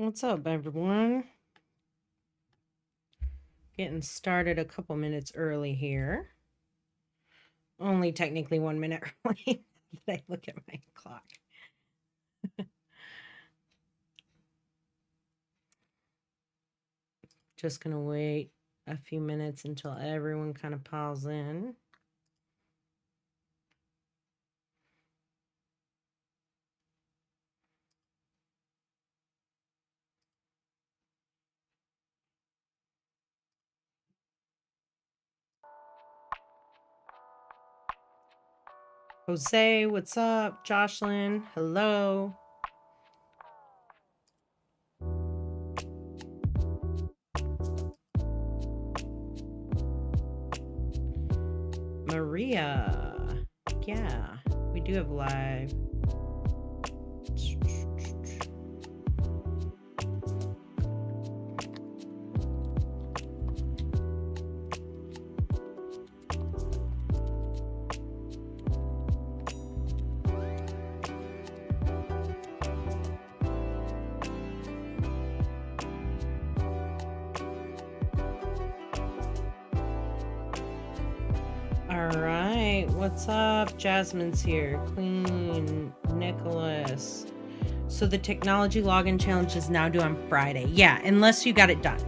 What's up, everyone? Getting started a couple minutes early here. Only technically 1 minute early that I look at my clock. Just gonna wait a few minutes until everyone kind of piles in. Jose, what's up? Jocelyn, hello. Maria. Yeah, we do have live. What's up? Jasmine's here. Queen, Nicholas. So the technology login challenge is now due on Friday. Yeah, unless you got it done.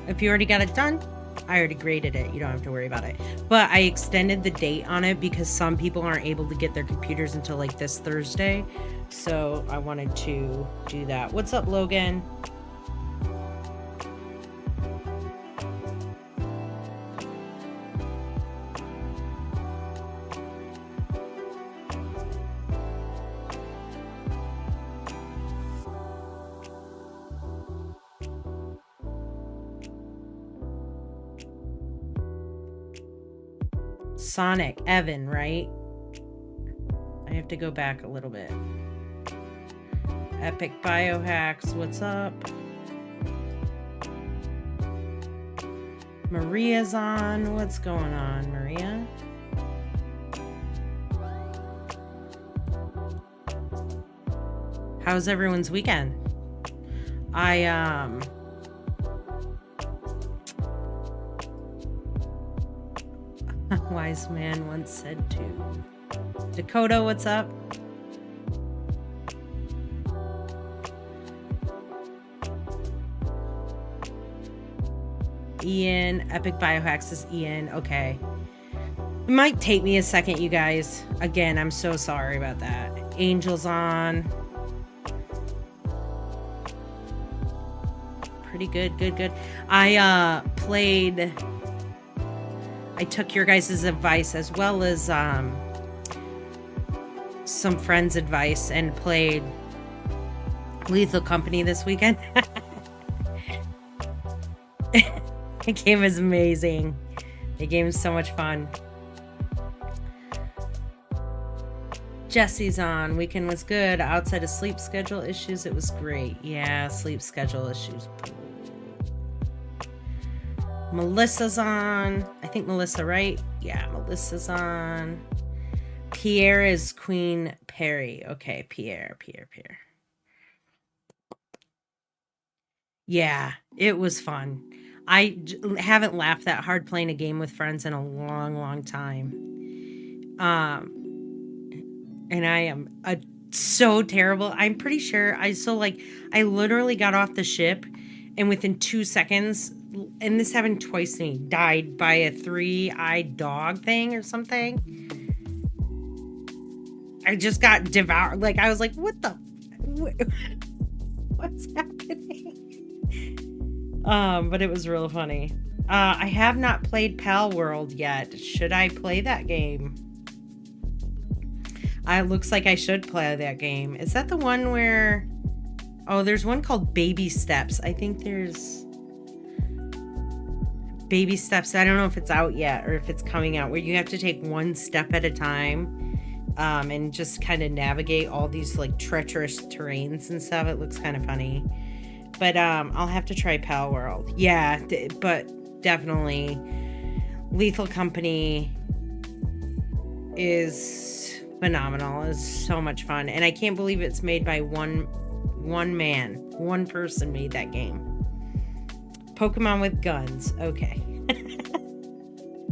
If you already got it done, I already graded it. You don't have to worry about it. But I extended the date on it because some people aren't able to get their computers until like this Thursday. So I wanted to do that. What's up, Logan? Sonic, Evan, right? I have to go back a little bit. Epic Biohacks, what's up? Maria's on. What's going on, Maria? How's everyone's weekend? Wise man once said to Dakota, what's up? Ian, Epic Biohacks is Ian. Okay. It might take me a second, you guys. Again, I'm so sorry about that. Angel's on. Pretty good, good. I took your guys' advice as well as some friends' advice and played Lethal Company this weekend. The game is amazing. The game is so much fun. Jesse's on. Weekend was good. Outside of sleep schedule issues, it was great. Yeah, sleep schedule issues. Melissa's on. I think Melissa, right? Yeah, Melissa's on. Pierre is Queen Perry. Okay, Pierre. Yeah, it was fun. I haven't laughed that hard playing a game with friends in a long time. And I am so terrible. I'm pretty sure I literally got off the ship and within 2 seconds, and this happened twice to me, died by a 3-eyed dog thing or something. I just got devoured. Like, I was like, what's happening? But it was real funny. I have not played Pal World yet. Should I play that game? It looks like I should play that game. Is that the one where... Oh, there's one called Baby Steps. I think there's... Baby Steps. I don't know if it's out yet or if it's coming out, where you have to take one step at a time and just kind of navigate all these like treacherous terrains and stuff. It looks kind of funny. But I'll have to try Pal World. Yeah, but definitely Lethal Company is phenomenal. It's so much fun, and I can't believe it's made by one person made that game. Pokemon with guns. Okay.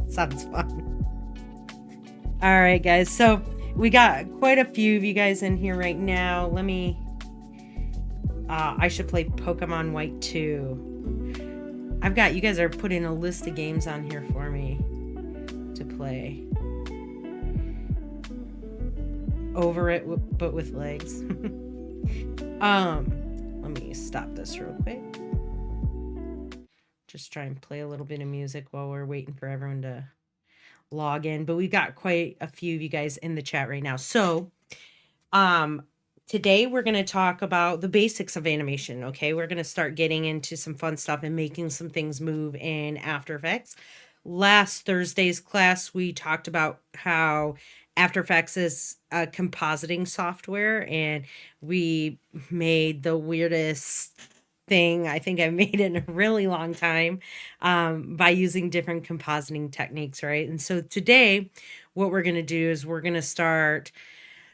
Sounds fun. All right, guys. So we got quite a few of you guys in here right now. Let me. I should play Pokemon White 2. I've got you guys are putting a list of games on here for me to play. Over it, but with legs. Let me stop this real quick. Just try and play a little bit of music while we're waiting for everyone to log in. But we've got quite a few of you guys in the chat right now. So, today we're going to talk about the basics of animation. Okay, we're going to start getting into some fun stuff and making some things move in After Effects. Last Thursday's class, we talked about how After Effects is a compositing software, and we made the weirdest thing I think I've made in a really long time, by using different compositing techniques, right? And so today, what we're going to do is we're going to start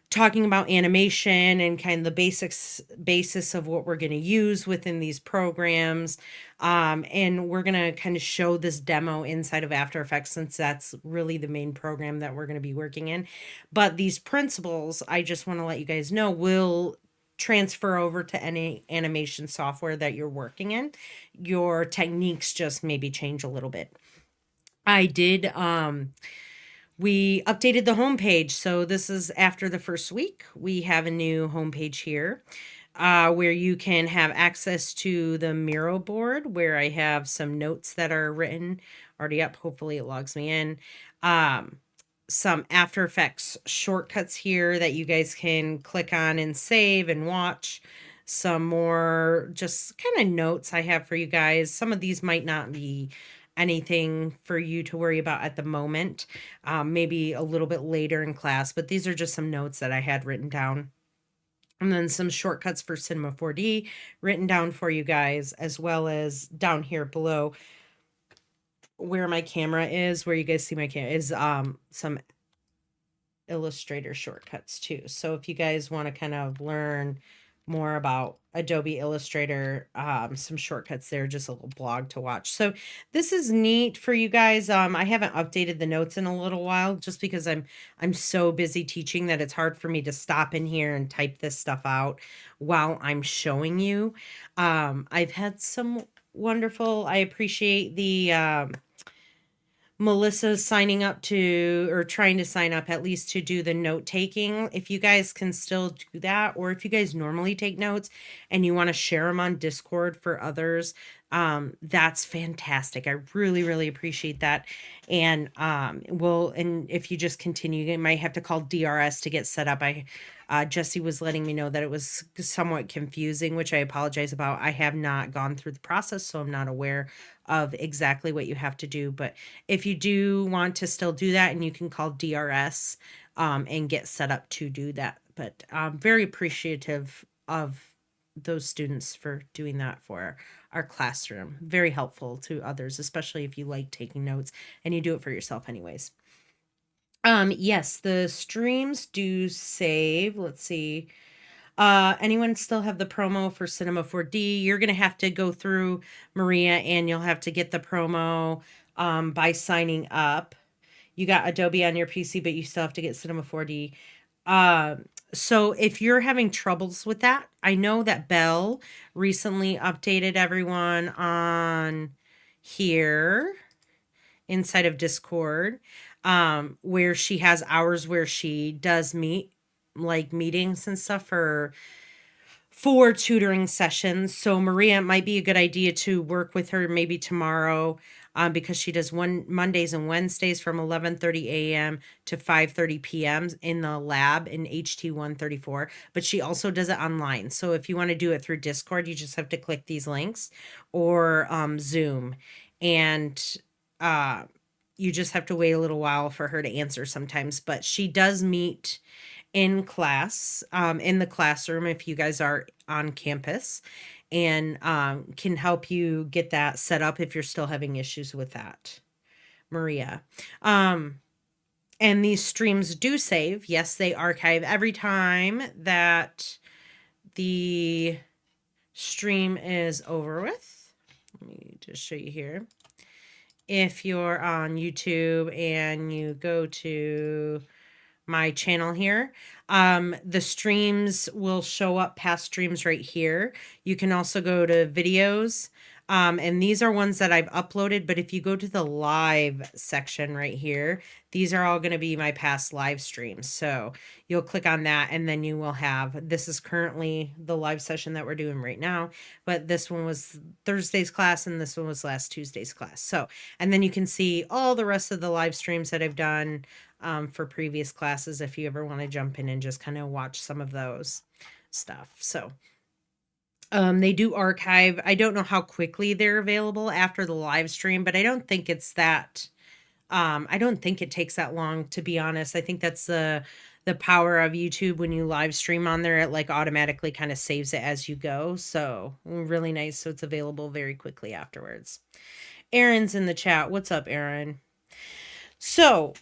talking about animation and kind of the basis of what we're going to use within these programs. And we're going to kind of show this demo inside of After Effects, since that's really the main program that we're going to be working in. But these principles, I just want to let you guys know, will transfer over to any animation software that you're working in. Your techniques just maybe change a little bit. I did we updated the homepage. So this is after the first week. We have a new homepage here, where you can have access to the Miro board, where I have some notes that are written already up. Hopefully it logs me in. Some After Effects shortcuts here that you guys can click on and save and watch. Some more just kind of notes I have for you guys. Some of these might not be anything for you to worry about at the moment, maybe a little bit later in class, but these are just some notes that I had written down. And then some shortcuts for Cinema 4D written down for you guys, as well as down here below where my camera is, where you guys see my camera, is some Illustrator shortcuts too. So if you guys want to kind of learn more about Adobe Illustrator, some shortcuts there, just a little blog to watch. So this is neat for you guys. I haven't updated the notes in a little while, just because I'm so busy teaching that it's hard for me to stop in here and type this stuff out while I'm showing you. I've had some wonderful, I appreciate the Melissa signing up to, or trying to sign up at least to do the note taking. If you guys can still do that, or if you guys normally take notes and you want to share them on Discord for others, that's fantastic. I really, really appreciate that. And and if you just continue, you might have to call DRS to get set up. Jesse was letting me know that it was somewhat confusing, which I apologize about. I have not gone through the process, so I'm not aware of exactly what you have to do. But if you do want to still do that, and you can call DRS and get set up to do that. But I'm very appreciative of those students for doing that for our classroom. Very helpful to others, especially if you like taking notes and you do it for yourself anyways. Yes, the streams do save. Let's see. Anyone still have the promo for Cinema 4D? You're going to have to go through Maria, and you'll have to get the promo by signing up. You got Adobe on your PC, but you still have to get Cinema 4D. So if you're having troubles with that, I know that Belle recently updated everyone on here inside of Discord, where she has hours where she does meetings and stuff for tutoring sessions. So Maria, it might be a good idea to work with her maybe tomorrow, because she does Mondays and Wednesdays from 11:30 a.m. to 5:30 p.m. in the lab in HT 134. But she also does it online. So if you want to do it through Discord, you just have to click these links, or Zoom, and you just have to wait a little while for her to answer sometimes. But she does meet in class, in the classroom, if you guys are on campus, and can help you get that set up if you're still having issues with that, Maria. And these streams do save. Yes, they archive every time that the stream is over with. Let me just show you here. If you're on YouTube and you go to my channel here, the streams will show up, past streams right here. You can also go to videos. And these are ones that I've uploaded, but if you go to the live section right here, these are all going to be my past live streams. So you'll click on that and then you will have, this is currently the live session that we're doing right now, but this one was Thursday's class and this one was last Tuesday's class. So, and then you can see all the rest of the live streams that I've done for previous classes if you ever want to jump in and just kind of watch some of those stuff. So they do archive. I don't know how quickly they're available after the live stream, but I don't think it's that. I don't think it takes that long, to be honest. I think that's the power of YouTube. When you live stream on there, it like automatically kind of saves it as you go. So really nice. So it's available very quickly afterwards. Aaron's in the chat. What's up, Aaron? So,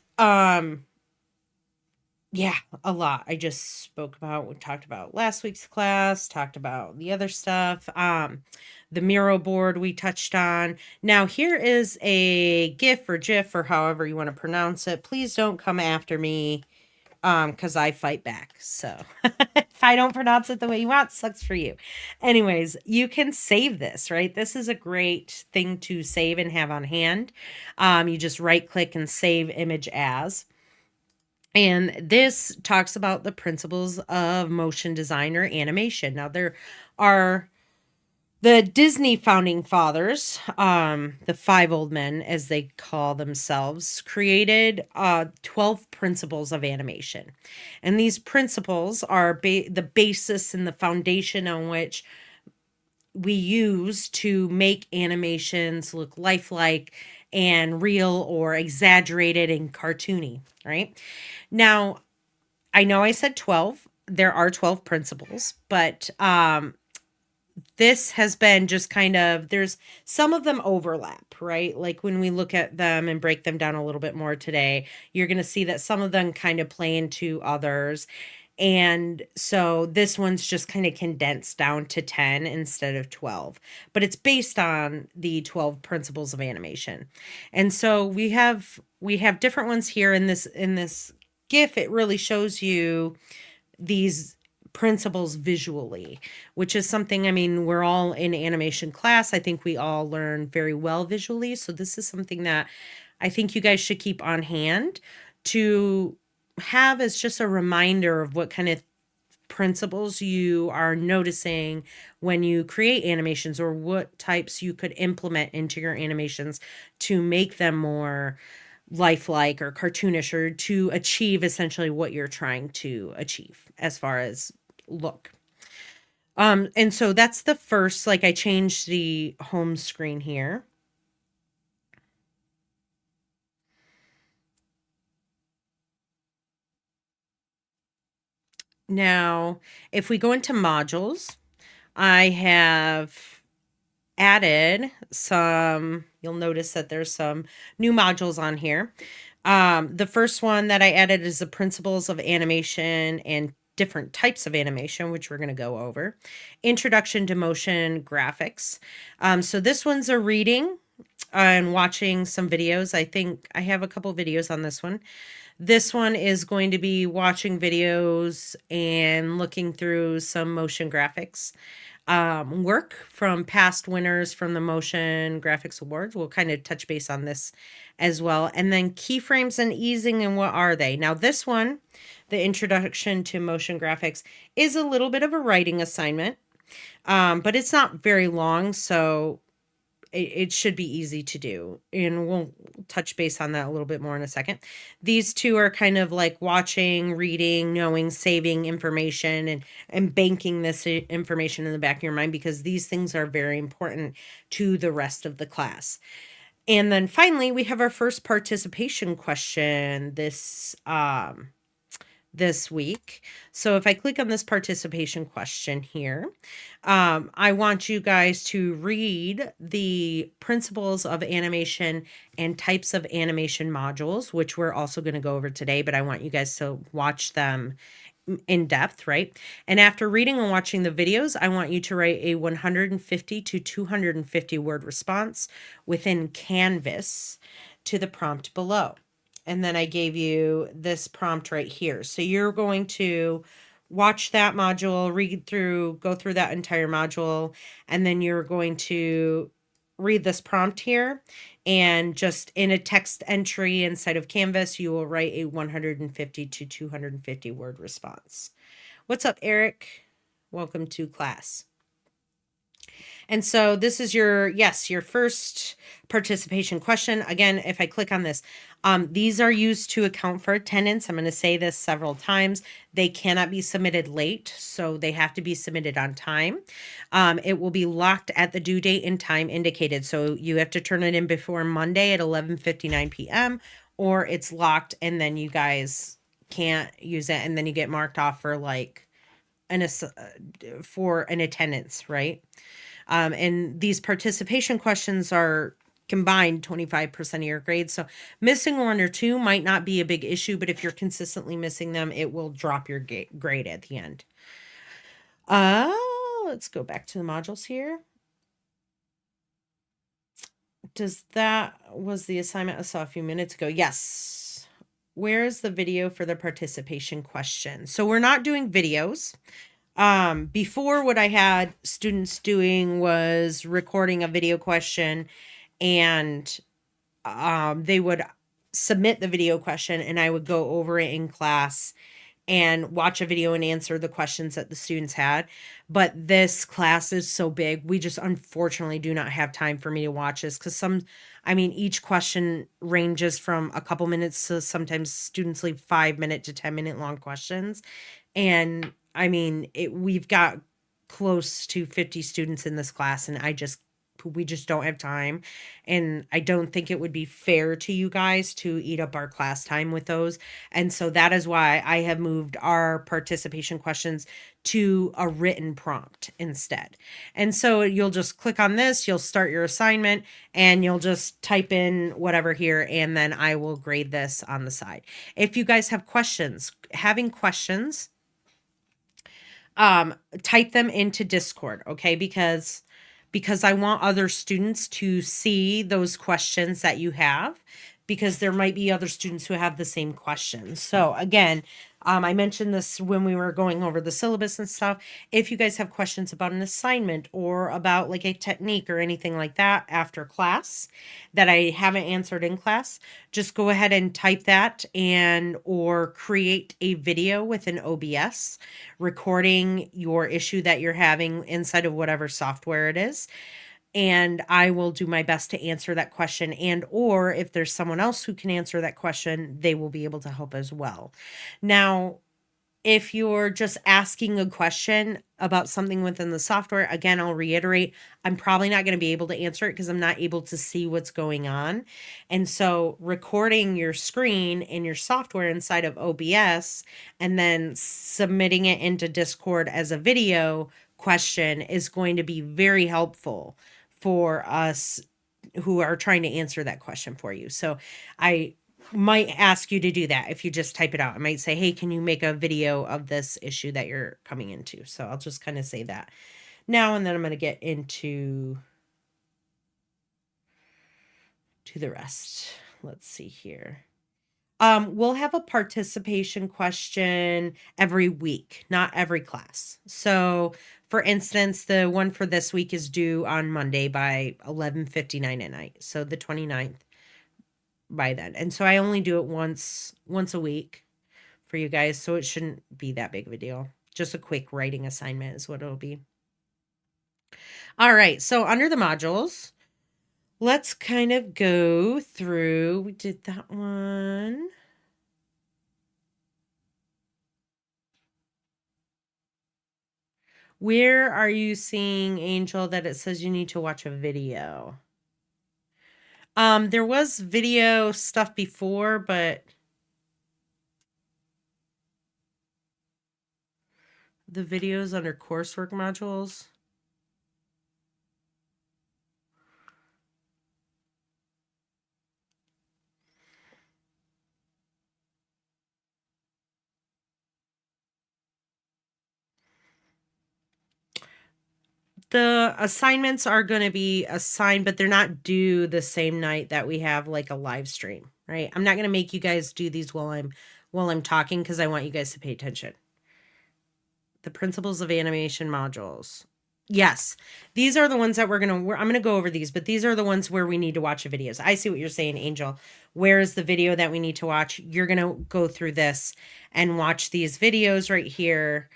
yeah, a lot. I just spoke about, we talked about last week's class, talked about the other stuff. The Miro board we touched on. Now here is a GIF or GIF or however you want to pronounce it. Please don't come after me because I fight back. So if I don't pronounce it the way you want, sucks for you. Anyways, you can save this, right? This is a great thing to save and have on hand. You just right click and save image as. And this talks about the principles of motion design or animation. Now, there are the Disney founding fathers, the five old men, as they call themselves, created 12 principles of animation. And these principles are the basis and the foundation on which we use to make animations look lifelike and real or exaggerated and cartoony, right? Now, I know I said 12. There are 12 principles, but this has been just kind of, there's some of them overlap, right? Like when we look at them and break them down a little bit more today, you're going to see that some of them kind of play into others. And so this one's just kind of condensed down to 10 instead of 12, but it's based on the 12 principles of animation. And so we have different ones here in this GIF. It really shows you these principles visually, which is something, I mean, we're all in animation class. I think we all learn very well visually. So this is something that I think you guys should keep on hand to have as just a reminder of what kind of principles you are noticing when you create animations, or what types you could implement into your animations to make them more lifelike or cartoonish, or to achieve essentially what you're trying to achieve as far as look. And so that's the first, like I changed the home screen here. Now, if we go into modules, I have added some, you'll notice that there's some new modules on here. The first one that I added is the principles of animation and different types of animation, which we're going to go over. Introduction to motion graphics. So this one's a reading and watching some videos. I think I have a couple videos on this one. This one is going to be watching videos and looking through some motion graphics work from past winners from the Motion Graphics Awards. We'll kind of touch base on this as well. And then keyframes and easing, and what are they? Now this one, the introduction to motion graphics, is a little bit of a writing assignment, but it's not very long, so it should be easy to do. And we'll touch base on that a little bit more in a second. These two are kind of like watching, reading, knowing, saving information, and banking this information in the back of your mind, because these things are very important to the rest of the class. And then finally, we have our first participation question. This this week. So if I click on this participation question here, I want you guys to read the principles of animation and types of animation modules, which we're also going to go over today, but I want you guys to watch them in depth, right? And after reading and watching the videos, I want you to write a 150 to 250 word response within Canvas to the prompt below. And then I gave you this prompt right here. So you're going to watch that module, go through that entire module, and then you're going to read this prompt here. And just in a text entry inside of Canvas, you will write a 150 to 250 word response. What's up, Eric? Welcome to class. And so this is your first participation question. Again, if I click on this, these are used to account for attendance. I'm going to say this several times. They cannot be submitted late, so they have to be submitted on time. It will be locked at the due date and time indicated. So you have to turn it in before Monday at 11:59 p.m. or it's locked and then you guys can't use it and then you get marked off for for an attendance, right? And these participation questions are combined 25% of your grade. So missing one or two might not be a big issue, but if you're consistently missing them, it will drop your grade at the end. Let's go back to the modules here. Was the assignment I saw a few minutes ago? Yes. Where's the video for the participation question? So we're not doing videos. Before, what I had students doing was recording a video question and they would submit the video question and I would go over it in class and watch a video and answer the questions that the students had. But this class is so big, we just unfortunately do not have time for me to watch this because each question ranges from a couple minutes to sometimes students leave 5-minute to 10-minute long questions. And we've got close to 50 students in this class and we just don't have time. And I don't think it would be fair to you guys to eat up our class time with those. And so that is why I have moved our participation questions to a written prompt instead. And so you'll just click on this, you'll start your assignment and you'll just type in whatever here and then I will grade this on the side. If you guys have questions, type them into Discord, okay? Because I want other students to see those questions that you have, because there might be other students who have the same questions. So again, I mentioned this when we were going over the syllabus and stuff. If you guys have questions about an assignment or about like a technique or anything like that after class that I haven't answered in class, just go ahead and type that or create a video with an OBS recording your issue that you're having inside of whatever software it is. And I will do my best to answer that question, or if there's someone else who can answer that question, they will be able to help as well. Now, if you're just asking a question about something within the software, again, I'll reiterate, I'm probably not going to be able to answer it because I'm not able to see what's going on. And so recording your screen and your software inside of OBS and then submitting it into Discord as a video question is going to be very helpful for us who are trying to answer that question for you. So I might ask you to do that. If you just type it out, I might say, hey, can you make a video of this issue that you're coming into? So I'll just kind of say that now, and then I'm going to get into the rest. Let's see here. We'll have a participation question every week, not every class. So for instance, the one for this week is due on Monday by 11:59 at night. So the 29th by then. And so I only do it once a week for you guys. So it shouldn't be that big of a deal. Just a quick writing assignment is what it'll be. All right. So under the modules, let's kind of go through. We did that one. Where are you seeing, Angel, that it says you need to watch a video? There was video stuff before, but the videos under coursework modules. The assignments are going to be assigned, but they're not due the same night that we have like a live stream, right? I'm not going to make you guys do these while I'm talking because I want you guys to pay attention. The principles of animation modules. Yes, these are the ones that I'm going to go over these, but these are the ones where we need to watch the videos. I see what you're saying, Angel. Where is the video that we need to watch? You're going to go through this and watch these videos right here.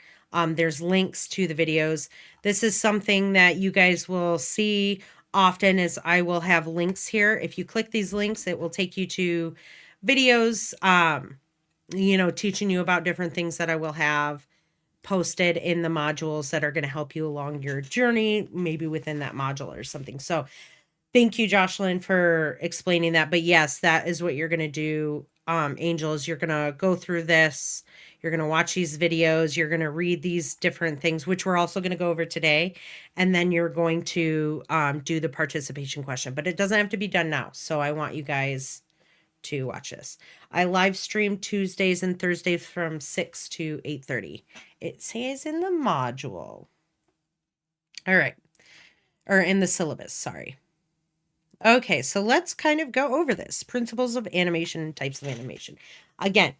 There's links to the videos. This is something that you guys will see often is I will have links here. If you click these links, it will take you to videos, teaching you about different things that I will have posted in the modules that are going to help you along your journey, maybe within that module or something. So thank you, Jocelyn, for explaining that. But yes, that is what you're going to do. Angels, you're going to go through this. You're going to watch these videos. You're going to read these different things, which we're also going to go over today. And then you're going to do the participation question, but it doesn't have to be done now. So I want you guys to watch this. I live stream Tuesdays and Thursdays from 6 to 8:30. It says in the module. All right. Or in the syllabus, sorry. Okay, so let's kind of go over this. Principles of animation and types of animation. Again,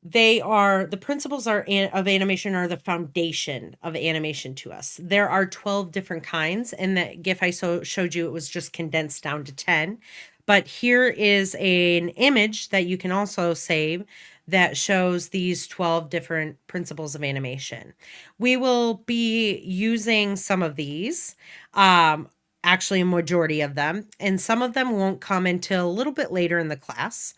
the principles of animation are the foundation of animation to us. There are 12 different kinds, and that GIF I showed you, it was just condensed down to 10. But here is an image that you can also save that shows these 12 different principles of animation. We will be using some of these, actually a majority of them, and some of them won't come until a little bit later in the class.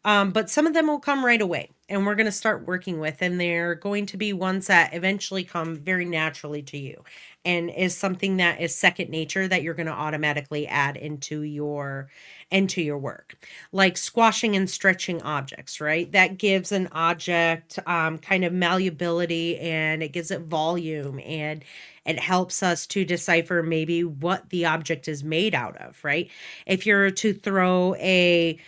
But some of them will come right away and we're going to start working with, and they're going to be ones that eventually come very naturally to you and is something that is second nature that you're going to automatically add into your work, like squashing and stretching objects, right? That gives an object kind of malleability, and it gives it volume, and it helps us to decipher maybe what the object is made out of, right? If you're to throw a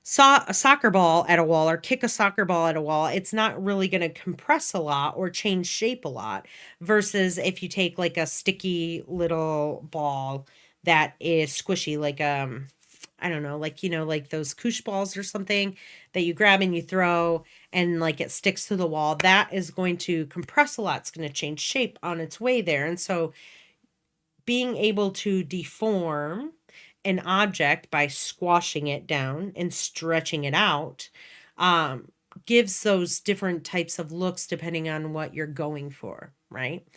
soccer ball at a wall or kick a soccer ball at a wall, it's not really going to compress a lot or change shape a lot, versus if you take like a sticky little ball that is squishy, like I don't know, like like those koosh balls or something that you grab and you throw and like it sticks to the wall, that is going to compress a lot. It's going to change shape on its way there. And so being able to deform an object by squashing it down and stretching it out gives those different types of looks depending on what you're going for, right?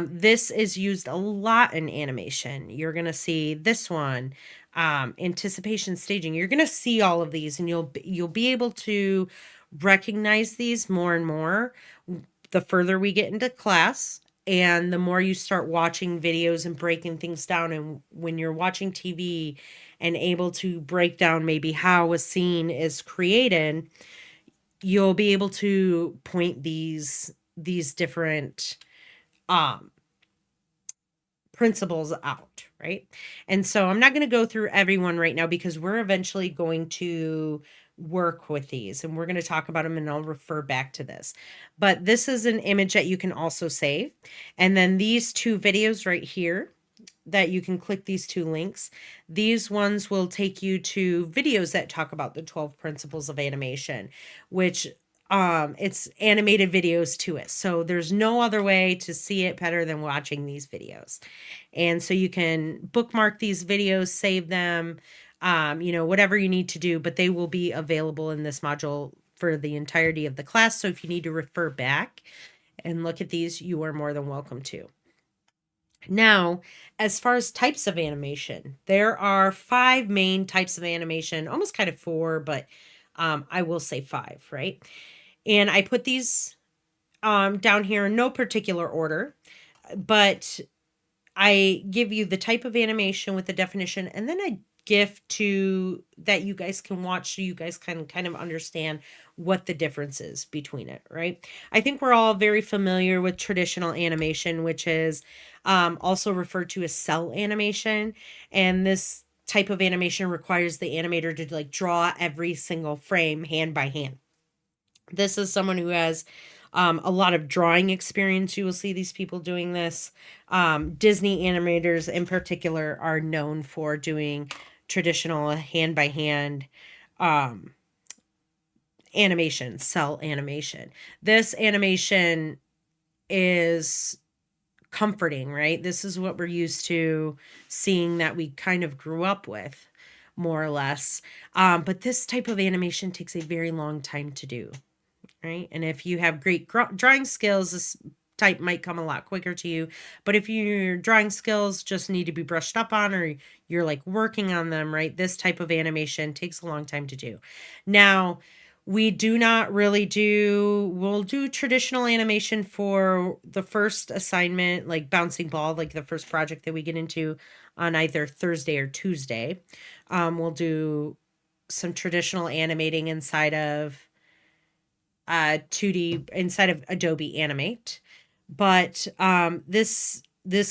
This is used a lot in animation. You're going to see this one, anticipation staging. You're going to see all of these, and you'll be able to recognize these more and more the further we get into class. And the more you start watching videos and breaking things down, and when you're watching TV and able to break down maybe how a scene is created, you'll be able to point these different principles out, right? And so I'm not going to go through everyone right now because we're eventually going to work with these and we're going to talk about them, and I'll refer back to this. But this is an image that you can also save. And then these two videos right here that you can click these two links. These ones will take you to videos that talk about the 12 principles of animation, which it's animated videos to it. So there's no other way to see it better than watching these videos. And so you can bookmark these videos, save them, whatever you need to do, but they will be available in this module for the entirety of the class. So if you need to refer back and look at these, you are more than welcome to. Now, as far as types of animation, there are 5 main types of animation, almost kind of 4, but I will say 5, right? And I put these down here in no particular order, but I give you the type of animation with the definition, and then I gift to that you guys can watch so you guys can kind of understand what the difference is between it, right? I think we're all very familiar with traditional animation, which is also referred to as cell animation. And this type of animation requires the animator to like draw every single frame hand by hand. This is someone who has a lot of drawing experience. You will see these people doing this. Disney animators, in particular, are known for doing traditional hand by hand animation, cell animation. This animation is comforting, right? This is what we're used to seeing that we kind of grew up with, more or less. But this type of animation takes a very long time to do, right? And if you have great drawing skills, this type might come a lot quicker to you. But if your drawing skills just need to be brushed up on, or you're like working on them, right? This type of animation takes a long time to do. Now, we do not really we'll do traditional animation for the first assignment, like bouncing ball, like the first project that we get into on either Thursday or Tuesday. We'll do some traditional animating inside of 2D inside of Adobe Animate. But this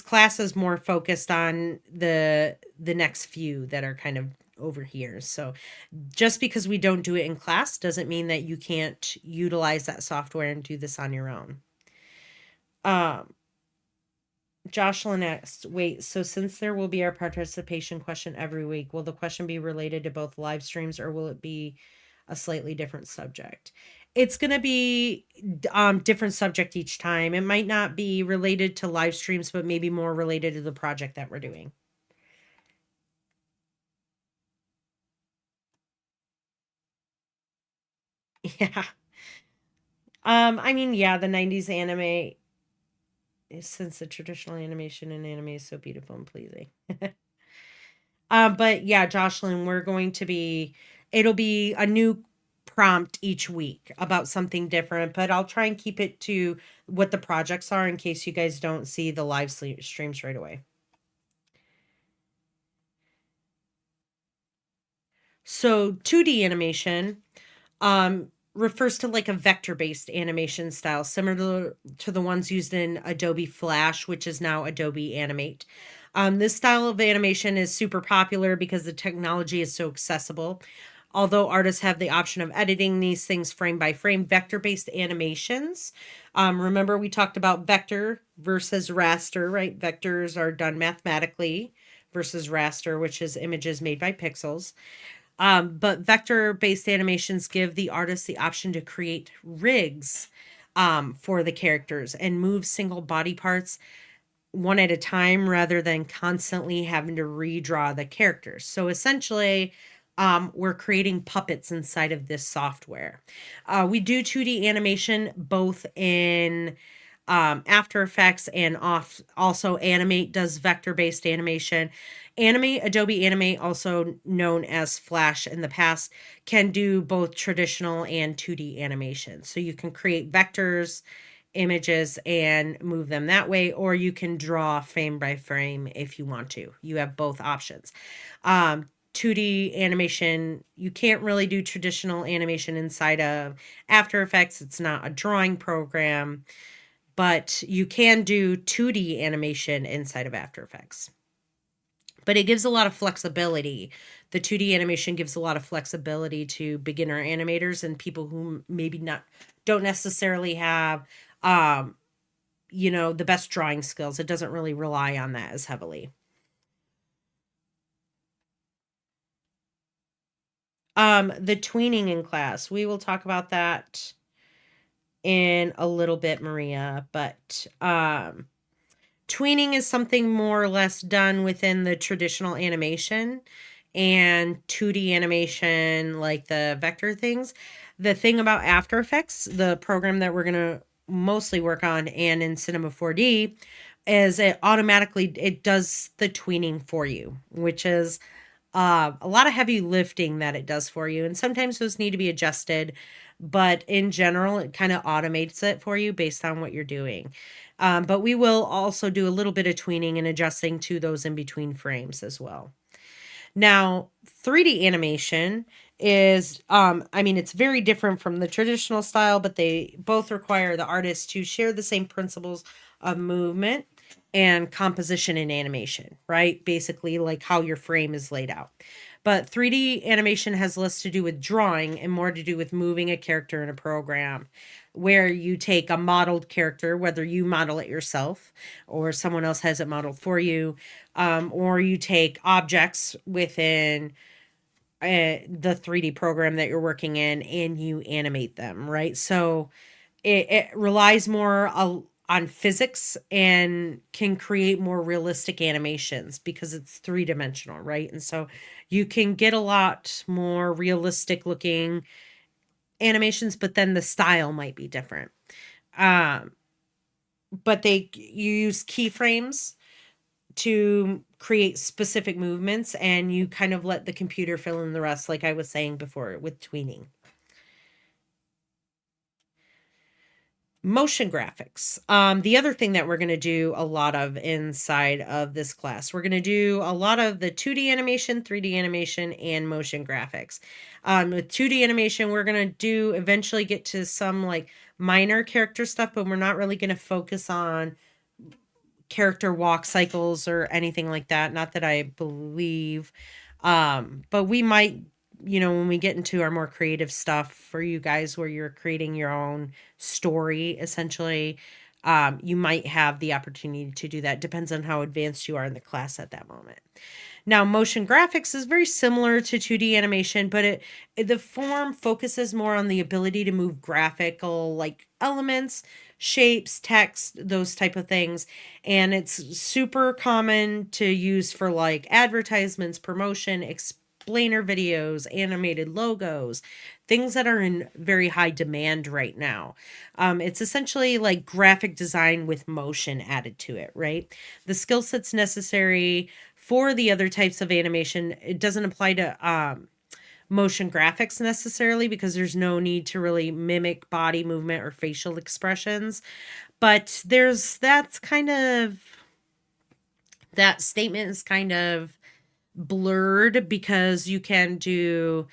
class is more focused on the next few that are kind of over here. So just because we don't do it in class doesn't mean that you can't utilize that software and do this on your own. Jocelyn asks, wait, so since there will be our participation question every week, will the question be related to both live streams or will it be a slightly different subject? It's going to be different subject each time. It might not be related to live streams, but maybe more related to the project that we're doing. Yeah. I mean, yeah, the 90s anime, since the traditional animation in anime is so beautiful and pleasing. But yeah, Jocelyn, it'll be a new prompt each week about something different, but I'll try and keep it to what the projects are in case you guys don't see the live streams right away. So 2D animation refers to like a vector-based animation style, similar to the ones used in Adobe Flash, which is now Adobe Animate. This style of animation is super popular because the technology is so accessible. Although artists have the option of editing these things frame by frame, vector-based animations. Remember, we talked about vector versus raster, right? Vectors are done mathematically versus raster, which is images made by pixels. But vector-based animations give the artist the option to create rigs for the characters and move single body parts one at a time rather than constantly having to redraw the characters. So essentially, we're creating puppets inside of this software. We do 2D animation both in After Effects and also Animate does vector-based animation. Adobe Animate, also known as Flash in the past, can do both traditional and 2D animation. So you can create vectors, images, and move them that way, or you can draw frame by frame if you want to. You have both options. 2D animation, you can't really do traditional animation inside of After Effects. It's not a drawing program, but you can do 2D animation inside of After Effects. But it gives a lot of flexibility. The 2D animation gives a lot of flexibility to beginner animators and people who maybe don't necessarily have the best drawing skills. It doesn't really rely on that as heavily. The tweening in class, we will talk about that in a little bit, Maria, but tweening is something more or less done within the traditional animation and 2D animation, like the vector things. The thing about After Effects, the program that we're going to mostly work on, and in Cinema 4D, is it does the tweening for you, which is a lot of heavy lifting that it does for you. And sometimes those need to be adjusted, but in general, it kind of automates it for you based on what you're doing. But we will also do a little bit of tweening and adjusting to those in between frames as well. Now, 3D animation is, I mean, it's very different from the traditional style, but they both require the artist to share the same principles of movement and composition in animation, right? Basically, like how your frame is laid out. But 3D animation has less to do with drawing and more to do with moving a character in a program, where you take a modeled character, whether you model it yourself or someone else has it modeled for you, or you take objects within the 3D program that you're working in and you animate them, right? So it relies more on physics and can create more realistic animations because it's three-dimensional, right? And so you can get a lot more realistic looking animations, but then the style might be different. Um, but you use keyframes to create specific movements and you kind of let the computer fill in the rest, like I was saying before with tweening. Motion graphics. The other thing that we're going to do a lot of inside of this class, we're going to do a lot of the 2D animation, 3D animation, and motion graphics. With 2D animation, we're going to do eventually get to some like minor character stuff, but we're not really going to focus on character walk cycles or anything like that. Not that I believe. But we might, when we get into our more creative stuff for you guys where you're creating your own story, essentially, you might have the opportunity to do that. Depends on how advanced you are in the class at that moment. Now, motion graphics is very similar to 2D animation, but the form focuses more on the ability to move graphical like elements, shapes, text, those type of things. And it's super common to use for like advertisements, promotion, explainer videos, animated logos, things that are in very high demand right now. It's essentially like graphic design with motion added to it, right? The skill sets necessary for the other types of animation, it doesn't apply to motion graphics necessarily because there's no need to really mimic body movement or facial expressions. But that statement is kind of blurred because you can do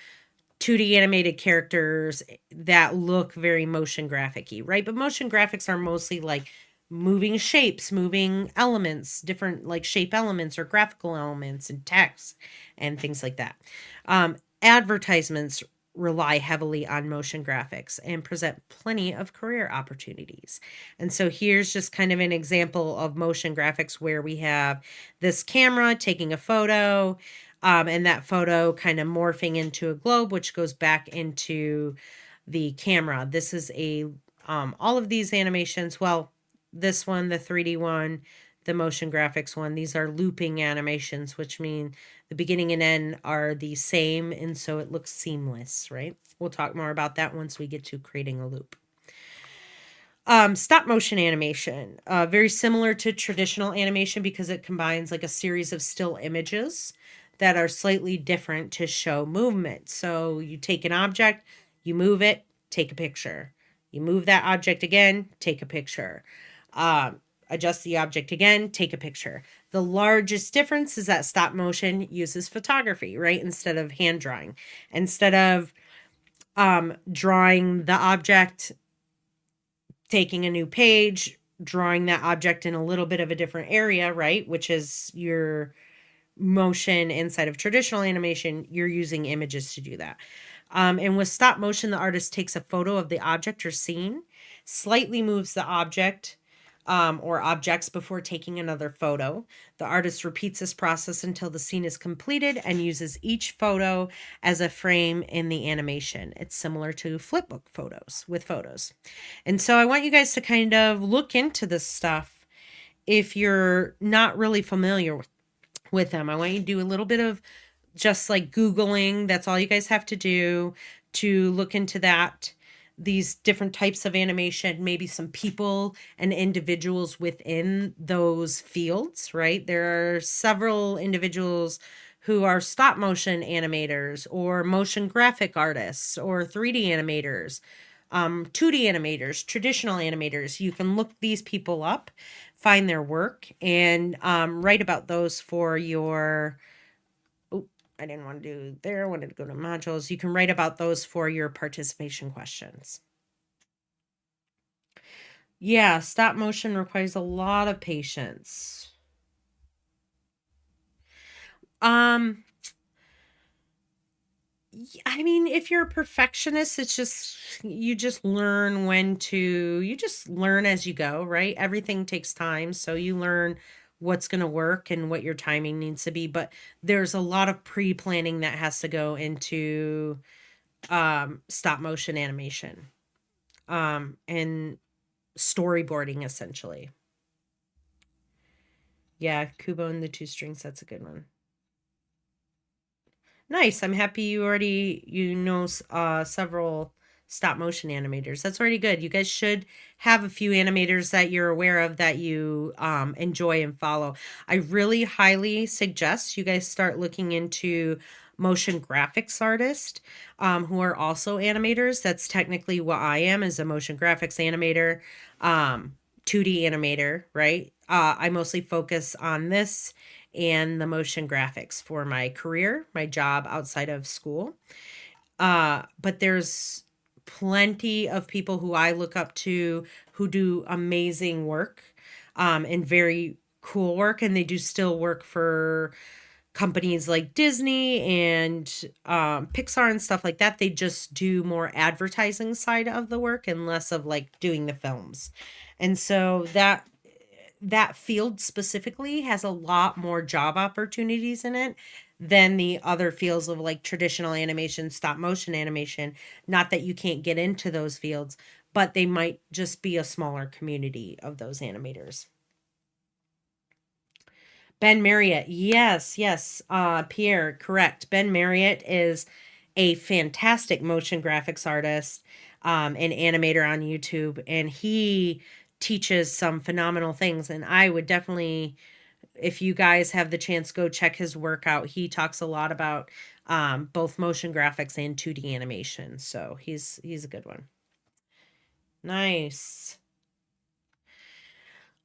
2D animated characters that look very motion graphic-y, right? But motion graphics are mostly like moving shapes, moving elements, different like shape elements or graphical elements and text and things like that. Advertisements rely heavily on motion graphics and present plenty of career opportunities. And so here's just kind of an example of motion graphics where we have this camera taking a photo, and that photo kind of morphing into a globe, which goes back into the camera. This is all of these animations. Well, this one, the 3D one, the motion graphics one, these are looping animations, which mean the beginning and end are the same. And so it looks seamless, right? We'll talk more about that once we get to creating a loop. Stop motion animation, very similar to traditional animation because it combines like a series of still images that are slightly different to show movement. So you take an object, you move it, take a picture. You move that object again, take a picture. Adjust the object again, take a picture. The largest difference is that stop motion uses photography, right? Instead of hand drawing. Instead of drawing the object, taking a new page, drawing that object in a little bit of a different area, right? Which is your motion inside of traditional animation, you're using images to do that. And with stop motion, the artist takes a photo of the object or scene, slightly moves the object or objects before taking another photo. The artist repeats this process until the scene is completed and uses each photo as a frame in the animation. It's similar to flipbook photos with photos. And so I want you guys to kind of look into this stuff if you're not really familiar with them. I want you to do a little bit of just like Googling. That's all you guys have to do to look into that. These different types of animation, maybe some people and individuals within those fields, right? There are several individuals who are stop motion animators or motion graphic artists or 3D animators, 2D animators, traditional animators. You can look these people up, find their work, and write about those for your I didn't want to do there. I wanted to go to modules. You can write about those for your participation questions. Yeah, stop motion requires a lot of patience. Um, I mean, if you're a perfectionist, it's just you just learn you just learn as you go, right? Everything takes time, so you learn what's going to work and what your timing needs to be, but there's a lot of pre-planning that has to go into stop motion animation. And storyboarding essentially. Yeah, Kubo and the Two Strings, that's a good one. Nice. I'm happy you already several stop motion animators. That's already good. You guys should have a few animators that you're aware of that you enjoy and follow. I really highly suggest you guys start looking into motion graphics artists who are also animators. That's technically what I am, is a motion graphics animator, 2D animator, right? I mostly focus on this and the motion graphics for my career, my job outside of school. But there's plenty of people who I look up to who do amazing work, and very cool work, and they do still work for companies like Disney and Pixar and stuff like that. They just do more advertising side of the work and less of like doing the films. And so that field specifically has a lot more job opportunities in it than the other fields of like traditional animation, stop motion animation. Not that you can't get into those fields, but they might just be a smaller community of those animators. Ben Marriott. Yes, yes. Pierre, correct. Ben Marriott is a fantastic motion graphics artist, and animator on YouTube, and he teaches some phenomenal things. And I would definitely, if you guys have the chance, go check his work out. He talks a lot about both motion graphics and 2D animation. So he's a good one. Nice.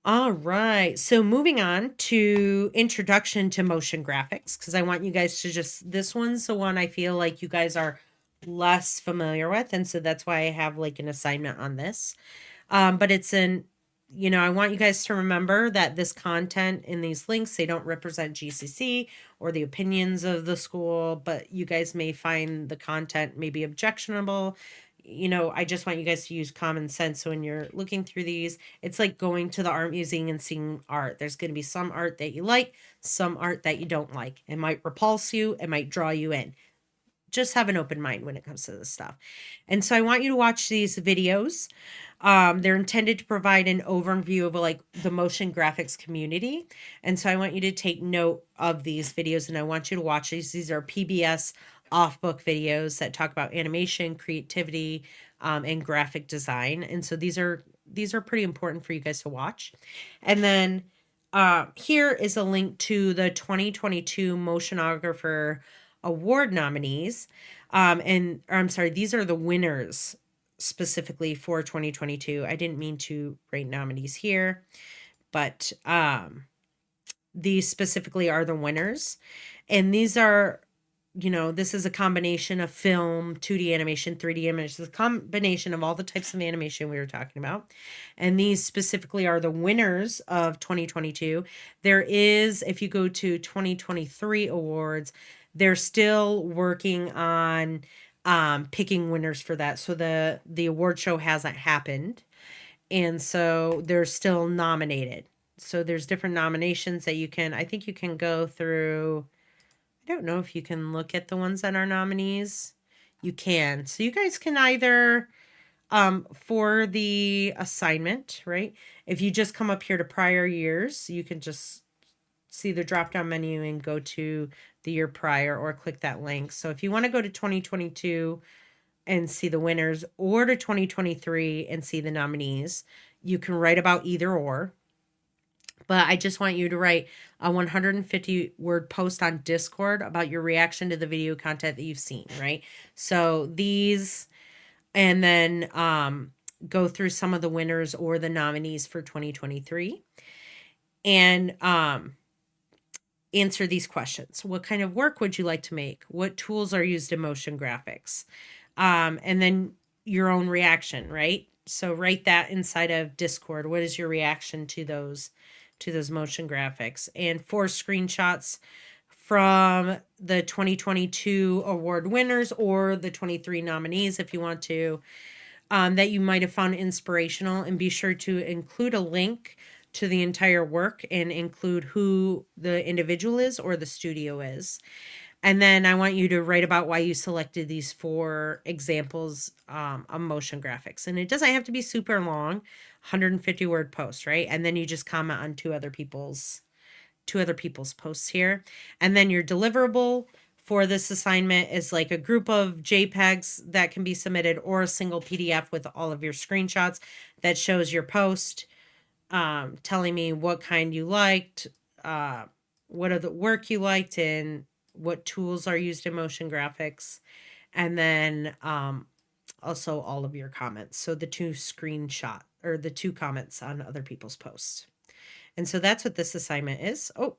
All right. So moving on to introduction to motion graphics, because I want you guys to this one's the one I feel like you guys are less familiar with. And so that's why I have like an assignment on this. But I want you guys to remember that this content in these links, they don't represent GCC or the opinions of the school, but you guys may find the content maybe objectionable. I just want you guys to use common sense. So when you're looking through these, it's like going to the art museum and seeing art. There's going to be some art that you like, some art that you don't like. It might repulse you, it might draw you in. Just have an open mind when it comes to this stuff. And so I want you to watch these videos. They're intended to provide an overview of like the motion graphics community. And so I want you to take note of these videos, and I want you to watch these. These are PBS off-book videos that talk about animation, creativity, and graphic design. And so these are pretty important for you guys to watch. And then here is a link to the 2022 Motionographer Award nominees. I'm sorry, these are the winners specifically for 2022. I didn't mean to write nominees here, but these specifically are the winners. And these are, this is a combination of film, 2D animation, 3D animation, it's a combination of all the types of animation we were talking about. And these specifically are the winners of 2022. There is, if you go to 2023 awards, they're still working on picking winners for that. So the award show hasn't happened. And so they're still nominated. So there's different nominations that I think you can go through. I don't know if you can look at the ones that are nominees. You can. So you guys can either, for the assignment, right? If you just come up here to prior years, you can just see the drop down menu and go to the year prior or click that link. So if you want to go to 2022 and see the winners, or to 2023 and see the nominees, you can write about either or. But I just want you to write a 150 word post on Discord about your reaction to the video content that you've seen, right? So these, and then go through some of the winners or the nominees for 2023. And answer these questions. What kind of work would you like to make? What tools are used in motion graphics? And then your own reaction, right? So write that inside of Discord. What is your reaction to those motion graphics? And 4 screenshots from the 2022 award winners or the 23 nominees if you want to, that you might have found inspirational, and be sure to include a link to the entire work and include who the individual is or the studio is. And then I want you to write about why you selected these 4 examples of motion graphics. And it doesn't have to be super long, 150 word post, right? And then you just comment on two other people's posts here. And then your deliverable for this assignment is like a group of JPEGs that can be submitted, or a single PDF with all of your screenshots that shows your post, telling me what kind you liked, what are the work you liked, and what tools are used in motion graphics. And then also all of your comments. So the 2 comments on other people's posts. And so that's what this assignment is. Oh,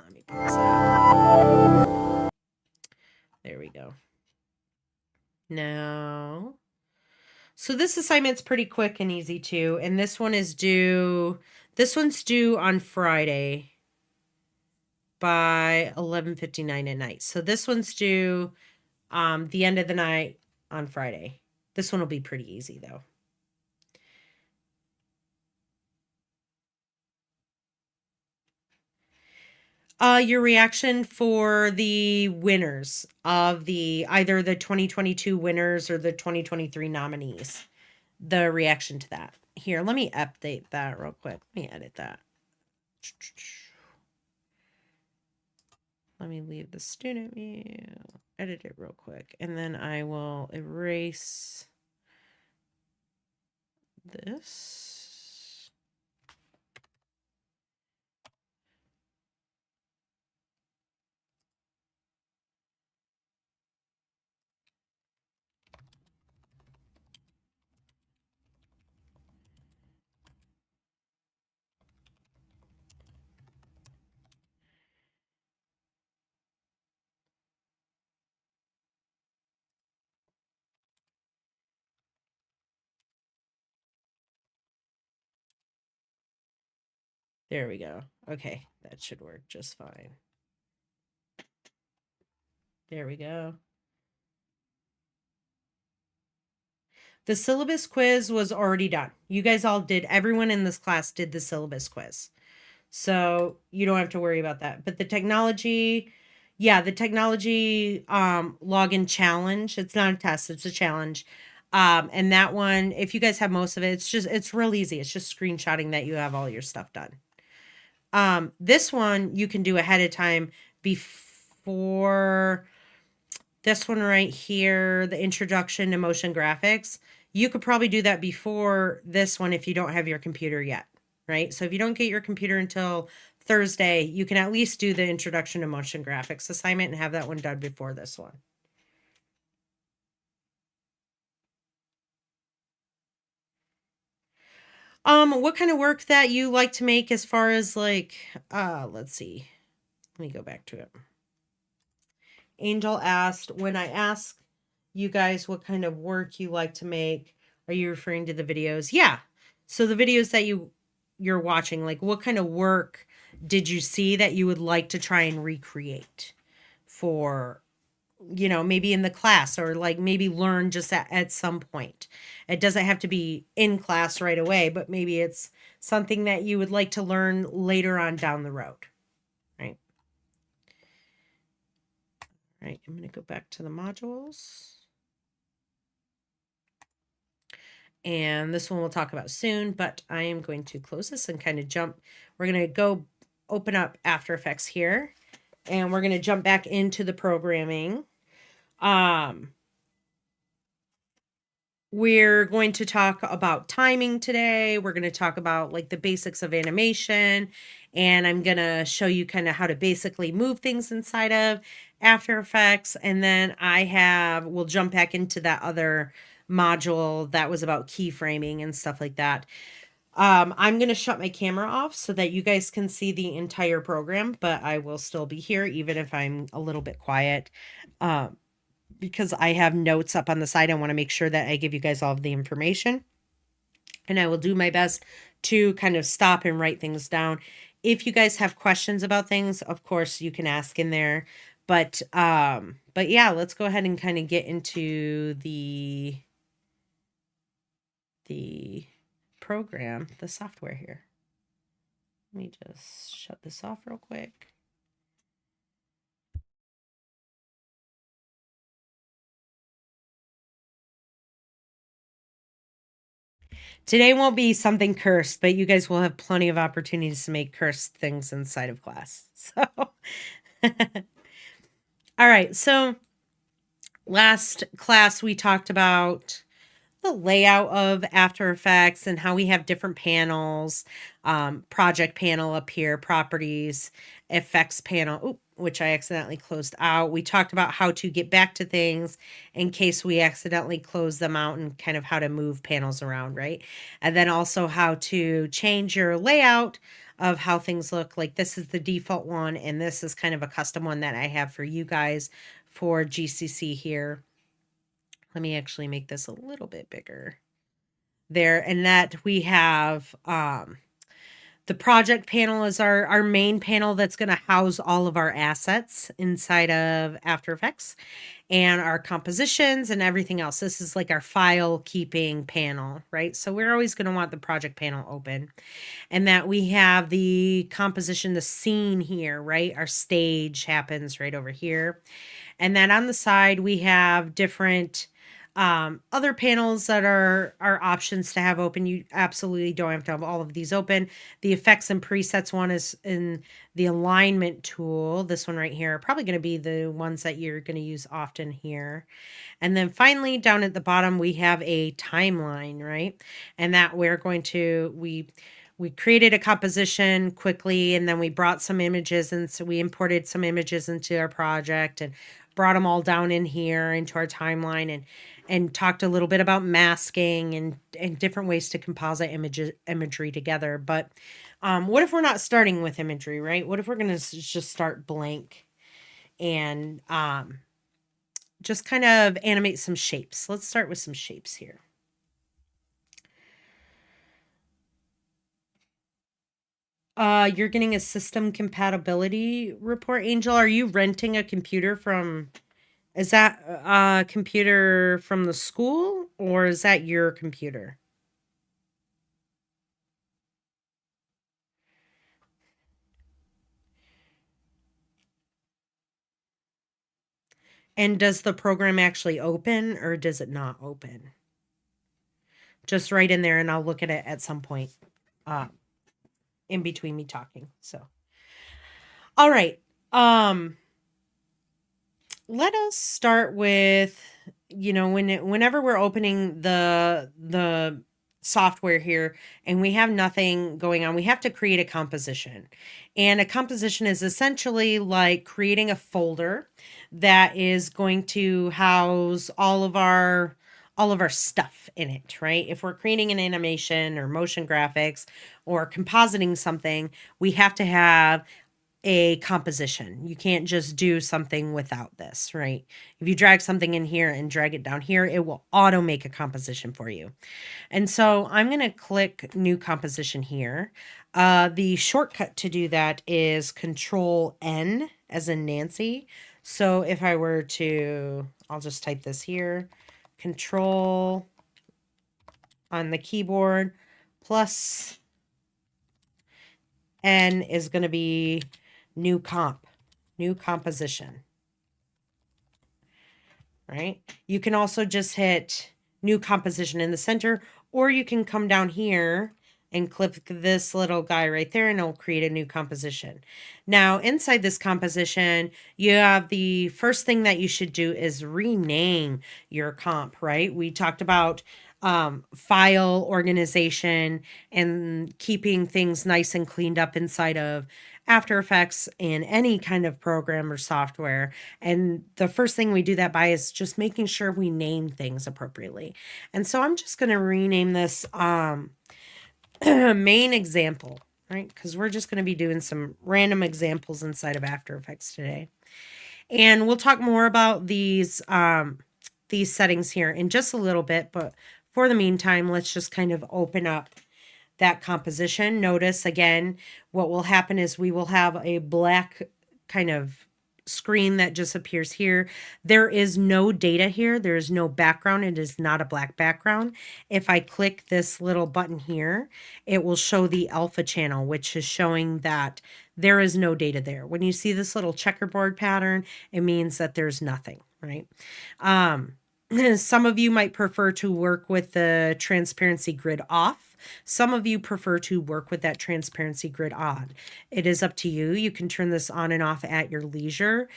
let me pause that. There we go. Now, so this assignment's pretty quick and easy too. And this one's due on Friday by 11:59 at night. So this one's due the end of the night on Friday. This one will be pretty easy though. Your reaction for the winners of either the 2022 winners or the 2023 nominees. The reaction to that. Here, let me update that real quick. Let me edit that. Let me leave the student view, edit it real quick, and then I will erase this. There we go. Okay, that should work just fine. There we go. The syllabus quiz was already done. You guys all did, everyone in this class did the syllabus quiz. So you don't have to worry about that. But the technology login challenge, it's not a test, it's a challenge. And that one, if you guys have most of it, it's real easy. It's just screenshotting that you have all your stuff done. This one you can do ahead of time before this one right here, the introduction to motion graphics. You could probably do that before this one if you don't have your computer yet, right? So if you don't get your computer until Thursday, you can at least do the introduction to motion graphics assignment and have that one done before this one. What kind of work that you like to make as far as like, let's see. Let me go back to it. Angel asked, when I ask you guys what kind of work you like to make, are you referring to the videos? Yeah. So the videos that you're watching, like what kind of work did you see that you would like to try and recreate for, maybe in the class, or like maybe learn just at some point. It doesn't have to be in class right away, but maybe it's something that you would like to learn later on down the road, right? All right, I'm going to go back to the modules. And this one we'll talk about soon, but I am going to close this and kind of jump. We're going to go open up After Effects here, and we're going to jump back into the programming. We're going to talk about timing today. We're going to talk about like the basics of animation, and I'm going to show you kind of how to basically move things inside of After Effects. And then we'll jump back into that other module that was about keyframing and stuff like that. I'm going to shut my camera off so that you guys can see the entire program, but I will still be here even if I'm a little bit quiet. Um, because I have notes up on the side. I want to make sure that I give you guys all of the information. And I will do my best to kind of stop and write things down. If you guys have questions about things, of course you can ask in there. But yeah, let's go ahead and kind of get into the program, the software here. Let me just shut this off real quick. Today won't be something cursed, but you guys will have plenty of opportunities to make cursed things inside of class. So, all right. So, last class we talked about the layout of After Effects and how we have different panels, project panel up here, properties, effects panel, which I accidentally closed out. We talked about how to get back to things in case we accidentally close them out and kind of how to move panels around, right? And then also how to change your layout of how things look. Like this is the default one, and this is kind of a custom one that I have for you guys for GCC here. Let me actually make this a little bit bigger there. And that we have the project panel is our main panel that's going to house all of our assets inside of After Effects and our compositions and everything else. This is like our file keeping panel, right? So we're always going to want the project panel open. And that we have the composition, the scene here, right? Our stage happens right over here. And then on the side, we have different other panels that are options to have open. You absolutely don't have to have all of these open. The effects and presets one is in the alignment tool. This one right here are probably going to be the ones that you're going to use often here. And then finally, down at the bottom, we have a timeline, right? And that we're going to, we created a composition quickly, and then we brought some images, and so we imported some images into our project and brought them all down in here into our timeline and talked a little bit about masking and different ways to composite imagery together. But what if we're not starting with imagery, right? What if we're going to just start blank and just kind of animate some shapes? Let's start with some shapes here. You're getting a system compatibility report, Angel. Are you renting a computer from, is that a computer from the school or is that your computer? And does the program actually open or does it not open? Just right in there and I'll look at it at some point uh, in between me talking. So, all right. Let us start with, whenever we're opening the software here and we have nothing going on, we have to create a composition. And a composition is essentially like creating a folder that is going to house all of our stuff in it, right? If we're creating an animation or motion graphics or compositing something, we have to have a composition. You can't just do something without this, right? If you drag something in here and drag it down here, it will auto make a composition for you. And so I'm going to click new composition here. The shortcut to do that is Control N as in Nancy. So if I were to, I'll just type this here, Control on the keyboard plus N is going to be new composition, right? You can also just hit new composition in the center, or you can come down here and click this little guy right there and it'll create a new composition. Now inside this composition, you have the first thing that you should do is rename your comp, right? We talked about file organization and keeping things nice and cleaned up inside of After Effects in any kind of program or software. And the first thing we do that by is just making sure we name things appropriately. And so I'm just going to rename this main example, right? Because we're just going to be doing some random examples inside of After Effects today. And we'll talk more about these settings here in just a little bit, but for the meantime, let's just kind of open up that composition. Notice again, what will happen is we will have a black kind of screen that just appears here. There is no data here. There is no background. It is not a black background. If I click this little button here, it will show the alpha channel, which is showing that there is no data there. When you see this little checkerboard pattern, it means that there's nothing, right? Some of you might prefer to work with the transparency grid off. Some of you prefer to work with that transparency grid on. It is up to you. You can turn this on and off at your leisure.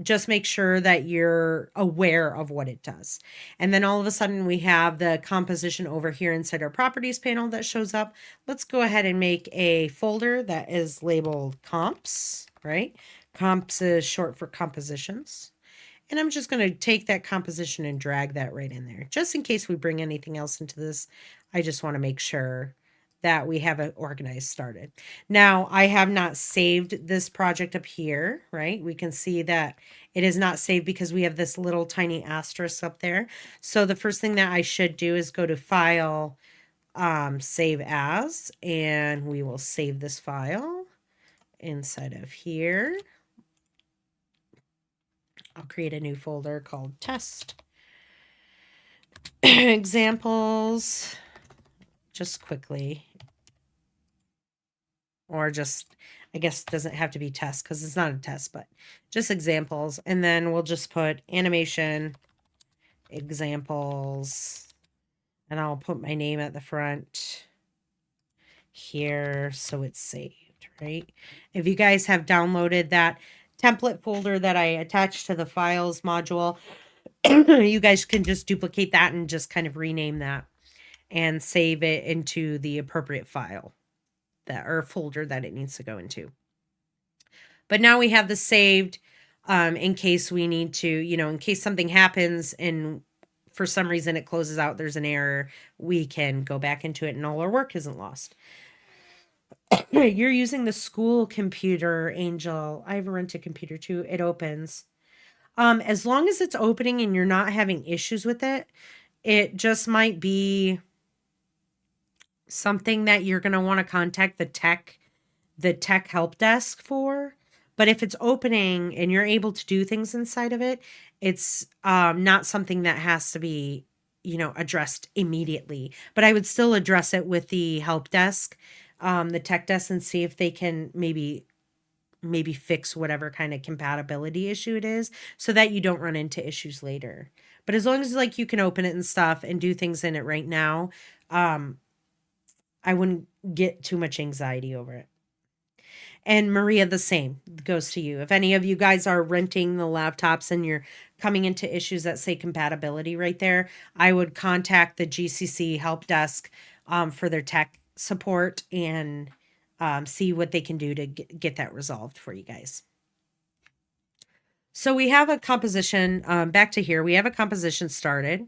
Just make sure that you're aware of what it does. And then all of a sudden we have the composition over here inside our properties panel that shows up. Let's go ahead and make a folder that is labeled comps, right? Comps is short for compositions. And I'm just going to take that composition and drag that right in there. Just in case we bring anything else into this, I just want to make sure that we have it organized started. Now, I have not saved this project up here, right? We can see that it is not saved because we have this little tiny asterisk up there. So the first thing that I should do is go to File, Save As, and we will save this file inside of here. I'll create a new folder called Test. Examples, just quickly. Or just, I guess it doesn't have to be test because it's not a test, but just examples. And then we'll just put animation, examples, and I'll put my name at the front here so it's saved, right? If you guys have downloaded that template folder that I attached to the files module, you guys can just duplicate that and just kind of rename that and save it into the appropriate file that or folder that it needs to go into. But now we have this saved in case we need to, in case something happens and for some reason it closes out, there's an error, we can go back into it and all our work isn't lost. You're using the school computer, Angel. I have a rented computer too. It opens. As long as it's opening and you're not having issues with it, it just might be something that you're going to want to contact the tech help desk for. But if it's opening and you're able to do things inside of it, it's not something that has to be, addressed immediately. But I would still address it with the help desk, the tech desk, and see if they can maybe fix whatever kind of compatibility issue it is so that you don't run into issues later. But as long as you can open it and stuff and do things in it right now, I wouldn't get too much anxiety over it. And Maria, the same goes to you. If any of you guys are renting the laptops and you're coming into issues that say compatibility right there, I would contact the GCC help desk for their tech support and see what they can do to get that resolved for you guys. So we have a composition, back to here, we have a composition started.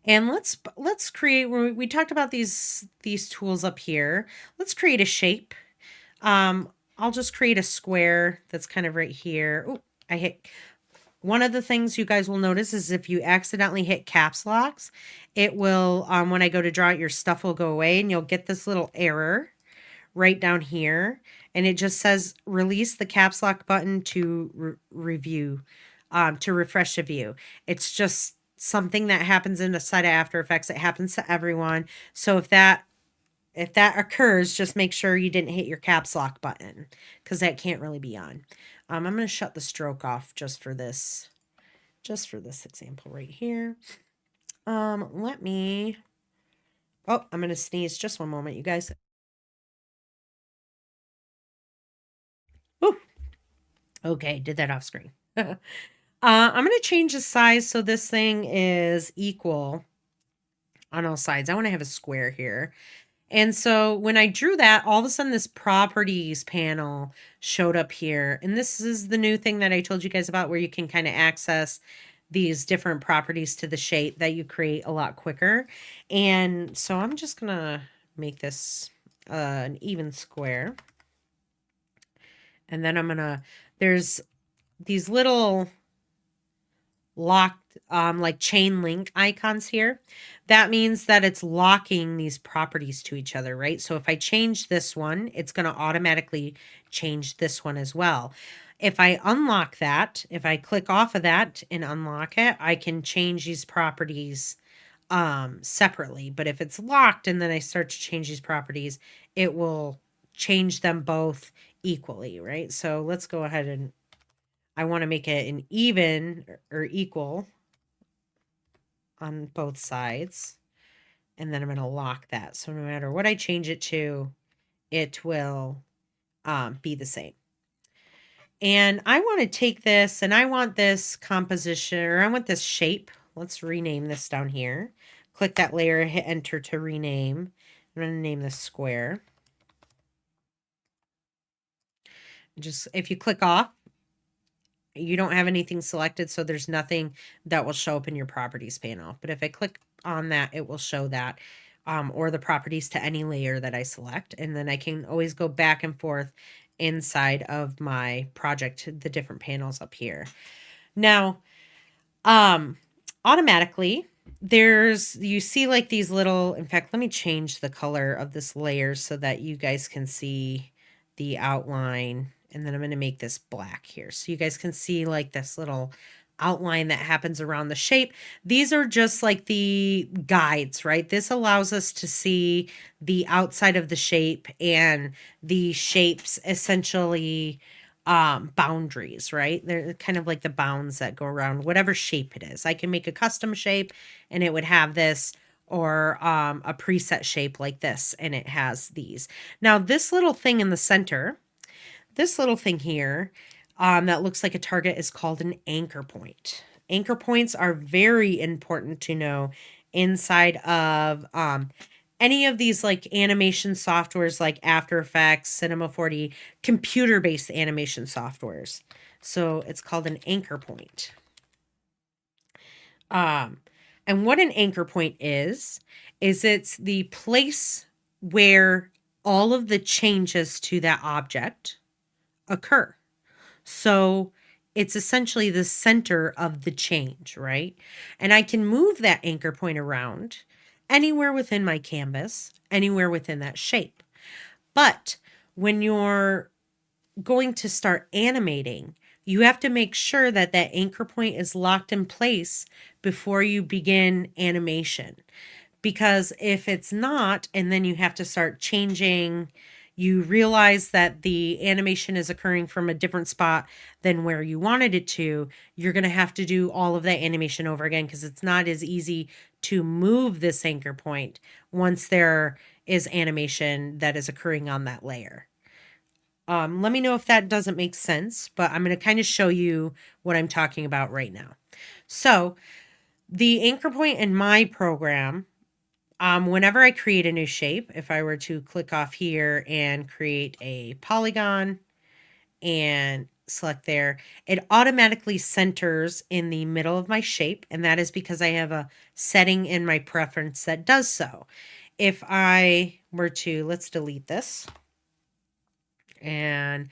And let's create, we talked about these tools up here. Let's create a shape. I'll just create a square that's kind of right here. Oh, I hit. One of the things you guys will notice is if you accidentally hit caps locks, it will, when I go to draw it, your stuff will go away and you'll get this little error right down here. And it just says release the caps lock button to review, to refresh the view. It's just something that happens inside of After Effects. It happens to everyone. So if that occurs, just make sure you didn't hit your caps lock button because that can't really be on. I'm going to shut the stroke off just for this example right here. I'm going to sneeze just one moment, you guys. Ooh. Okay, did that off screen. I'm going to change the size so this thing is equal on all sides. I want to have a square here. And so when I drew that, all of a sudden this properties panel showed up here. And this is the new thing that I told you guys about where you can kind of access these different properties to the shape that you create a lot quicker. And so I'm just going to make this an even square. And then I'm going to, there's these little locked like chain link icons here. That means that it's locking these properties to each other, right? So if I change this one, it's going to automatically change this one as well. If I unlock that, if I click off of that and unlock it, I can change these properties separately. But if it's locked and then I start to change these properties, it will change them both equally, right? So let's go ahead and I want to make it an even or equal on both sides. And then I'm going to lock that. So no matter what I change it to, it will be the same. And I want to take this and I want this composition, or I want this shape. Let's rename this down here. Click that layer, hit enter to rename. I'm going to name this square. Just if you click off, you don't have anything selected, so there's nothing that will show up in your properties panel. But if I click on that, it will show that, or the properties to any layer that I select. And then I can always go back and forth inside of my project, the different panels up here. Now, automatically, you see like these little, in fact, let me change the color of this layer so that you guys can see the outline. And then I'm going to make this black here so you guys can see like this little outline that happens around the shape. These are just like the guides, right? This allows us to see the outside of the shape and the shapes essentially boundaries, right? They're kind of like the bounds that go around whatever shape it is. I can make a custom shape and it would have this, or a preset shape like this, and it has these. Now, this little thing in the center, this little thing here that looks like a target is called an anchor point. Anchor points are very important to know inside of any of these like animation softwares like After Effects, Cinema 4D, computer-based animation softwares. So it's called an anchor point. And what an anchor point is it's the place where all of the changes to that object occur. So it's essentially the center of the change, right? And I can move that anchor point around anywhere within my canvas, anywhere within that shape. But when you're going to start animating, you have to make sure that that anchor point is locked in place before you begin animation. Because if it's not, and then you have to start changing, you realize that the animation is occurring from a different spot than where you wanted it to, you're going to have to do all of that animation over again because it's not as easy to move this anchor point once there is animation that is occurring on that layer. Let me know if that doesn't make sense, but I'm going to kind of show you what I'm talking about right now. So the anchor point in my program, whenever I create a new shape, if I were to click off here and create a polygon and select there, it automatically centers in the middle of my shape. And that is because I have a setting in my preference that does so. If I were to, let's delete this. And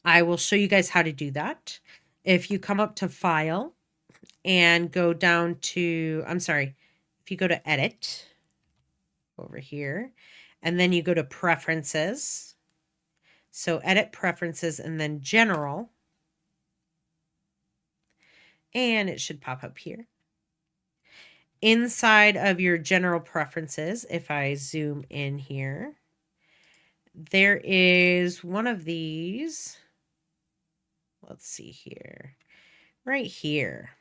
I will show you guys how to do that. If you come up to File and go down to, if you go to Edit over here, and then you go to Preferences. So Edit Preferences and then General. And it should pop up here. Inside of your General Preferences, if I zoom in here, there is one of these. Let's see here. Right here.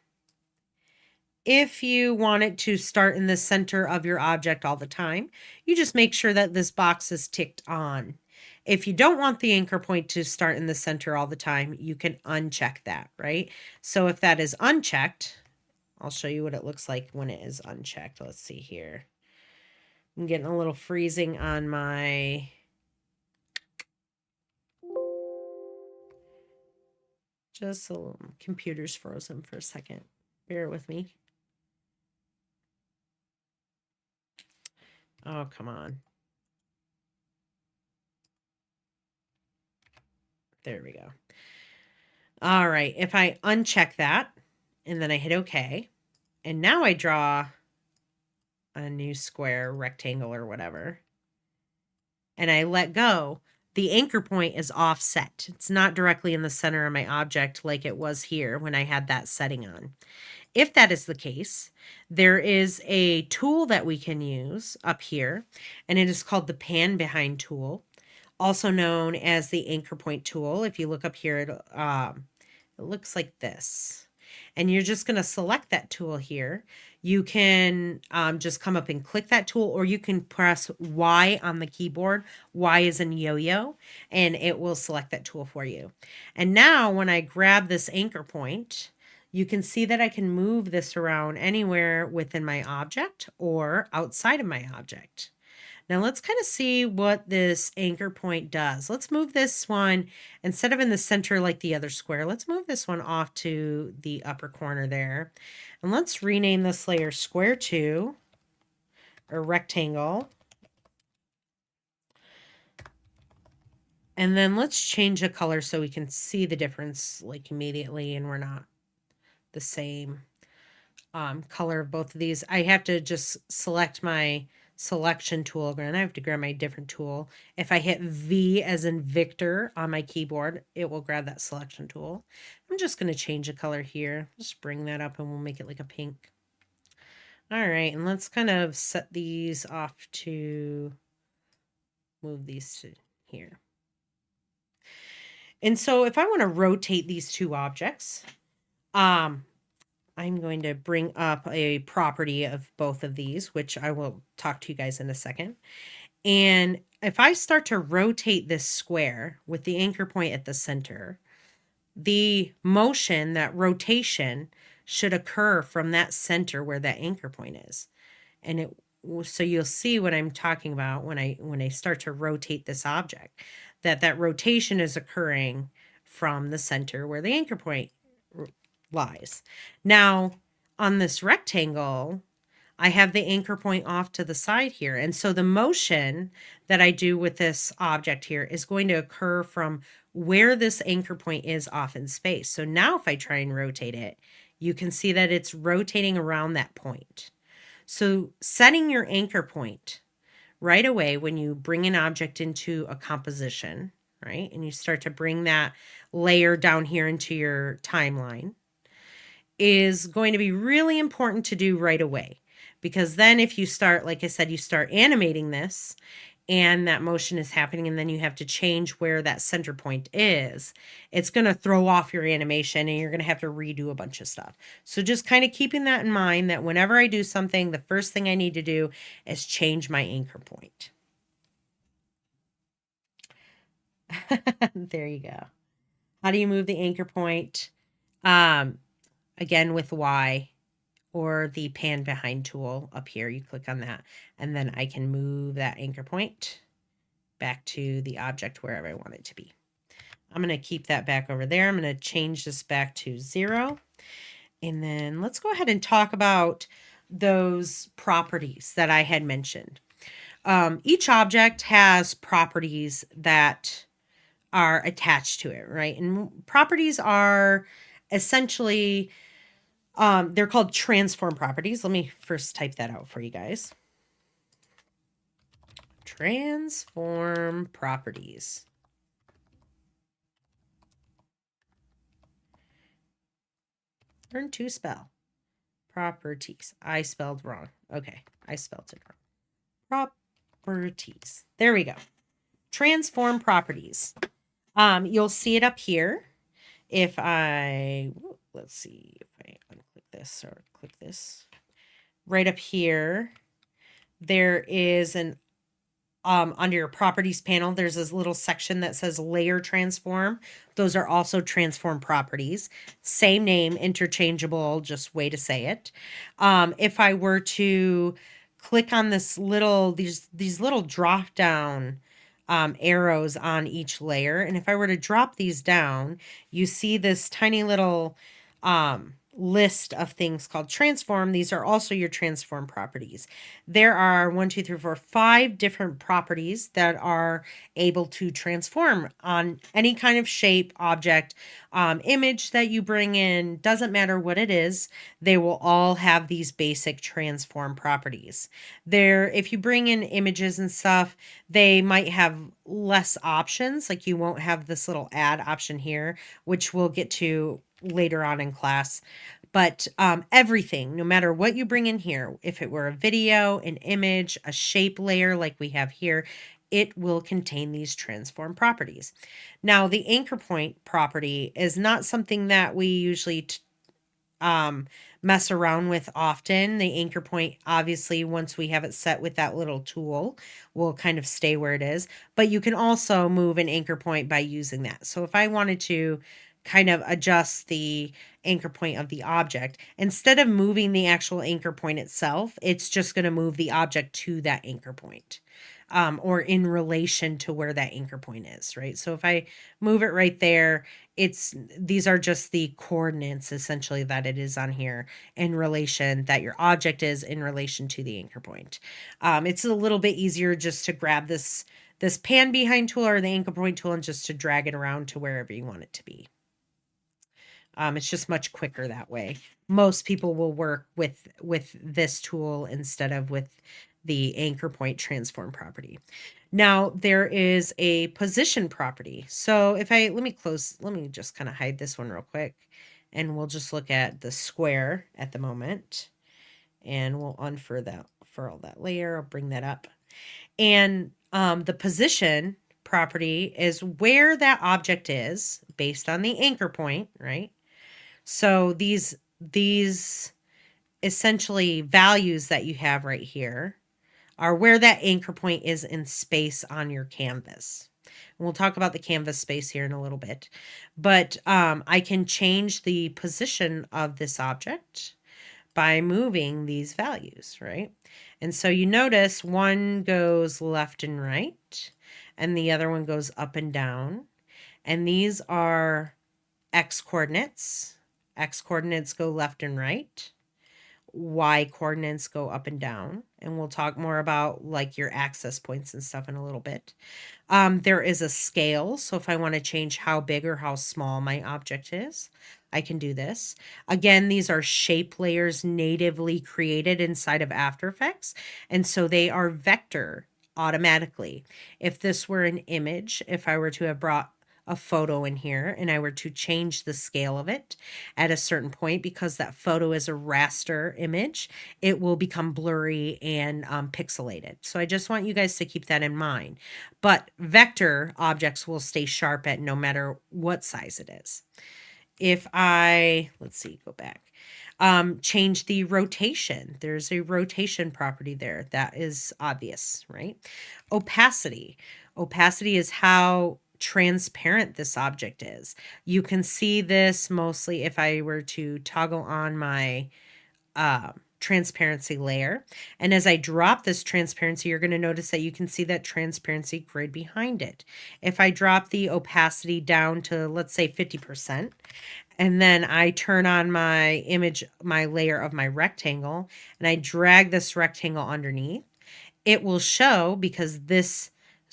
If you want it to start in the center of your object all the time, you just make sure that this box is ticked on. If you don't want the anchor point to start in the center all the time, you can uncheck that, right? So if that is unchecked, I'll show you what it looks like when it is unchecked. Let's see here. I'm getting a little freezing on my... Just a little, computer's frozen for a second. Bear with me. Oh, come on. There we go. All right. If I uncheck that and then I hit OK, and now I draw a new square, rectangle, or whatever, and I let go, the anchor point is offset. It's not directly in the center of my object like it was here when I had that setting on. If that is the case, there is a tool that we can use up here, and it is called the pan behind tool, also known as the anchor point tool. If you look up here, it looks like this. And you're just going to select that tool here. You can just come up and click that tool, or you can press Y on the keyboard. Y is in yo-yo, and it will select that tool for you. And now when I grab this anchor point, you can see that I can move this around anywhere within my object or outside of my object. Now let's kind of see what this anchor point does. Let's move this one, instead of in the center like the other square, let's move this one off to the upper corner there. And let's rename this layer square 2 or rectangle. And then let's change the color so we can see the difference like immediately and we're not the same color of both of these. I have to just select my selection tool again. I have to grab my different tool. If I hit V as in Victor on my keyboard, it will grab that selection tool. I'm just going to change the color here. Just bring that up and we'll make it like a pink. All right, and let's kind of set these off to move these to here. And so if I want to rotate these two objects, I'm going to bring up a property of both of these, which I will talk to you guys in a second. And if I start to rotate this square with the anchor point at the center, the motion, that rotation, should occur from that center where that anchor point is. And so you'll see what I'm talking about when I start to rotate this object, that rotation is occurring from the center where the anchor point lies. Now, on this rectangle, I have the anchor point off to the side here. And so the motion that I do with this object here is going to occur from where this anchor point is off in space. So now if I try and rotate it, you can see that it's rotating around that point. So setting your anchor point right away when you bring an object into a composition, right? And you start to bring that layer down here into your timeline, is going to be really important to do right away. Because then if you start, like I said, you start animating this and that motion is happening and then you have to change where that center point is, it's going to throw off your animation and you're going to have to redo a bunch of stuff. So just kind of keeping that in mind, that whenever I do something, the first thing I need to do is change my anchor point. There you go. How do you move the anchor point? Again, with Y or the pan behind tool up here, you click on that, and then I can move that anchor point back to the object wherever I want it to be. I'm going to keep that back over there. I'm going to change this back to 0. And then let's go ahead and talk about those properties that I had mentioned. Each object has properties that are attached to it, right? And properties are essentially, they're called transform properties. Let me first type that out for you guys. Transform properties. Learn to spell. Properties. I spelled wrong. Okay, I spelled it wrong. Properties. There we go. Transform properties. You'll see it up here. If I, let's see if I unclick this or click this. Right up here, there is an, under your properties panel, there's this little section that says layer transform. Those are also transform properties. Same name, interchangeable, just way to say it. If I were to click on this little, these little drop down arrows on each layer, and if I were to drop these down, you see this tiny little list of things called transform, these are also your transform properties. There are 5 different properties that are able to transform on any kind of shape, object, image that you bring in. Doesn't matter what it is, they will all have these basic transform properties. If you bring in images and stuff, they might have less options. Like you won't have this little add option here, which we'll get to later on in class. But everything, no matter what you bring in here, if it were a video, an image, a shape layer like we have here, it will contain these transform properties. Now, the anchor point property is not something that we usually mess around with often. The anchor point, obviously, once we have it set with that little tool, will kind of stay where it is. But you can also move an anchor point by using that. So if I wanted to kind of adjust the anchor point of the object, instead of moving the actual anchor point itself, it's just going to move the object to that anchor point. Or in relation to where that anchor point is, right? So if I move it right there, these are just the coordinates essentially that it is on here in relation, that your object is in relation to the anchor point. It's a little bit easier just to grab this pan behind tool or the anchor point tool and just to drag it around to wherever you want it to be. It's just much quicker that way. Most people will work with this tool instead of with the anchor point transform property. Now there is a position property. So let me just kind of hide this one real quick, and we'll just look at the square at the moment, and we'll unfurl that layer. I'll bring that up. And the position property is where that object is based on the anchor point, right? So these essentially values that you have right here are where that anchor point is in space on your canvas. And we'll talk about the canvas space here in a little bit. But I can change the position of this object by moving these values, right? And so you notice one goes left and right, and the other one goes up and down. And these are x coordinates. X coordinates go left and right. Y coordinates go up and down. And we'll talk more about like your access points and stuff in a little bit. There is a scale. So if I want to change how big or how small my object is, I can do this. Again, these are shape layers natively created inside of After Effects. And so they are vector automatically. If this were an image, if I were to have brought a photo in here and I were to change the scale of it at a certain point, because that photo is a raster image, it will become blurry and pixelated. So I just want you guys to keep that in mind. But vector objects will stay sharp at no matter what size it is. If I, let's see, go back, change the rotation. There's a rotation property there. That is obvious, right? Opacity. Opacity is how transparent this object is. You can see this mostly if I were to toggle on my transparency layer. And as I drop this transparency, you're going to notice that you can see that transparency grid behind it. If I drop the opacity down to, let's say, 50%, and then I turn on my image, my layer of my rectangle, and I drag this rectangle underneath, it will show, because this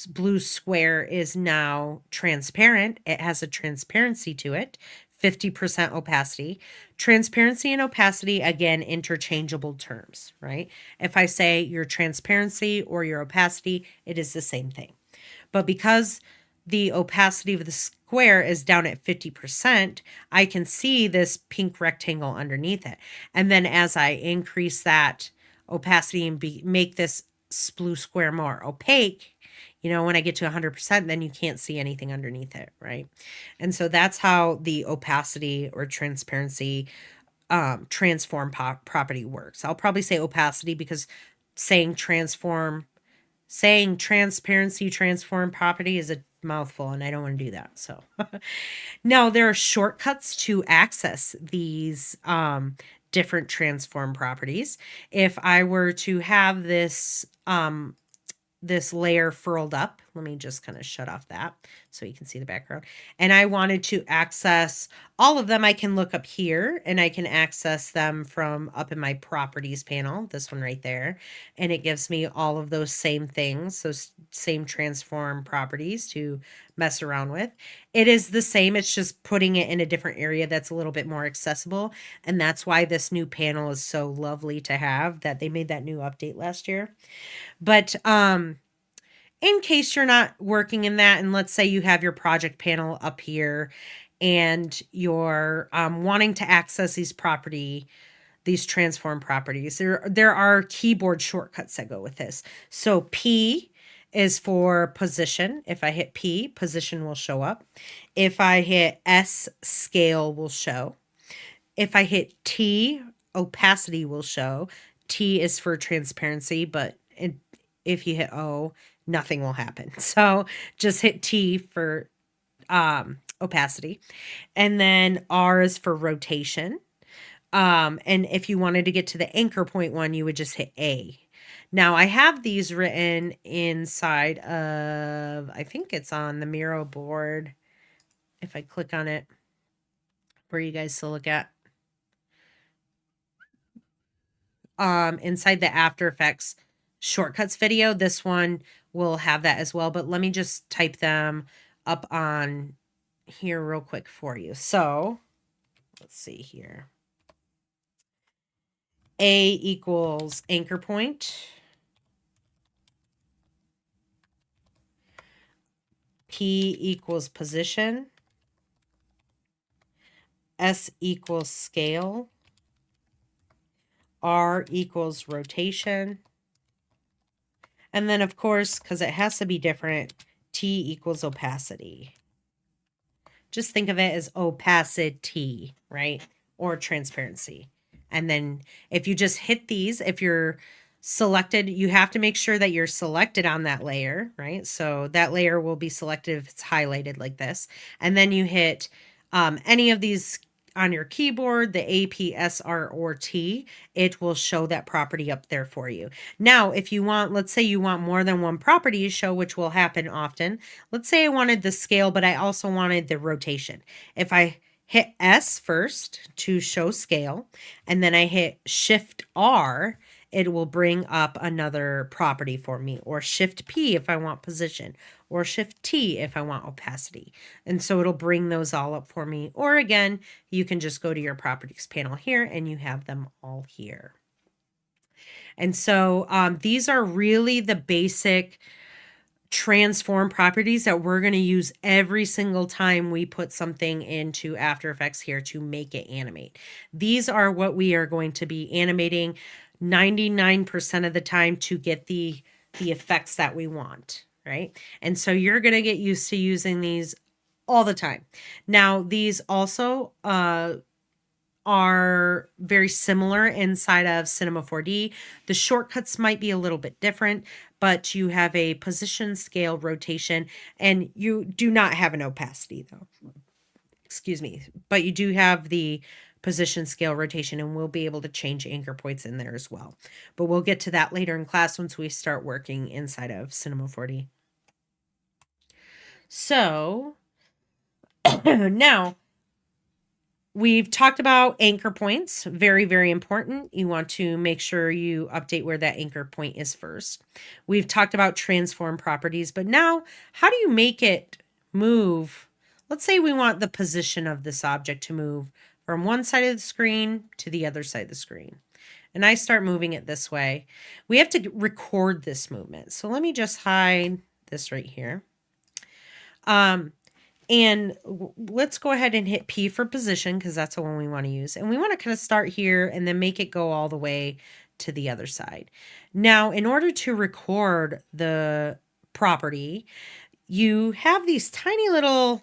blue square is now transparent. It has a transparency to it, 50% opacity. Transparency and opacity, again, interchangeable terms, right? If I say your transparency or your opacity, it is the same thing. But because the opacity of the square is down at 50%, I can see this pink rectangle underneath it. And then as I increase that opacity and make this blue square more opaque, when I get to 100%, then you can't see anything underneath it, right? And so that's how the opacity or transparency transform property works. I'll probably say opacity because saying transparency transform property is a mouthful, and I don't want to do that. So now there are shortcuts to access these different transform properties. If I were to have this layer furled up, let me just kind of shut off that. so you can see the background. And I wanted to access all of them. I can look up here and I can access them from up in my properties panel, this one right there. And it gives me all of those same things, those same transform properties to mess around with. It is the same, it's just putting it in a different area that's a little bit more accessible. And that's why this new panel is so lovely to have, that they made that new update last year. But in case you're not working in that, and let's say you have your project panel up here and you're wanting to access these transform properties, there are keyboard shortcuts that go with this. So P is for position. If I hit P, position will show up. If I hit S, scale will show. If I hit T, opacity will show. T is for transparency, but if you hit O, nothing will happen. So just hit T for opacity. And then R is for rotation. And if you wanted to get to the anchor point one, you would just hit A. Now I have these written inside of, I think it's on the Miro board. If I click on it for you guys to look at. Inside the After Effects shortcuts video, this one will have that as well. But let me just type them up on here real quick for you. So let's see here. A equals anchor point. P equals position. S equals scale. R equals rotation. And then, of course, because it has to be different, T equals opacity. Just think of it as opacity, right? Or transparency. And then if you just hit these, if you're selected, you have to make sure that you're selected on that layer, right? So that layer will be selected if it's highlighted like this. And then you hit any of these on your keyboard, the A, P, S, R, or T, it will show that property up there for you. Now, if you want, let's say you want more than one property to show, which will happen often. Let's say I wanted the scale, but I also wanted the rotation. If I hit S first to show scale, and then I hit Shift R, it will bring up another property for me, or Shift P if I want position, or Shift T if I want opacity. And so it'll bring those all up for me. Or again, you can just go to your properties panel here and you have them all here. And so these are really the basic transform properties that we're going to use every single time we put something into After Effects here to make it animate. These are what we are going to be animating 99% of the time to get the effects that we want, right? And so you're going to get used to using these all the time. Now, these also are very similar inside of Cinema 4D. The shortcuts might be a little bit different, but you have a position, scale, rotation, and you do not have an opacity though. Excuse me, but you do have the position, scale, rotation, and we'll be able to change anchor points in there as well. But we'll get to that later in class once we start working inside of Cinema 4D. So now we've talked about anchor points. Very, very important. You want to make sure you update where that anchor point is first. We've talked about transform properties, but now how do you make it move? Let's say we want the position of this object to move from one side of the screen to the other side of the screen. And I start moving it this way. We have to record this movement. So let me just hide this right here. And let's go ahead and hit P for position because that's the one we want to use. And we want to kind of start here and then make it go all the way to the other side. Now, in order to record the property, you have these tiny little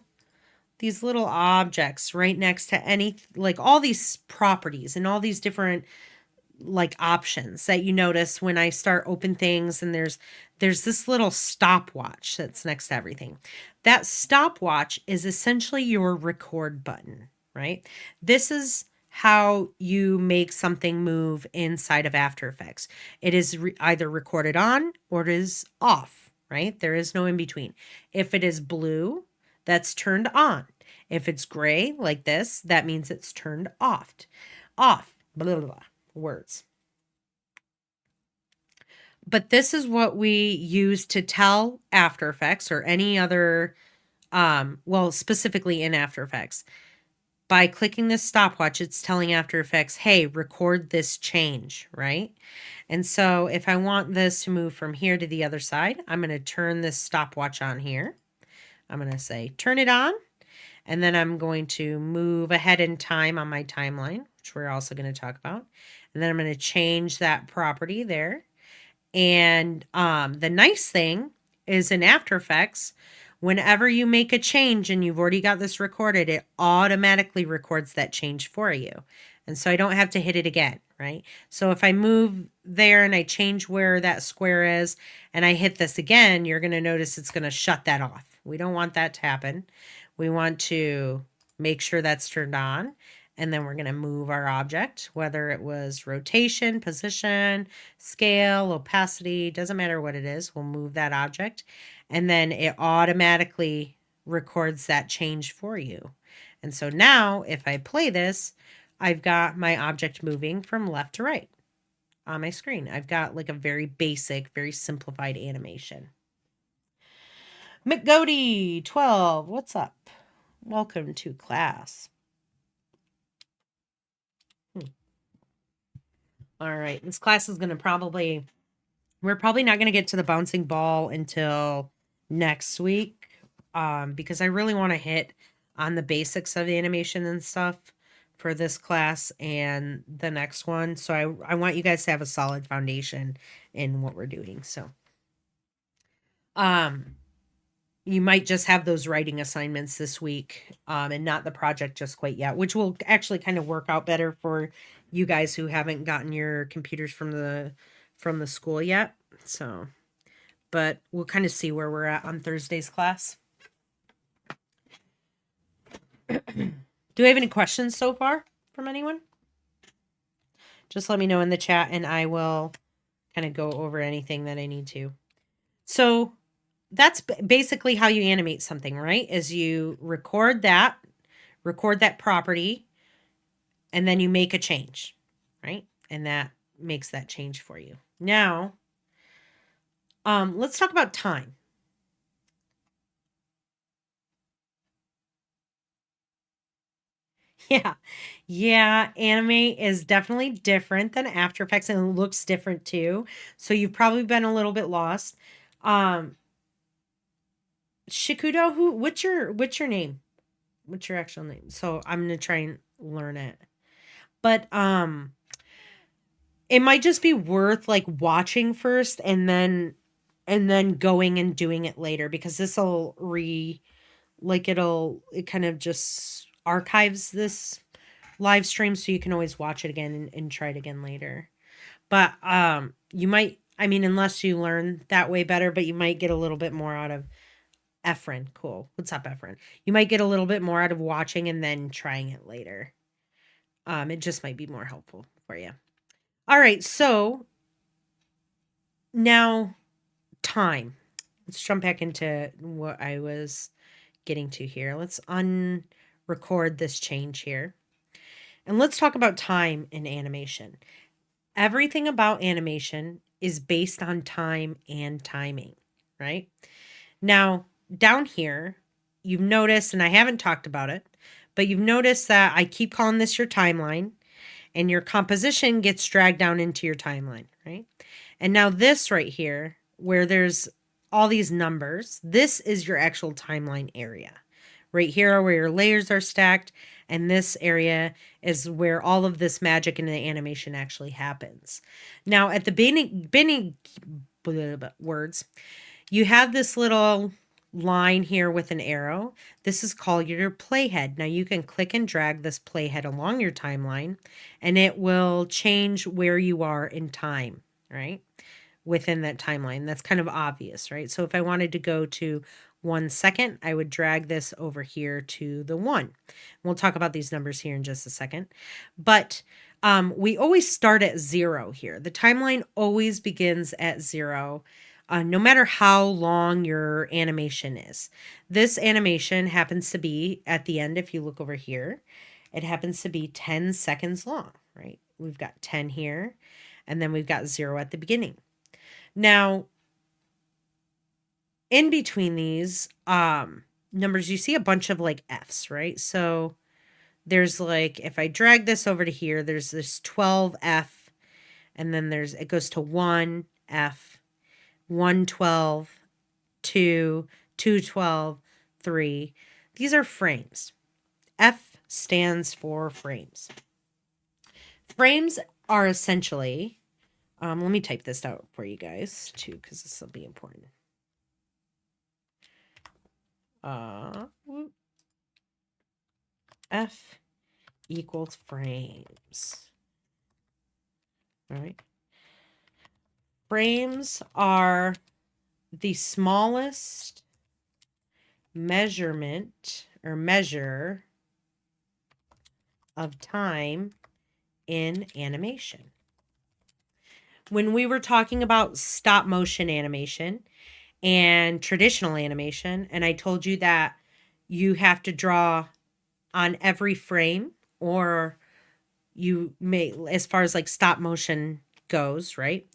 objects right next to any, like all these properties and all these different like options that you notice when I start open things, and there's this little stopwatch that's next to everything. That stopwatch is essentially your record button, right? This is how you make something move inside of After Effects. It is either recorded on or it is off, right? There is no in between. If it is blue, that's turned on. If it's gray like this, that means it's turned off. Off. Blah, blah, blah. Words. But this is what we use to tell After Effects or any other, well, specifically in After Effects. By clicking this stopwatch, it's telling After Effects, hey, record this change, right? And so if I want this to move from here to the other side, I'm going to turn this stopwatch on here. I'm going to say, turn it on. And then I'm going to move ahead in time on my timeline, which we're also going to talk about. And then I'm going to change that property there. And the nice thing is in After Effects, whenever you make a change and you've already got this recorded, it automatically records that change for you. And so I don't have to hit it again, right? So if I move there and I change where that square is and I hit this again, you're going to notice it's going to shut that off. We don't want that to happen. We want to make sure that's turned on. And then we're going to move our object, whether it was rotation, position, scale, opacity, doesn't matter what it is. We'll move that object. And then it automatically records that change for you. And so now if I play this, I've got my object moving from left to right on my screen. I've got like a very basic, very simplified animation. McGody 12, what's up? Welcome to class. All right, this class is going to we're probably not going to get to the bouncing ball until next week because I really want to hit on the basics of the animation and stuff for this class and the next one. So I want you guys to have a solid foundation in what we're doing. So you might just have those writing assignments this week and not the project just quite yet, which will actually kind of work out better for you guys who haven't gotten your computers from the school yet. So, but we'll kind of see where we're at on Thursday's class. Do we have any questions so far from anyone? Just let me know in the chat and I will kind of go over anything that I need to. So that's basically how you animate something, right? Is you record that property, and then you make a change, right? And that makes that change for you. Now, let's talk about time. Yeah, Animate is definitely different than After Effects and it looks different too. So you've probably been a little bit lost. Shikudo, what's your name? What's your actual name? So I'm going to try and learn it. But it might just be worth like watching first and then going and doing it later because this'll it kind of just archives this live stream so you can always watch it again and try it again later. But you might, I mean, unless you learn that way better, but you might get a little bit more out of Efren. Cool. What's up, Efren? You might get a little bit more out of watching and then trying it later. It just might be more helpful for you. All right, so now time. Let's jump back into what I was getting to here. Let's unrecord this change here. And let's talk about time in animation. Everything about animation is based on time and timing, right? Now, down here, you've noticed, and I haven't talked about it, but you've noticed that I keep calling this your timeline, and your composition gets dragged down into your timeline, right? And now this right here, where there's all these numbers, this is your actual timeline area. Right here are where your layers are stacked, and this area is where all of this magic in the animation actually happens. Now, at the beginning words, you have this little line here with an arrow. This is called your playhead. Now you can click and drag this playhead along your timeline and it will change where you are in time, right? Within that timeline. That's kind of obvious, right? So if I wanted to go to 1 second, I would drag this over here to the 1. We'll talk about these numbers here in just a second. But we always start at 0 here. The timeline always begins at 0. no matter how long your animation is. This animation happens to be at the end, if you look over here, it happens to be 10 seconds long, right? We've got 10 here, and then we've got 0 at the beginning. Now, in between these numbers, you see a bunch of like F's, right? So there's like, if I drag this over to here, there's this 12F, and then it goes to 1F, 112, 2, 212, 3. These are frames. F stands for frames. Frames are essentially, let me type this out for you guys too, because this will be important. F equals frames. All right. Frames are the smallest measurement or measure of time in animation. When we were talking about stop motion animation and traditional animation, and I told you that you have to draw on every frame, or you may, as far as like stop motion goes, right?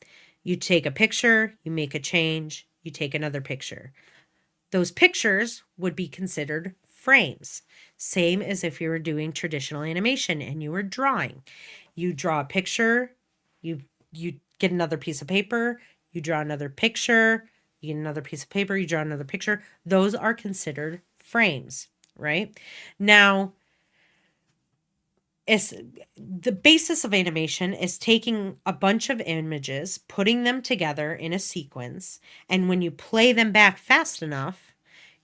You take a picture, you make a change, you take another picture. Those pictures would be considered frames. Same as if you were doing traditional animation and you were drawing. You draw a picture, you get another piece of paper, you draw another picture, you get another piece of paper, you draw another picture. Those are considered frames, right? Now, the basis of animation is taking a bunch of images, putting them together in a sequence, and when you play them back fast enough,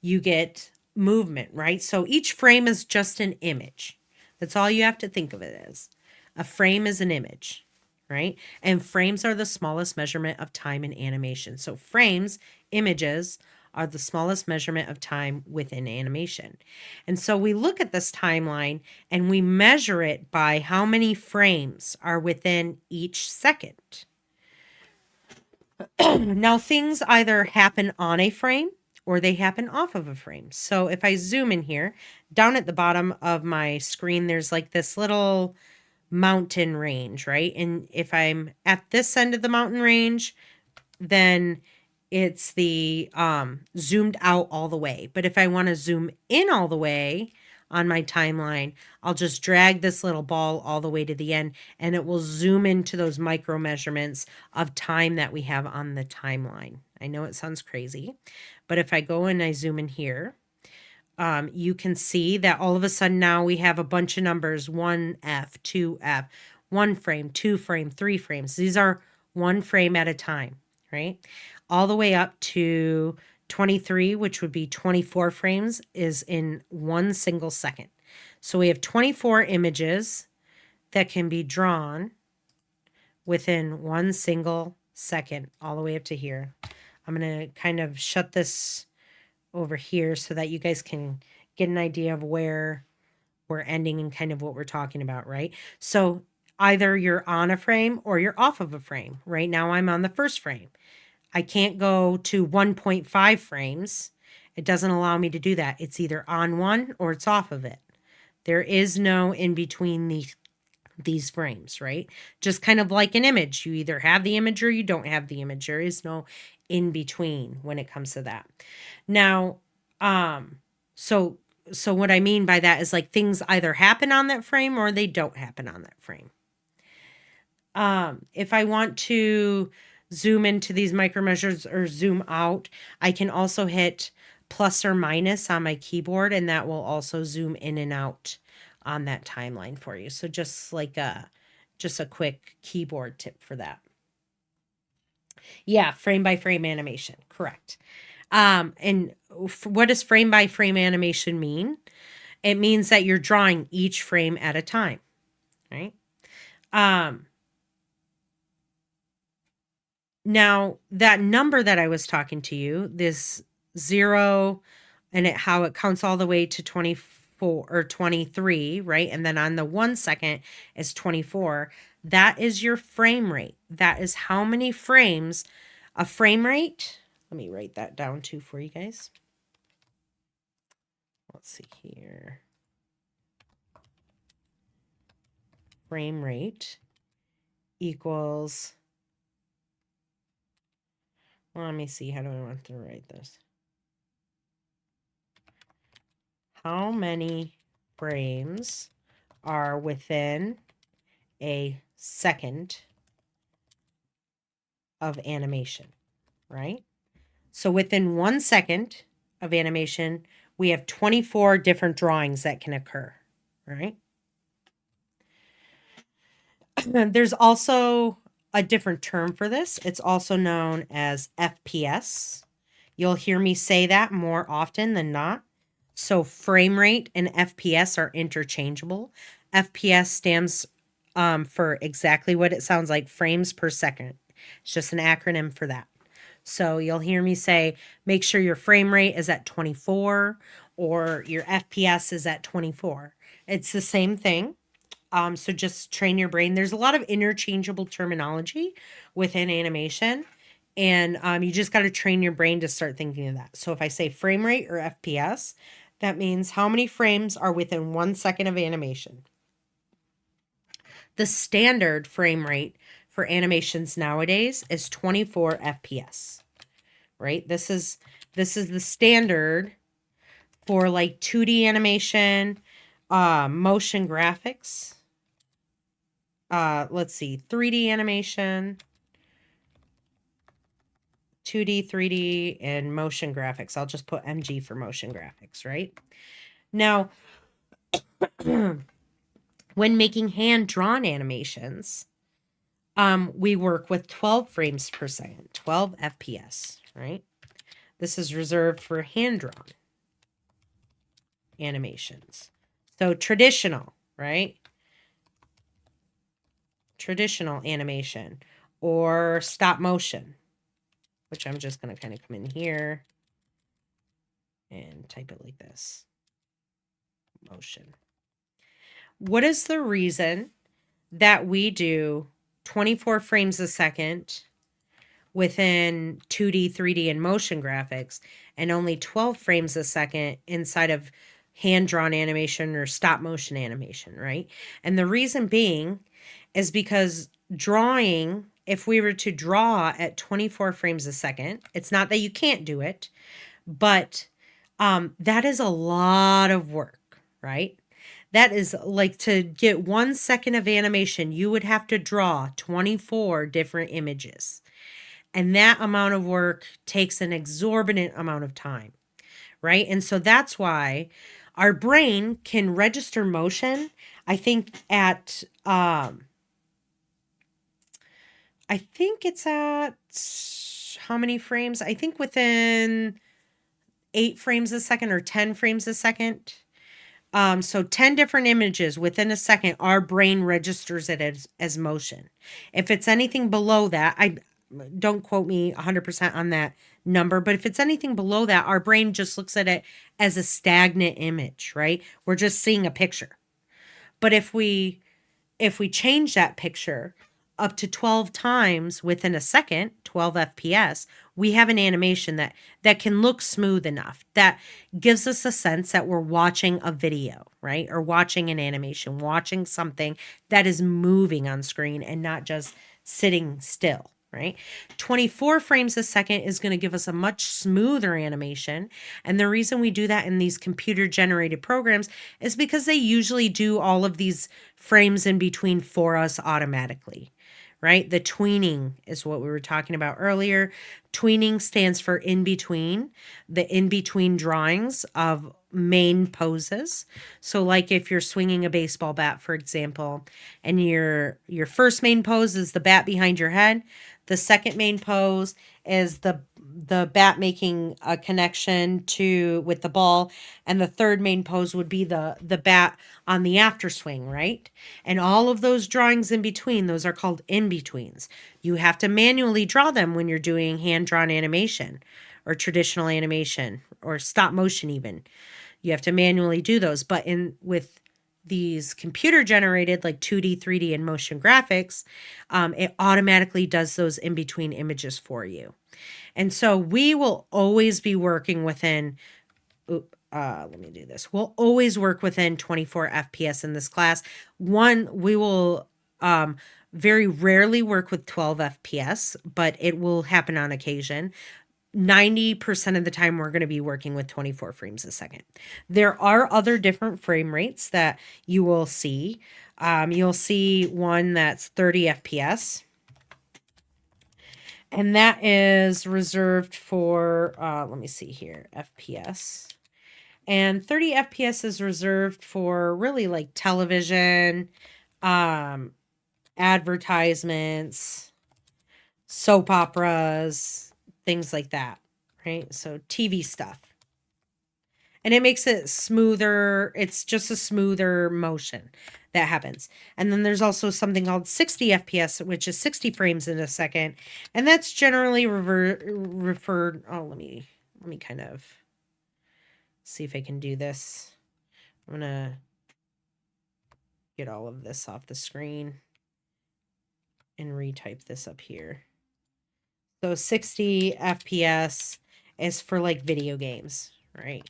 you get movement, right? So each frame is just an image. That's all you have to think of it as. A frame is an image, right? And frames are the smallest measurement of time in animation. So frames, images, are the smallest measurement of time within animation. And so we look at this timeline and we measure it by how many frames are within each second. Now, things either happen on a frame or they happen off of a frame. So if I zoom in here, down at the bottom of my screen, there's like this little mountain range, right? And if I'm at this end of the mountain range, then it's the zoomed out all the way. But if I want to zoom in all the way on my timeline, I'll just drag this little ball all the way to the end and it will zoom into those micro measurements of time that we have on the timeline. I know it sounds crazy, but if I go and I zoom in here, you can see that all of a sudden now we have a bunch of numbers, 1F, 2F, 1 frame, 2 frame, 3 frames. These are 1 frame at a time, right? All the way up to 23, which would be 24 frames, is in 1 single second. So we have 24 images that can be drawn within 1 single second, all the way up to here. I'm going to kind of shut this over here so that you guys can get an idea of where we're ending and kind of what we're talking about, right? So either you're on a frame or you're off of a frame. Right now I'm on the first frame. I can't go to 1.5 frames. It doesn't allow me to do that. It's either on one or it's off of it. There is no in between these frames, right? Just kind of like an image. You either have the image or you don't have the image. There is no in between when it comes to that. Now, so what I mean by that is like things either happen on that frame or they don't happen on that frame. If I want to zoom into these micro measures or zoom out, I can also hit plus or minus on my keyboard, and that will also zoom in and out on that timeline for you. So just like just a quick keyboard tip for that. Yeah, frame by frame animation, correct. And what does frame by frame animation mean? It means that you're drawing each frame at a time, right? Now, that number that I was talking to you, this 0, and how it counts all the way to 24 or 23, right? And then on the 1 second is 24. That is your frame rate. That is how many frames. A frame rate Let me write that down too for you guys. Let's see here. Frame rate equals, well, let me see, how do I want to write this? How many frames are within a second of animation, right? So within 1 second of animation, we have 24 different drawings that can occur, right? There's also a different term for this. It's also known as FPS. You'll hear me say that more often than not. So frame rate and FPS are interchangeable. FPS stands for exactly what it sounds like, frames per second. It's just an acronym for that. So you'll hear me say, make sure your frame rate is at 24 or your FPS is at 24. It's the same thing. So just train your brain. There's a lot of interchangeable terminology within animation, and you just got to train your brain to start thinking of that. So if I say frame rate or FPS, that means how many frames are within 1 second of animation. The standard frame rate for animations nowadays is 24 FPS, right? This is the standard for like 2D animation, motion graphics. Let's see, 3D animation, 2D, 3D, and motion graphics. I'll just put MG for motion graphics, right? Now, when making hand-drawn animations, we work with 12 frames per second, 12 FPS, right? This is reserved for hand-drawn animations. So traditional, right? Traditional animation or stop motion, which I'm just going to kind of come in here and type it like this. Motion. What is the reason that we do 24 frames a second within 2D, 3D, and motion graphics and only 12 frames a second inside of hand-drawn animation or stop motion animation, right? And the reason being is because drawing, if we were to draw at 24 frames a second, it's not that you can't do it, but that is a lot of work, right? That is like to get 1 second of animation, you would have to draw 24 different images. And that amount of work takes an exorbitant amount of time, right? And so that's why our brain can register motion, I think at, I think it's at how many frames? I think within 8 frames a second or 10 frames a second. So 10 different images within a second, our brain registers it as motion. If it's anything below that, I don't quote me 100% on that number, but if it's anything below that, our brain just looks at it as a stagnant image, right? We're just seeing a picture. But if we change that picture up to 12 times within a second, 12 FPS, we have an animation that can look smooth enough, that gives us a sense that we're watching a video, right? Or watching an animation, watching something that is moving on screen and not just sitting still, right? 24 frames a second is going to give us a much smoother animation. And the reason we do that in these computer generated programs is because they usually do all of these frames in between for us automatically, right? The tweening is what we were talking about earlier. Tweening stands for in between, the in between drawings of main poses. So like if you're swinging a baseball bat, for example, and your first main pose is the bat behind your head, the second main pose is the bat making a connection with the ball, and the third main pose would be the bat on the after swing, right? And all of those drawings in between, those are called in-betweens. You have to manually draw them when you're doing hand-drawn animation or traditional animation or stop motion even. You have to manually do those. But with these computer generated like 2D, 3D, and motion graphics, it automatically does those in between images for you. And so we will always be working within, let me do this. We'll always work within 24 FPS in this class. We will very rarely work with 12 FPS, but it will happen on occasion. 90% of the time we're going to be working with 24 frames a second. There are other different frame rates that you will see. You'll see one that's 30 FPS. And that is reserved for, let me see here, FPS. And 30 FPS is reserved for really like television, advertisements, soap operas, things like that, right? So TV stuff. And it makes it smoother. It's just a smoother motion that happens. And then there's also something called 60 FPS, which is 60 frames in a second. And that's generally referred, let me kind of see if I can do this. I'm going to get all of this off the screen and retype this up here. So 60 FPS is for like video games, right?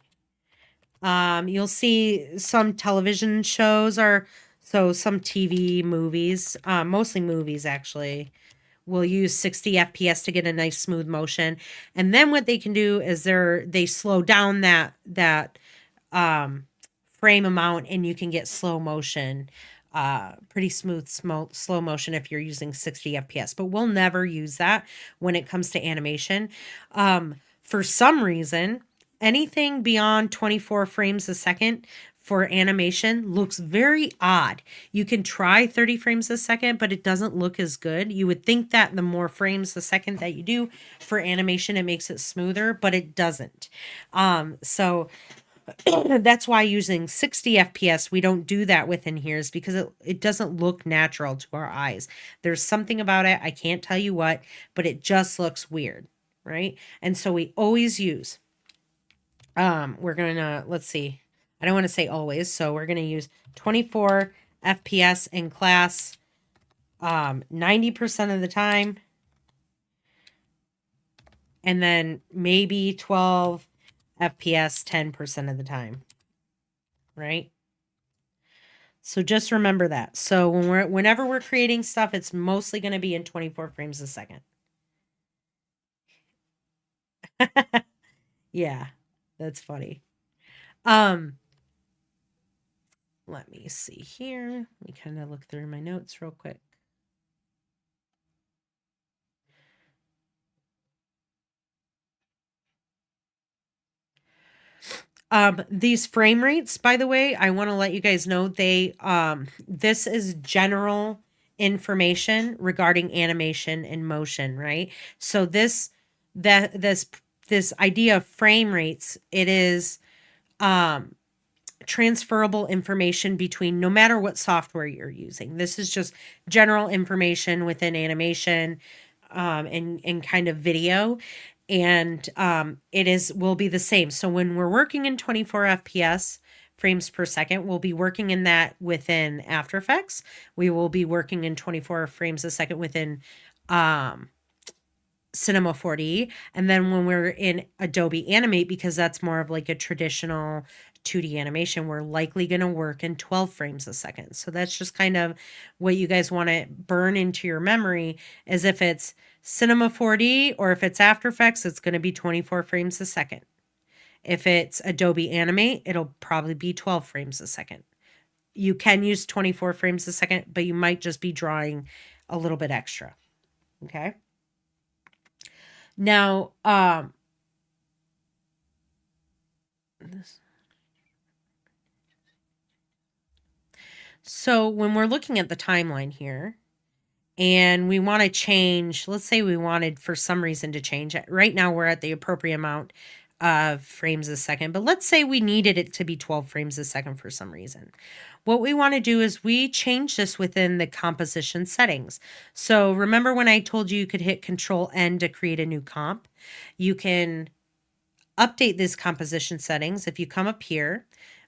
You'll see some television shows some TV movies, mostly movies actually, will use 60 FPS to get a nice smooth motion. And then what they can do is they slow down that frame amount, and you can get slow motion, pretty smooth slow motion if you're using 60 FPS. But we'll never use that when it comes to animation. For some reason, anything beyond 24 frames a second for animation looks very odd. You can try 30 frames a second, but it doesn't look as good. You would think that the more frames a second that you do for animation, it makes it smoother, but it doesn't. So that's why using 60 FPS, we don't do that within here, is because it doesn't look natural to our eyes. There's something about it, I can't tell you what, but it just looks weird, right? And so we always use, we're gonna, let's see, I don't want to say always, so we're gonna use 24 FPS in class 90% of the time, and then maybe 12 FPS 10% of the time, right? So just remember that. So whenever we're creating stuff, it's mostly going to be in 24 frames a second. Yeah, that's funny. Let me see here. Let me kind of look through my notes real quick. These frame rates, by the way, I want to let you guys know this is general information regarding animation and motion, right? So this idea of frame rates, it is transferable information between no matter what software you're using. This is just general information within animation and kind of video. And will be the same. So when we're working in 24 FPS frames per second, we'll be working in that within After Effects. We will be working in 24 frames a second within Cinema 4D. And then when we're in Adobe Animate, because that's more of like a traditional 2D animation, we're likely going to work in 12 frames a second. So that's just kind of what you guys want to burn into your memory, as if it's Cinema 4D or if it's After Effects, it's going to be 24 frames a second. If it's Adobe Animate, it'll probably be 12 frames a second. You can use 24 frames a second, but you might just be drawing a little bit extra. Okay. Now, so when we're looking at the timeline here and we want to change, let's say we wanted for some reason to change it. Right now we're at the appropriate amount of frames a second, but let's say we needed it to be 12 frames a second for some reason. What we want to do is we change this within the composition settings. So remember when I told you could hit Control N to create a new comp? You can update these composition settings if you come up here,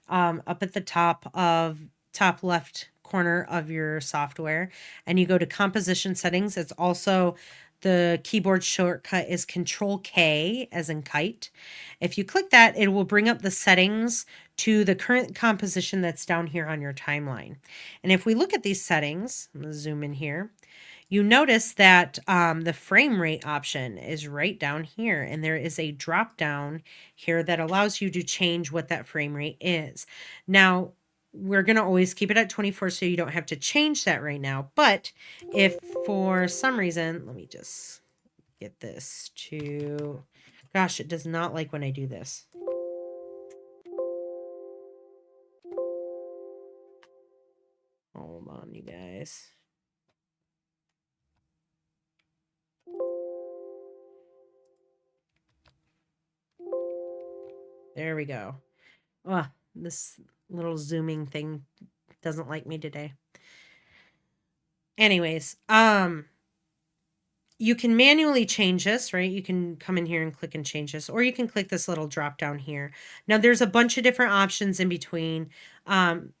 up at the top of top left corner of your software and you go to composition settings. It's also the keyboard shortcut is Control K as in kite. If you click that, it will bring up the settings to the current composition that's down here on your timeline. And if we look at these settings, I'm going to zoom in here. You notice that the frame rate option is right down here, and there is a drop down here that allows you to change what that frame rate is. Now, we're going to always keep it at 24 so you don't have to change that right now. But if for some reason, let me just get this to, gosh, it does not like when I do this. Hold on, you guys. There we go. Oh, this little zooming thing doesn't like me today. Anyways, you can manually change this, right? You can come in here and click and change this, or you can click this little drop down here. Now there's a bunch of different options in between.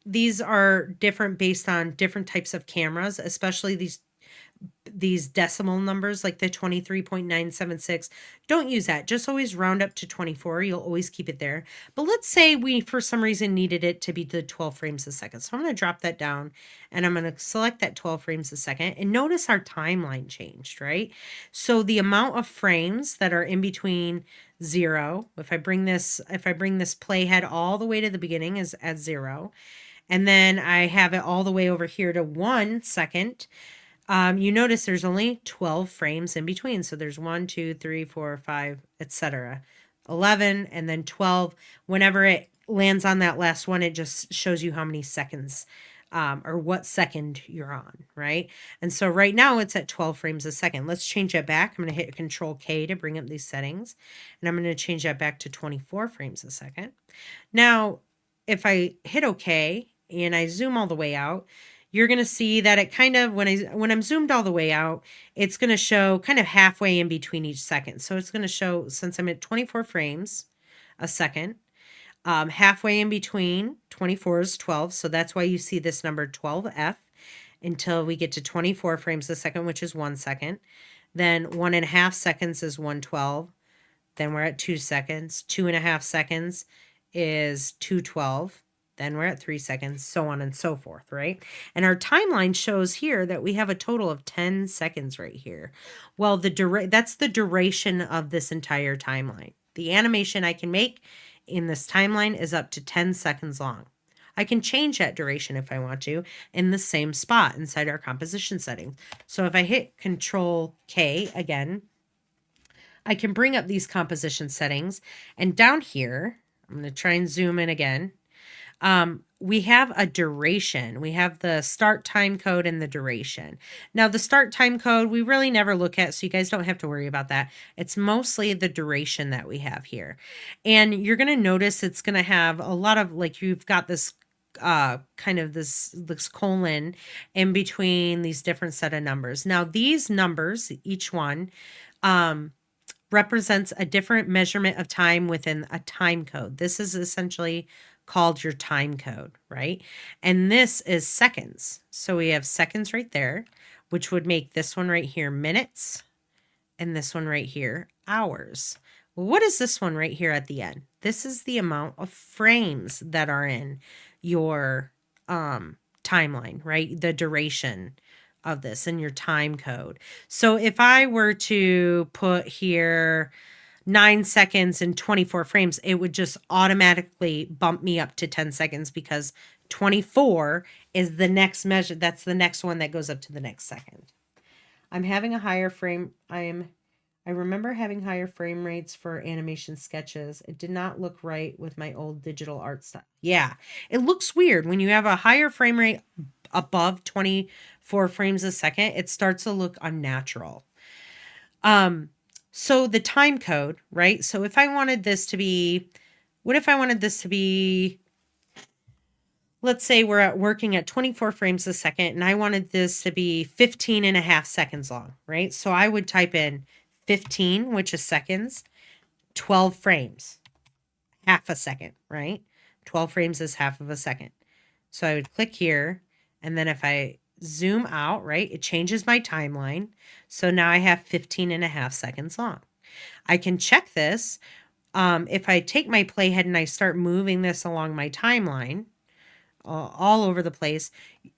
These are different based on different types of cameras, especially these decimal numbers like the 23.976. Don't use that. Just always round up to 24. You'll always keep it there. But let's say we, for some reason, needed it to be the 12 frames a second. So I'm going to drop that down and I'm going to select that 12 frames a second. And notice our timeline changed, right? So the amount of frames that are in between 0, if I bring this playhead all the way to the beginning is at 0. And then I have it all the way over here to 1 second. You notice there's only 12 frames in between. So there's 1, 2, 3, 4, 5, etc. 11 and then 12. Whenever it lands on that last one, it just shows you how many seconds or what second you're on, right? And so right now it's at 12 frames a second. Let's change that back. I'm going to hit Control K to bring up these settings. And I'm going to change that back to 24 frames a second. Now, if I hit OK and I zoom all the way out, you're going to see that it kind of, when I'm zoomed all the way out, it's going to show kind of halfway in between each second. So it's going to show, since I'm at 24 frames a second, halfway in between 24 is 12. So that's why you see this number 12F until we get to 24 frames a second, which is 1 second. Then 1.5 seconds is 112. Then we're at 2 seconds. 2.5 seconds is 212. Then we're at 3 seconds, so on and so forth, right? And our timeline shows here that we have a total of 10 seconds right here. Well, that's the duration of this entire timeline. The animation I can make in this timeline is up to 10 seconds long. I can change that duration if I want to in the same spot inside our composition setting. So if I hit Control K again, I can bring up these composition settings. And down here, I'm going to try and zoom in again. We have a duration. We have the start time code and the duration. Now, the start time code, we really never look at, so you guys don't have to worry about that. It's mostly the duration that we have here. And you're going to notice it's going to have a lot of, like, you've got this kind of this colon in between these different set of numbers. Now, these numbers, each one, represents a different measurement of time within a time code. This is essentially called your time code, right? And this is seconds. So we have seconds right there, which would make this one right here minutes, and this one right here hours. Well, what is this one right here at the end? This is the amount of frames that are in your timeline, right? The duration of this and your time code. So if I were to put here 9 seconds and 24 frames, it would just automatically bump me up to 10 seconds because 24 is the next measure. That's the next one that goes up to the next second. I'm having a higher frame. I remember having higher frame rates for animation sketches. It did not look right with my old digital art style. Yeah, it looks weird when you have a higher frame rate above 24 frames a second. It starts to look unnatural. So the time code, right? So if I wanted this to be, what if I wanted this to be, let's say we're working at 24 frames a second and I wanted this to be 15.5 seconds long, right? So I would type in 15, which is seconds, 12 frames, half a second, right? 12 frames is half of a second. So I would click here, and then if I zoom out, right, it changes my timeline. So now I have 15.5 seconds long. I can check this. If I take my playhead and I start moving this along my timeline, all over the place,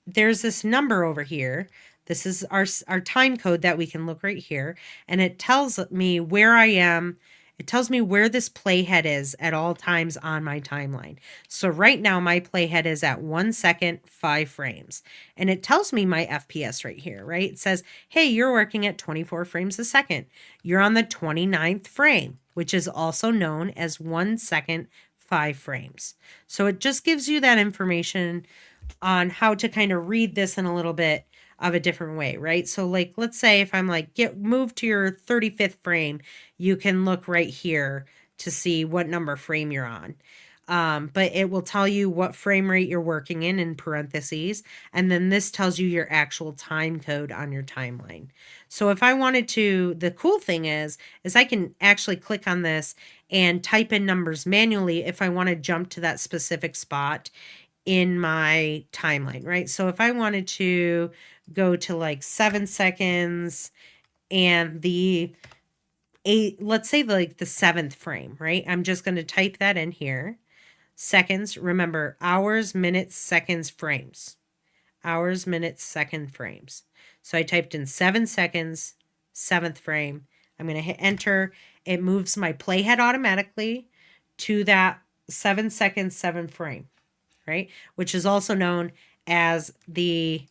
there's this number over here. This is our time code that we can look right here, and it tells me where I am. It tells me where this playhead is at all times on my timeline. So right now my playhead is at 1 second, 5 frames. And it tells me my FPS right here, right? It says, hey, you're working at 24 frames a second. You're on the 29th frame, which is also known as 1 second, 5 frames. So it just gives you that information on how to kind of read this in a little bit of a different way, right? So like, let's say if I'm like, move to your 35th frame, you can look right here to see what number frame you're on. But it will tell you what frame rate you're working in parentheses. And then this tells you your actual time code on your timeline. So if I wanted to, the cool thing is I can actually click on this and type in numbers manually if I want to jump to that specific spot in my timeline, right? So if I wanted to go to like 7 seconds and let's say like the 7th frame, right? I'm just going to type that in here. Seconds, remember, hours, minutes, seconds, frames. Hours, minutes, second frames. So I typed in 7 seconds, 7th frame. I'm going to hit enter. It moves my playhead automatically to that 7 seconds, 7th frame, right? Which is also known as the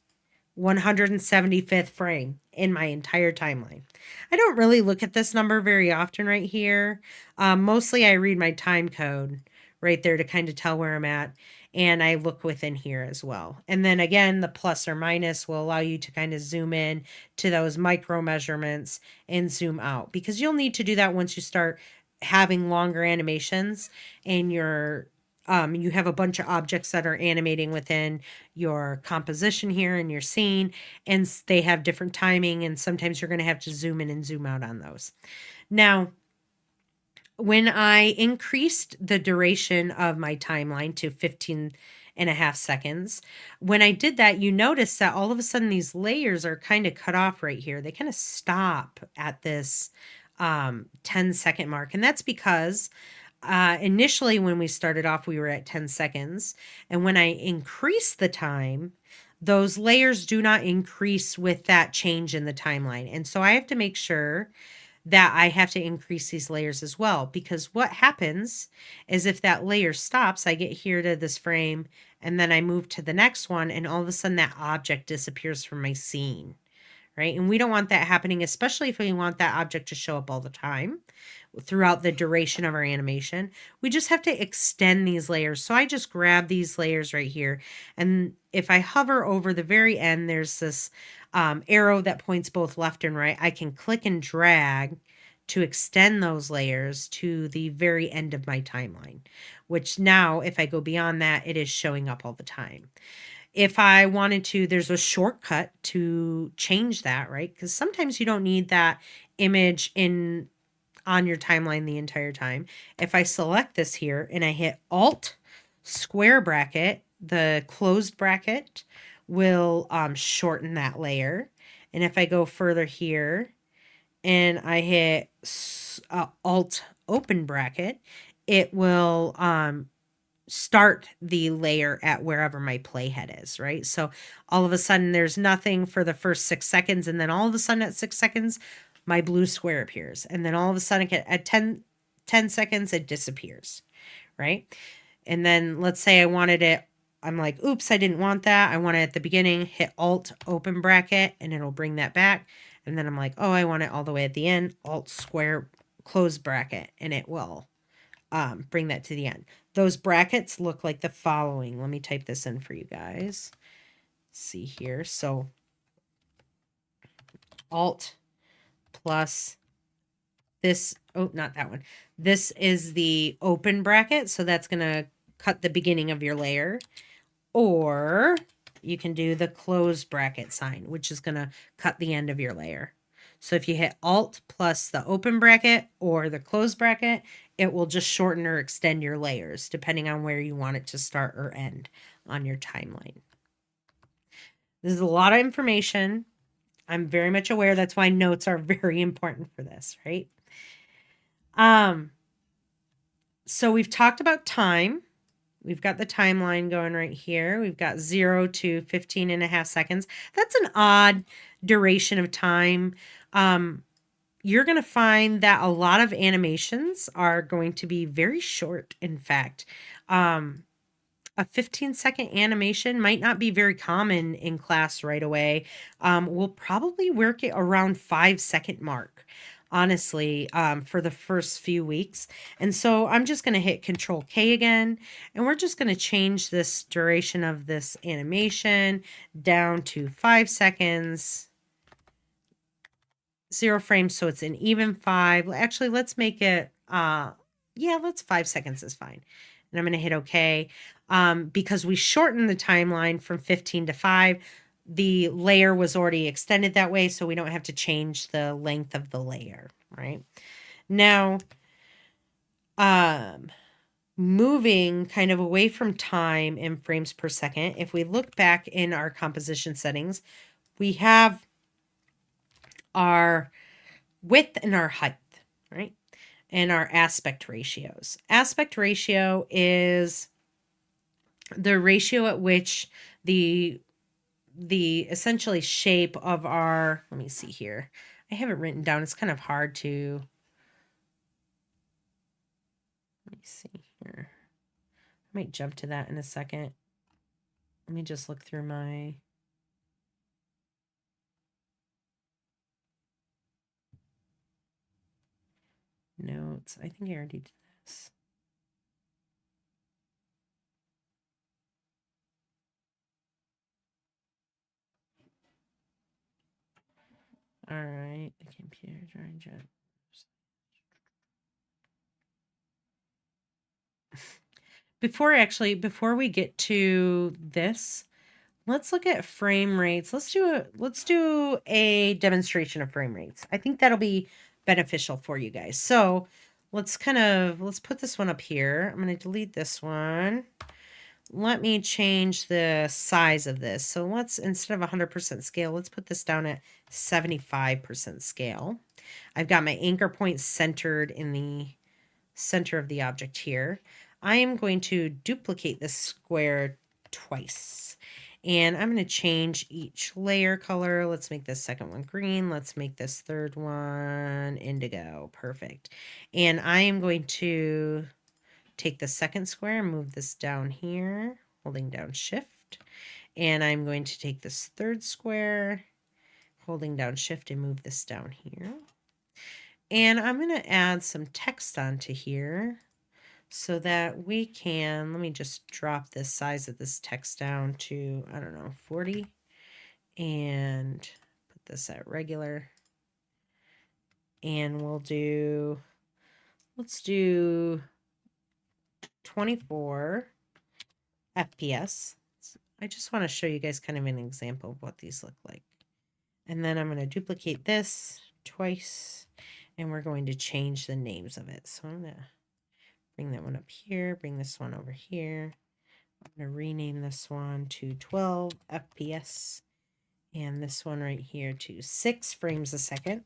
175th frame in my entire timeline. I don't really look at this number very often right here. Mostly I read my time code right there to kind of tell where I'm at. And I look within here as well. And then again, the plus or minus will allow you to kind of zoom in to those micro measurements and zoom out, because you'll need to do that once you start having longer animations and you have a bunch of objects that are animating within your composition here in your scene, and they have different timing, and sometimes you're going to have to zoom in and zoom out on those. Now, when I increased the duration of my timeline to 15.5 seconds, when I did that, you notice that all of a sudden these layers are kind of cut off right here. They kind of stop at this 10-second mark, and that's because initially when we started off, we were at 10 seconds. And when I increase the time, those layers do not increase with that change in the timeline. And so I have to make sure that I have to increase these layers as well, because what happens is if that layer stops, I get here to this frame and then I move to the next one, and all of a sudden that object disappears from my scene, right? And we don't want that happening, especially if we want that object to show up all the time throughout the duration of our animation. We just have to extend these layers. So I just grab these layers right here, and if I hover over the very end, there's this arrow that points both left and right. I can click and drag to extend those layers to the very end of my timeline, which now if I go beyond that, it is showing up all the time. If I wanted to, there's a shortcut to change that, right? Because sometimes you don't need that image on your timeline the entire time. If I select this here and I hit Alt square bracket, the closed bracket will shorten that layer. And if I go further here and I hit Alt open bracket, it will start the layer at wherever my playhead is, right? So all of a sudden there's nothing for the first 6 seconds, and then all of a sudden at 6 seconds, my blue square appears. And then all of a sudden at 10 seconds, it disappears, right? And then let's say I wanted it, I'm like, oops, I didn't want that. I want it at the beginning, hit Alt open bracket, and it'll bring that back. And then I'm like, oh, I want it all the way at the end, Alt square close bracket, and it will bring that to the end. Those brackets look like the following. Let me type this in for you guys. See here. So Alt plus this, oh, not that one. This is the open bracket. So that's going to cut the beginning of your layer. Or you can do the close bracket sign, which is going to cut the end of your layer. So if you hit Alt plus the open bracket or the close bracket, it will just shorten or extend your layers depending on where you want it to start or end on your timeline. This is a lot of information. I'm very much aware. That's why notes are very important for this, right? So we've talked about time. We've got the timeline going right here. We've got 0 to 15 and a half seconds. That's an odd duration of time. You're going to find that a lot of animations are going to be very short, in fact. A 15-second animation might not be very common in class right away. We'll probably work it around 5-second mark, honestly, for the first few weeks. And so I'm just going to hit Control K again, and we're just going to change this duration of this animation down to 5 seconds. 0 frames, so it's an even 5. Actually, let's make it, yeah, let's 5 seconds is fine. And I'm going to hit OK. Because we shortened the timeline from 15 to 5, the layer was already extended that way, so we don't have to change the length of the layer, right? Now, moving kind of away from time in frames per second, if we look back in our composition settings, we have our width and our height, right? And our aspect ratios. Aspect ratio is the ratio at which the essentially shape of our, let me see here. I have it written down. It's kind of hard to, let me see here. I might jump to that in a second. Let me just look through my notes. I think I already did this. All right, the computer drawing jet. Before we get to this, let's look at frame rates. Let's do a demonstration of frame rates. I think that'll be beneficial for you guys. So let's put this one up here. I'm going to delete this one. Let me change the size of this. So let's, instead of 100% scale, let's put this down at 75% scale. I've got my anchor point centered in the center of the object here. I am going to duplicate this square twice. And I'm going to change each layer color. Let's make this second one green. Let's make this third one indigo. Perfect. And I am going to take the second square and move this down here, holding down Shift. And I'm going to take this third square, holding down Shift, and move this down here. And I'm going to add some text onto here so that we can, let me just drop this size of this text down to, I don't know, 40. And put this at regular. And we'll do, let's do 24 FPS. I just want to show you guys kind of an example of what these look like. And then I'm going to duplicate this twice, and we're going to change the names of it. So I'm going to bring that one up here, bring this one over here. I'm going to rename this one to 12 FPS, and this one right here to 6 frames a second.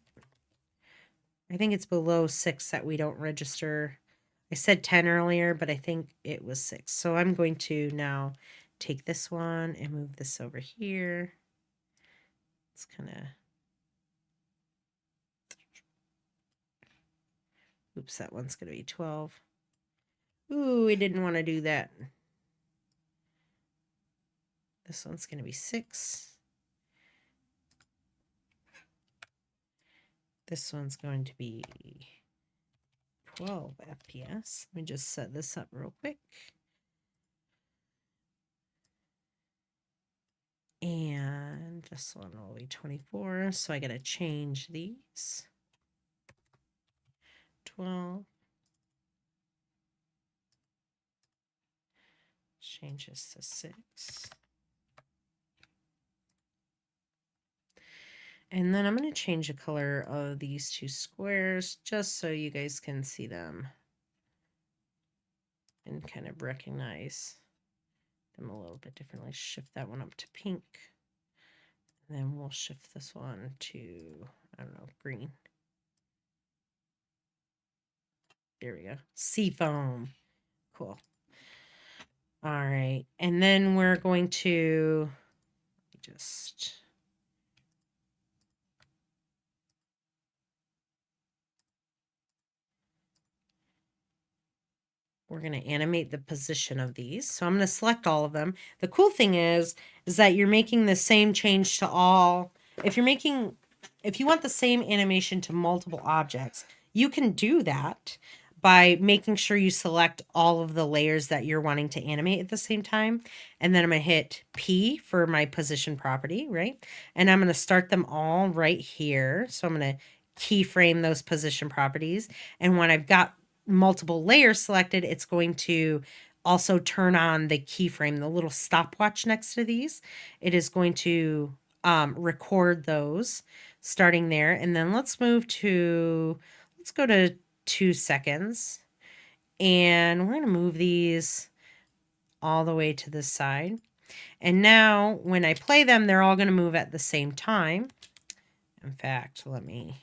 I think it's below 6 that we don't register. I said 10 earlier, but I think it was 6. So I'm going to now take this one and move this over here. It's kind of, oops, that one's going to be 12. Ooh, we didn't want to do that. This one's going to be 6. This one's going to be 12 FPS. Let me just set this up real quick. And this one will be 24. So I got to change these. 12. Change this to 6. And then I'm going to change the color of these two squares just so you guys can see them and kind of recognize them a little bit differently. Shift that one up to pink. And then we'll shift this one to, I don't know, green. There we go. Seafoam. Cool. All right. And then we're going to just... we're going to animate the position of these. So I'm going to select all of them. The cool thing is that you're making the same change to all. If you want the same animation to multiple objects, you can do that by making sure you select all of the layers that you're wanting to animate at the same time. And then I'm going to hit P for my position property, right? And I'm going to start them all right here. So I'm going to keyframe those position properties. And when I've got multiple layers selected, it's going to also turn on the keyframe, the little stopwatch next to these. It is going to record those starting there. And then let's go to 2 seconds. And we're going to move these all the way to the side. And now when I play them, they're all going to move at the same time. In fact, let me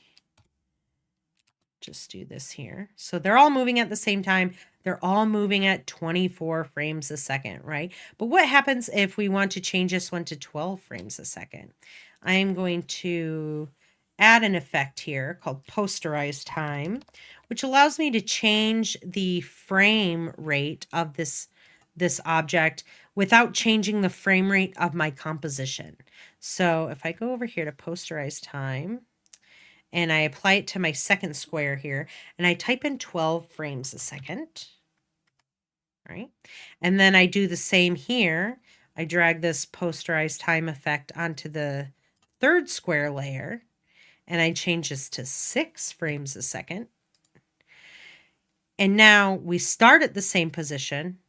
just do this here. So they're all moving at the same time. They're all moving at 24 frames a second, right? But what happens if we want to change this one to 12 frames a second? I am going to add an effect here called posterize time, which allows me to change the frame rate of this object without changing the frame rate of my composition. So if I go over here to posterize time, and I apply it to my second square here, and I type in 12 frames a second, right? And then I do the same here. I drag this posterized time effect onto the third square layer, and I change this to 6 frames a second. And now we start at the same position,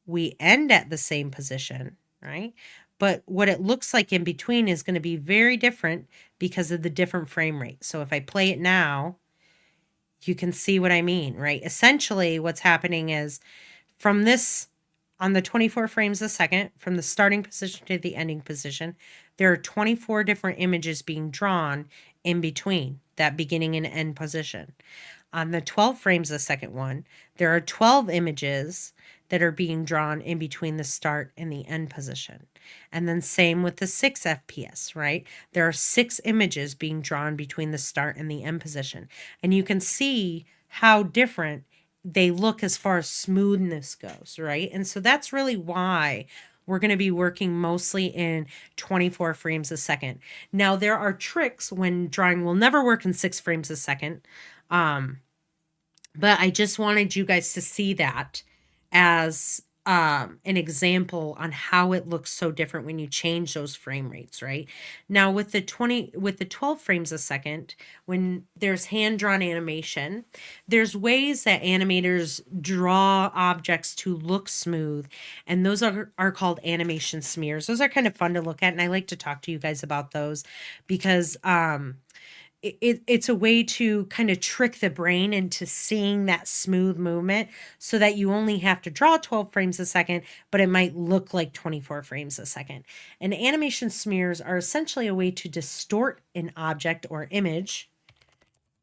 we end at the same position, right? But what it looks like in between is going to be very different because of the different frame rate. So if I play it now, you can see what I mean, right? Essentially, what's happening is from this, on the 24 frames a second, from the starting position to the ending position, there are 24 different images being drawn in between that beginning and end position. On the 12 frames a second one, there are 12 images that are being drawn in between the start and the end position. And then same with the 6 FPS, right? There are 6 images being drawn between the start and the end position. And you can see how different they look as far as smoothness goes, right? And so that's really why we're going to be working mostly in 24 frames a second. Now, there are tricks when drawing will never work in 6 frames a second. But I just wanted you guys to see that as an example on how it looks so different when you change those frame rates, right? Now with the 12 frames a second, when there's hand-drawn animation, there's ways that animators draw objects to look smooth, and those are called animation smears. Those are kind of fun to look at, and I like to talk to you guys about those because it's a way to kind of trick the brain into seeing that smooth movement so that you only have to draw 12 frames a second, but it might look like 24 frames a second. And animation smears are essentially a way to distort an object or image,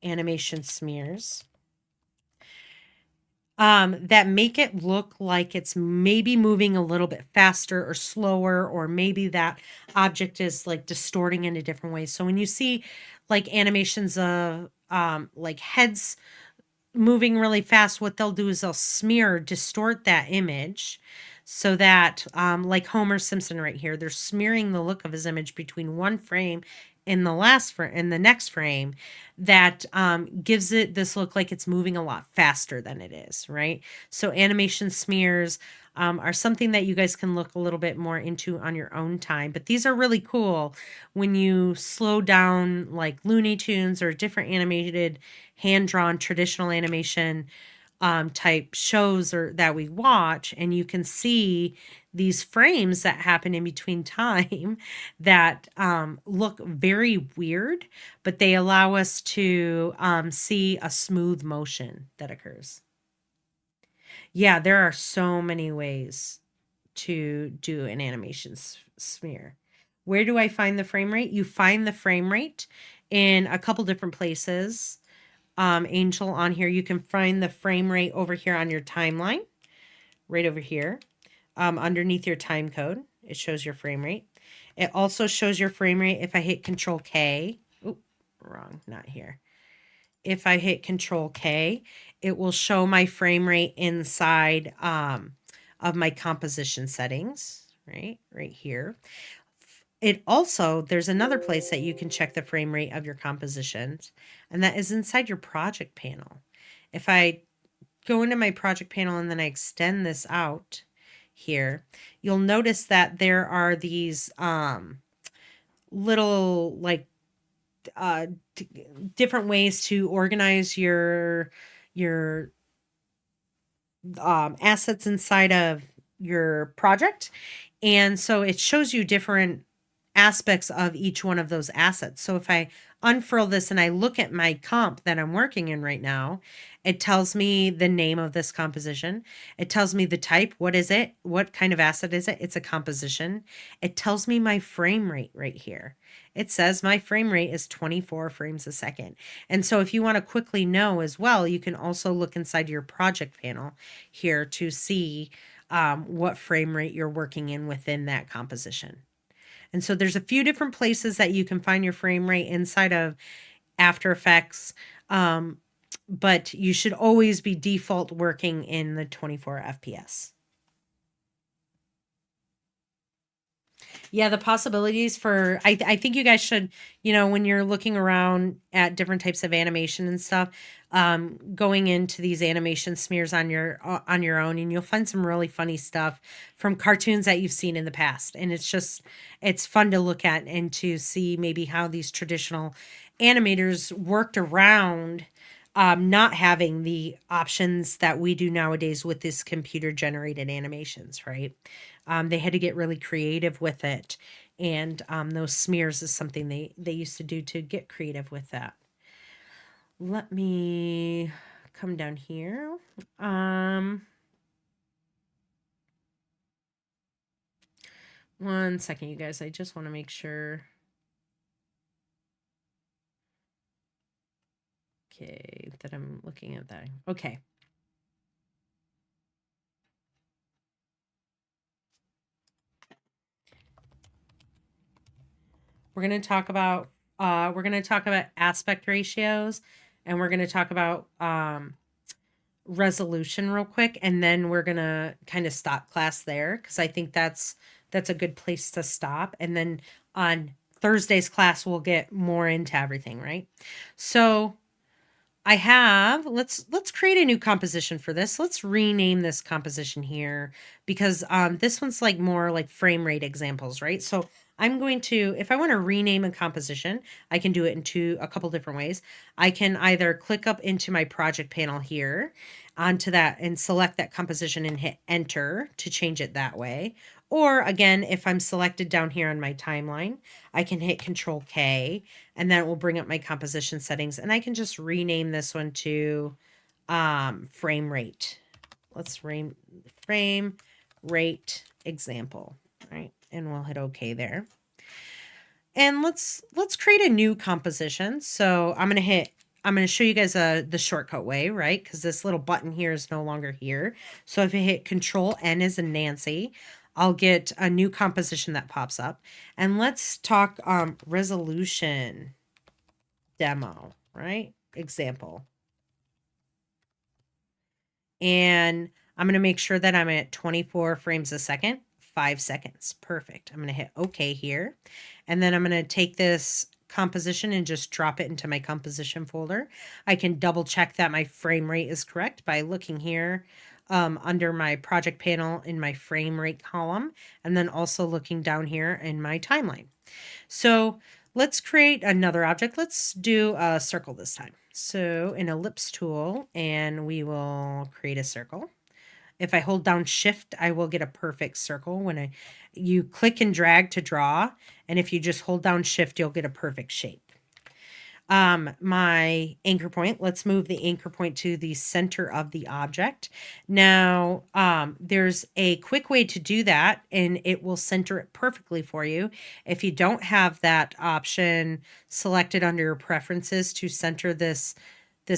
animation smears, that make it look like it's maybe moving a little bit faster or slower, or maybe that object is like distorting in a different way. So when you see like animations of like heads moving really fast, what they'll do is they'll smear, distort that image so that like Homer Simpson right here, they're smearing the look of his image between one frame in the next frame that gives it this look like it's moving a lot faster than it is, right? So animation smears are something that you guys can look a little bit more into on your own time, but these are really cool when you slow down like Looney Tunes or different animated hand-drawn traditional animation type shows or that we watch, and you can see these frames that happen in between time that look very weird, but they allow us to see a smooth motion that occurs. Yeah, there are so many ways to do an animation smear. Where do I find the frame rate? You find the frame rate in a couple different places. Angel, on here, you can find the frame rate over here on your timeline, right over here, underneath your time code. It shows your frame rate. It also shows your frame rate if I hit Control K. Oop, wrong, not here. If I hit Control K, it will show my frame rate inside of my composition settings, right here. It also, there's another place that you can check the frame rate of your compositions, and that is inside your project panel. If I go into my project panel and then I extend this out here, you'll notice that there are these little like different ways to organize your assets inside of your project. And so it shows you different aspects of each one of those assets. So if I unfurl this and I look at my comp that I'm working in right now, it tells me the name of this composition. It tells me the type. What is it? What kind of asset is it? It's a composition. It tells me my frame rate right here. It says my frame rate is 24 frames a second. And so if you want to quickly know as well, you can also look inside your project panel here to see what frame rate you're working in within that composition. And so there's a few different places that you can find your frame rate inside of After Effects, but you should always be default working in the 24 FPS. Yeah, the possibilities for I think you guys should, when you're looking around at different types of animation and stuff, going into these animation smears on your own, and you'll find some really funny stuff from cartoons that you've seen in the past. And it's fun to look at and to see maybe how these traditional animators worked around not having the options that we do nowadays with this computer generated animations, right? They had to get really creative with it. And those smears is something they used to do to get creative with that. Let me come down here. One second, you guys. I just want to make sure. Okay, that I'm looking at that. Okay. We're going to talk about aspect ratios, and we're going to talk about resolution real quick, and then we're going to kind of stop class there because I think that's a good place to stop. And then on Thursday's class we'll get more into everything, right? So I have, let's create a new composition for this. Let's rename this composition here because this one's like more like frame rate examples, right? So I'm going to, if I want to rename a composition, I can do it in a couple different ways. I can either click up into my project panel here onto that and select that composition and hit enter to change it that way. Or again, if I'm selected down here on my timeline, I can hit Control K and then it will bring up my composition settings, and I can just rename this one to frame rate. Let's frame rate example, right? And we'll hit OK there. And let's create a new composition. So I'm going to show you guys the shortcut way, right? Because this little button here is no longer here. So if I hit Control N as in Nancy, I'll get a new composition that pops up. And let's talk resolution demo, right? Example. And I'm going to make sure that I'm at 24 frames a second, 5 seconds. Perfect. I'm going to hit OK here. And then I'm going to take this composition and just drop it into my composition folder. I can double check that my frame rate is correct by looking here under my project panel in my frame rate column, and then also looking down here in my timeline. So let's create another object. Let's do a circle this time. So an ellipse tool, and we will create a circle. If I hold down shift, I will get a perfect circle when you click and drag to draw. And if you just hold down shift, you'll get a perfect shape. My anchor point, let's move the anchor point to the center of the object. Now, there's a quick way to do that, and it will center it perfectly for you. If you don't have that option selected under your preferences to center this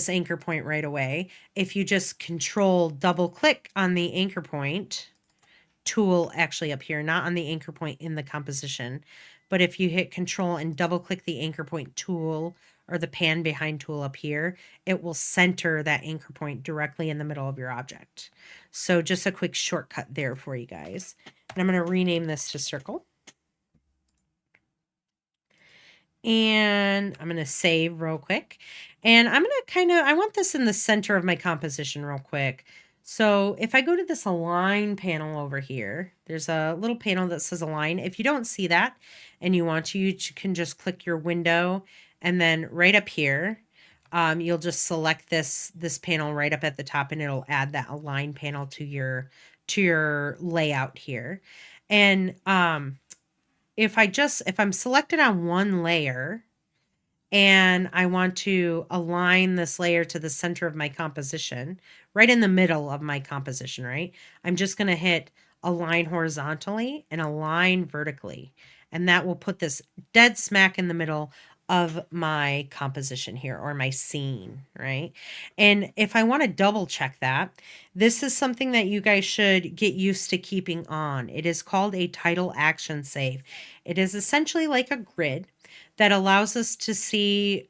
anchor point right away, if you just control double click on the anchor point tool actually up here, not on the anchor point in the composition, but if you hit control and double click the anchor point tool or the pan behind tool up here, it will center that anchor point directly in the middle of your object. So just a quick shortcut there for you guys. And I'm going to rename this to circle. And I'm going to save real quick. And I'm going to I want this in the center of my composition real quick. So if I go to this align panel over here, there's a little panel that says align. If you don't see that and you want to, you can just click your window, and then right up here, you'll just select this panel right up at the top, and it'll add that align panel to your layout here. And if I'm selected on one layer and I want to align this layer to the center of my composition, right in the middle of my composition, right? I'm just going to hit align horizontally and align vertically. And that will put this dead smack in the middle of my composition here, or my scene, right? And if I want to double check that, this is something that you guys should get used to keeping on. It is called a title action save. It is essentially like a grid that allows us to see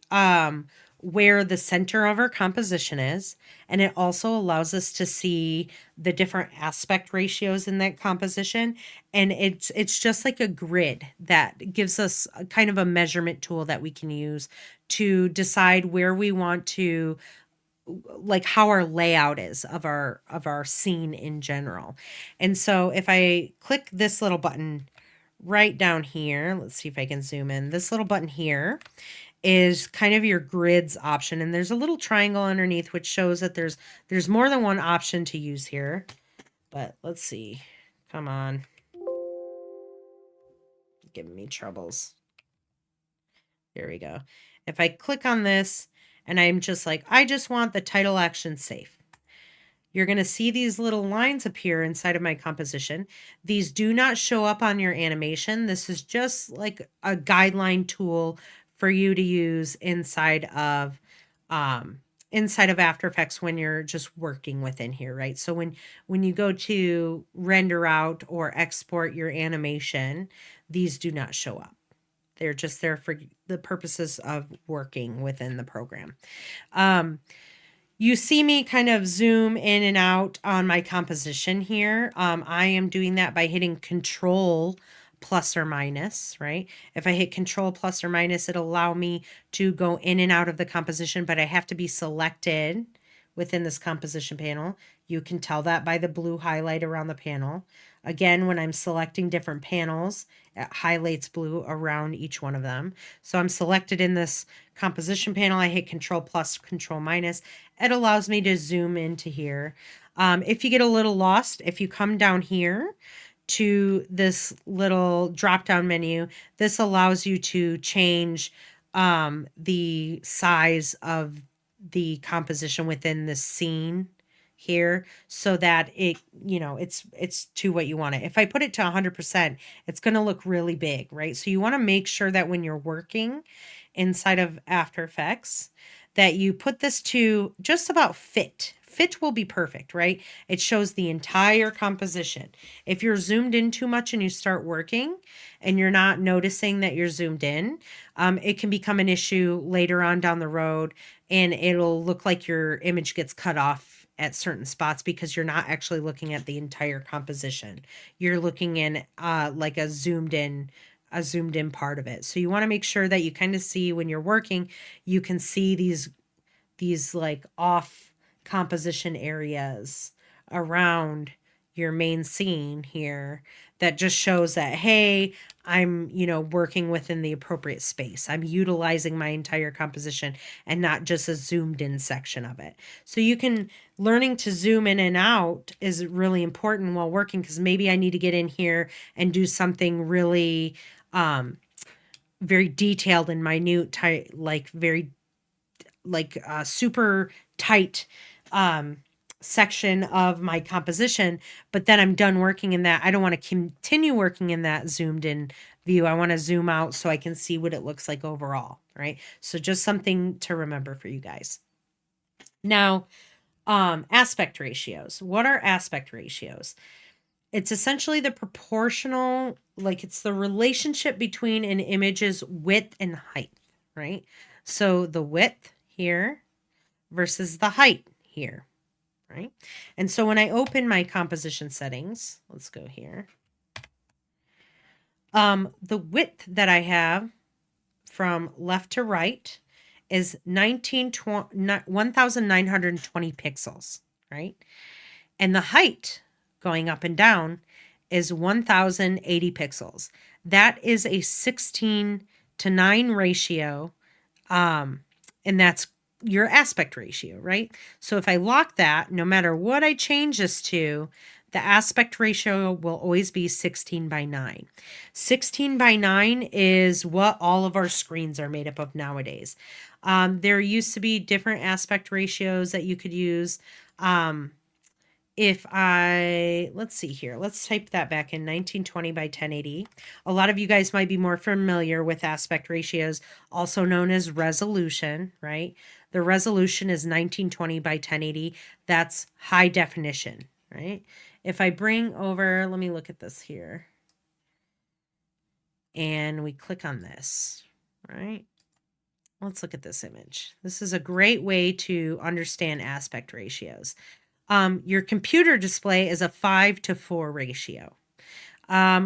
where the center of our composition is. And it also allows us to see the different aspect ratios in that composition. And it's just like a grid that gives us a kind of a measurement tool that we can use to decide where we want to, like how our layout is of our scene in general. And so if I click this little button right down here, let's see if I can zoom in. This little button here is kind of your grids option, and there's a little triangle underneath which shows that there's more than one option to use here. But let's see. Come on. Giving me troubles. There we go. If I click on this and I'm just like, I just want the title action safe, you're going to see these little lines appear inside of my composition. These do not show up on your animation. This is just like a guideline tool for you to use inside of After Effects when you're just working within here, right? So when you go to render out or export your animation, these do not show up. They're just there for the purposes of working within the program. You see me kind of zoom in and out on my composition here. I am doing that by hitting Control plus or minus, right? If I hit Control plus or minus, it'll allow me to go in and out of the composition, but I have to be selected within this composition panel. You can tell that by the blue highlight around the panel. Again, when I'm selecting different panels, it highlights blue around each one of them. So I'm selected in this composition panel. I hit Control plus, Control minus. It allows me to zoom into here. If you get a little lost, if you come down here to this little drop-down menu, this allows you to change the size of the composition within the scene here so that it's to what you want it. If I put it to 100%, it's going to look really big, right? So you want to make sure that when you're working inside of After Effects that you put this to just about fit. Fit will be perfect, right? It shows the entire composition. If you're zoomed in too much and you start working and you're not noticing that you're zoomed in, it can become an issue later on down the road, and it'll look like your image gets cut off at certain spots because you're not actually looking at the entire composition. You're looking in like a zoomed in part of it. So you want to make sure that you kind of see when you're working, you can see these like off composition areas around your main scene here that just shows that, hey, I'm, working within the appropriate space. I'm utilizing my entire composition and not just a zoomed in section of it. So learning to zoom in and out is really important while working, because maybe I need to get in here and do something really very detailed and minute, tight, like very super tight section of my composition, but then I'm done working in that. I don't want to continue working in that zoomed in view. I want to zoom out so I can see what it looks like overall, right? So just something to remember for you guys. Now, aspect ratios. What are aspect ratios? It's essentially the proportional, like it's the relationship between an image's width and height, right? So the width here versus the height here, right? And so when I open my composition settings, let's go here. The width that I have from left to right is 1,920 pixels, right? And the height going up and down is 1,080 pixels. That is a 16:9 ratio. And that's your aspect ratio, right? So if I lock that, no matter what I change this to, the aspect ratio will always be 16:9. 16:9 is what all of our screens are made up of nowadays. There used to be different aspect ratios that you could use. Let's see here, let's type that back in, 1920 by 1080. A lot of you guys might be more familiar with aspect ratios, also known as resolution, right? The resolution is 1920 by 1080. That's high definition, right? If I bring over, let me look at this here. And we click on this, right? Let's look at this image. This is a great way to understand aspect ratios. Your computer display is a 5:4 ratio.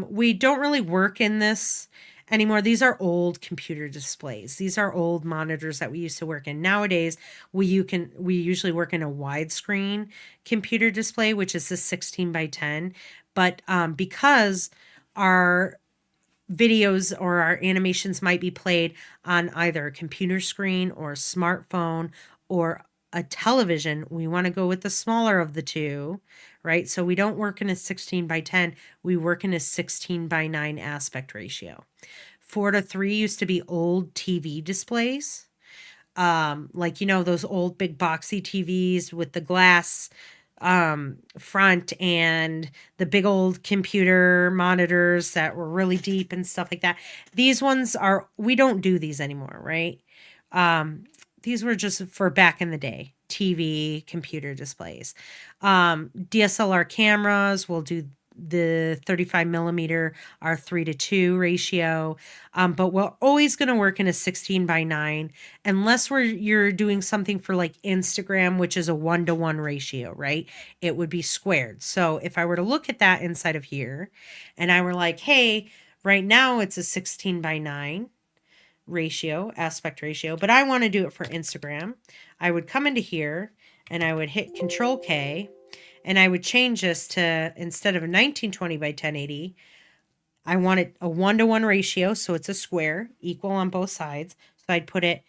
We don't really work in this anymore. These are old computer displays. These are old monitors that we used to work in. Nowadays, we usually work in a widescreen computer display, which is a 16:10. But because our videos or our animations might be played on either a computer screen or a smartphone or a television, we want to go with the smaller of the two, right? So we don't work in a 16:10, we work in a 16:9 aspect ratio. 4:3 used to be old TV displays. Like, those old big boxy TVs with the glass front and the big old computer monitors that were really deep and stuff like that. These ones we don't do these anymore, right? These were just for back in the day, TV, computer displays. DSLR cameras will do the 35 millimeter R3:2 ratio. But we're always going to work in a 16:9 unless you're doing something for like Instagram, which is a 1:1 ratio, right? It would be squared. So if I were to look at that inside of here and I were like, hey, right now it's a 16:9 ratio, aspect ratio, but I want to do it for Instagram, I would come into here and I would hit Control K and I would change this to, instead of a 1920 by 1080, I want it a 1:1 ratio, so it's a square, equal on both sides. So I'd put it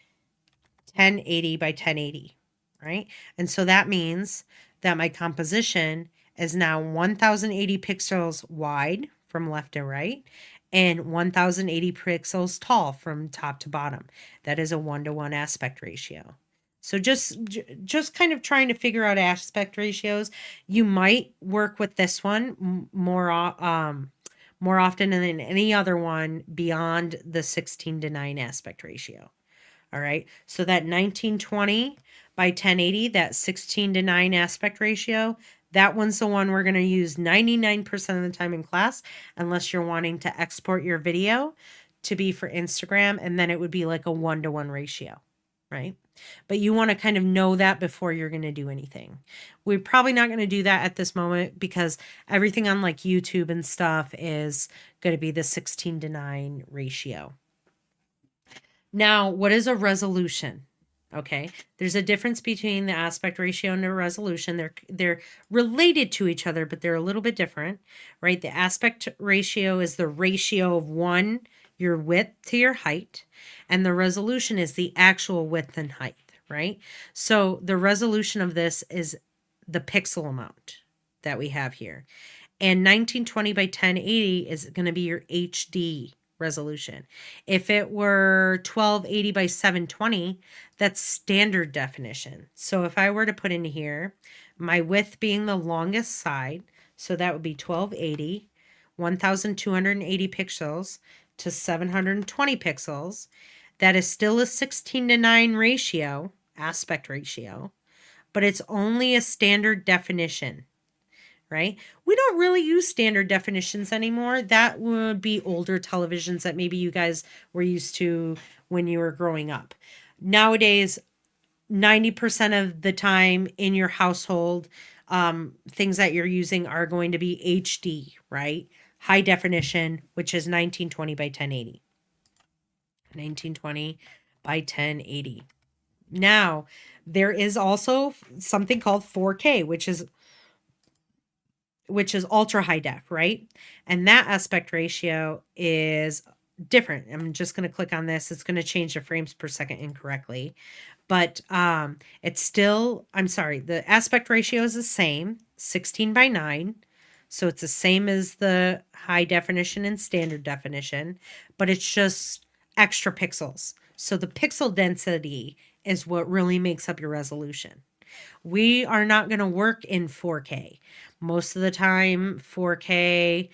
1080 by 1080, right? And so that means that my composition is now 1080 pixels wide from left to right and 1080 pixels tall from top to bottom. That is a 1:1 aspect ratio. So just kind of trying to figure out aspect ratios. You might work with this one more often than any other one beyond the 16:9 aspect ratio. All right. So that 1920 by 1080, that 16:9 aspect ratio, that one's the one we're going to use 99% of the time in class, unless you're wanting to export your video to be for Instagram, and then it would be like a 1:1 ratio, right? But you want to kind of know that before you're going to do anything. We're probably not going to do that at this moment because everything on like YouTube and stuff is going to be the 16:9 ratio. Now, what is a resolution? Okay. There's a difference between the aspect ratio and the resolution. They're related to each other, but they're a little bit different, right? The aspect ratio is the ratio of one, your width to your height, and the resolution is the actual width and height, right? So the resolution of this is the pixel amount that we have here. And 1920 by 1080 is going to be your HD resolution. If it were 1280 by 720, that's standard definition. So if I were to put in here, my width being the longest side, so that would be 1280, 1280 pixels to 720 pixels. That is still a 16:9 ratio, aspect ratio, but it's only a standard definition, right? We don't really use standard definitions anymore. That would be older televisions that maybe you guys were used to when you were growing up. Nowadays, 90% of the time in your household, things that you're using are going to be HD, right? High definition, which is 1920 by 1080. 1920 by 1080. Now, there is also something called 4K, which is ultra high def, right? And that aspect ratio is different. I'm just going to click on this. It's going to change the frames per second incorrectly. But it's still, I'm sorry, the aspect ratio is the same, 16 by 9. So it's the same as the high definition and standard definition, but it's just extra pixels. So the pixel density is what really makes up your resolution. We are not going to work in 4K. Most of the time, 4K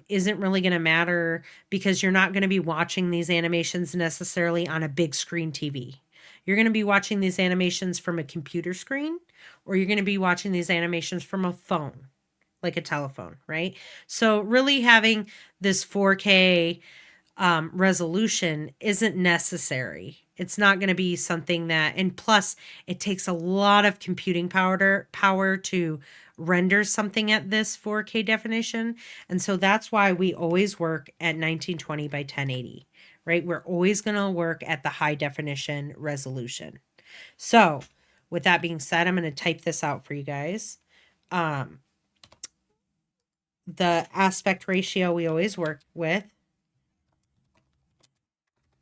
isn't really going to matter because you're not going to be watching these animations necessarily on a big screen TV. You're going to be watching these animations from a computer screen, or you're going to be watching these animations from a phone, like a telephone, right? So really having this 4K resolution isn't necessary. It's not going to be something that, and plus it takes a lot of computing power to render something at this 4K definition. And so that's why we always work at 1920 by 1080, right? We're always going to work at the high definition resolution. So with that being said, I'm going to type this out for you guys. The aspect ratio we always work with,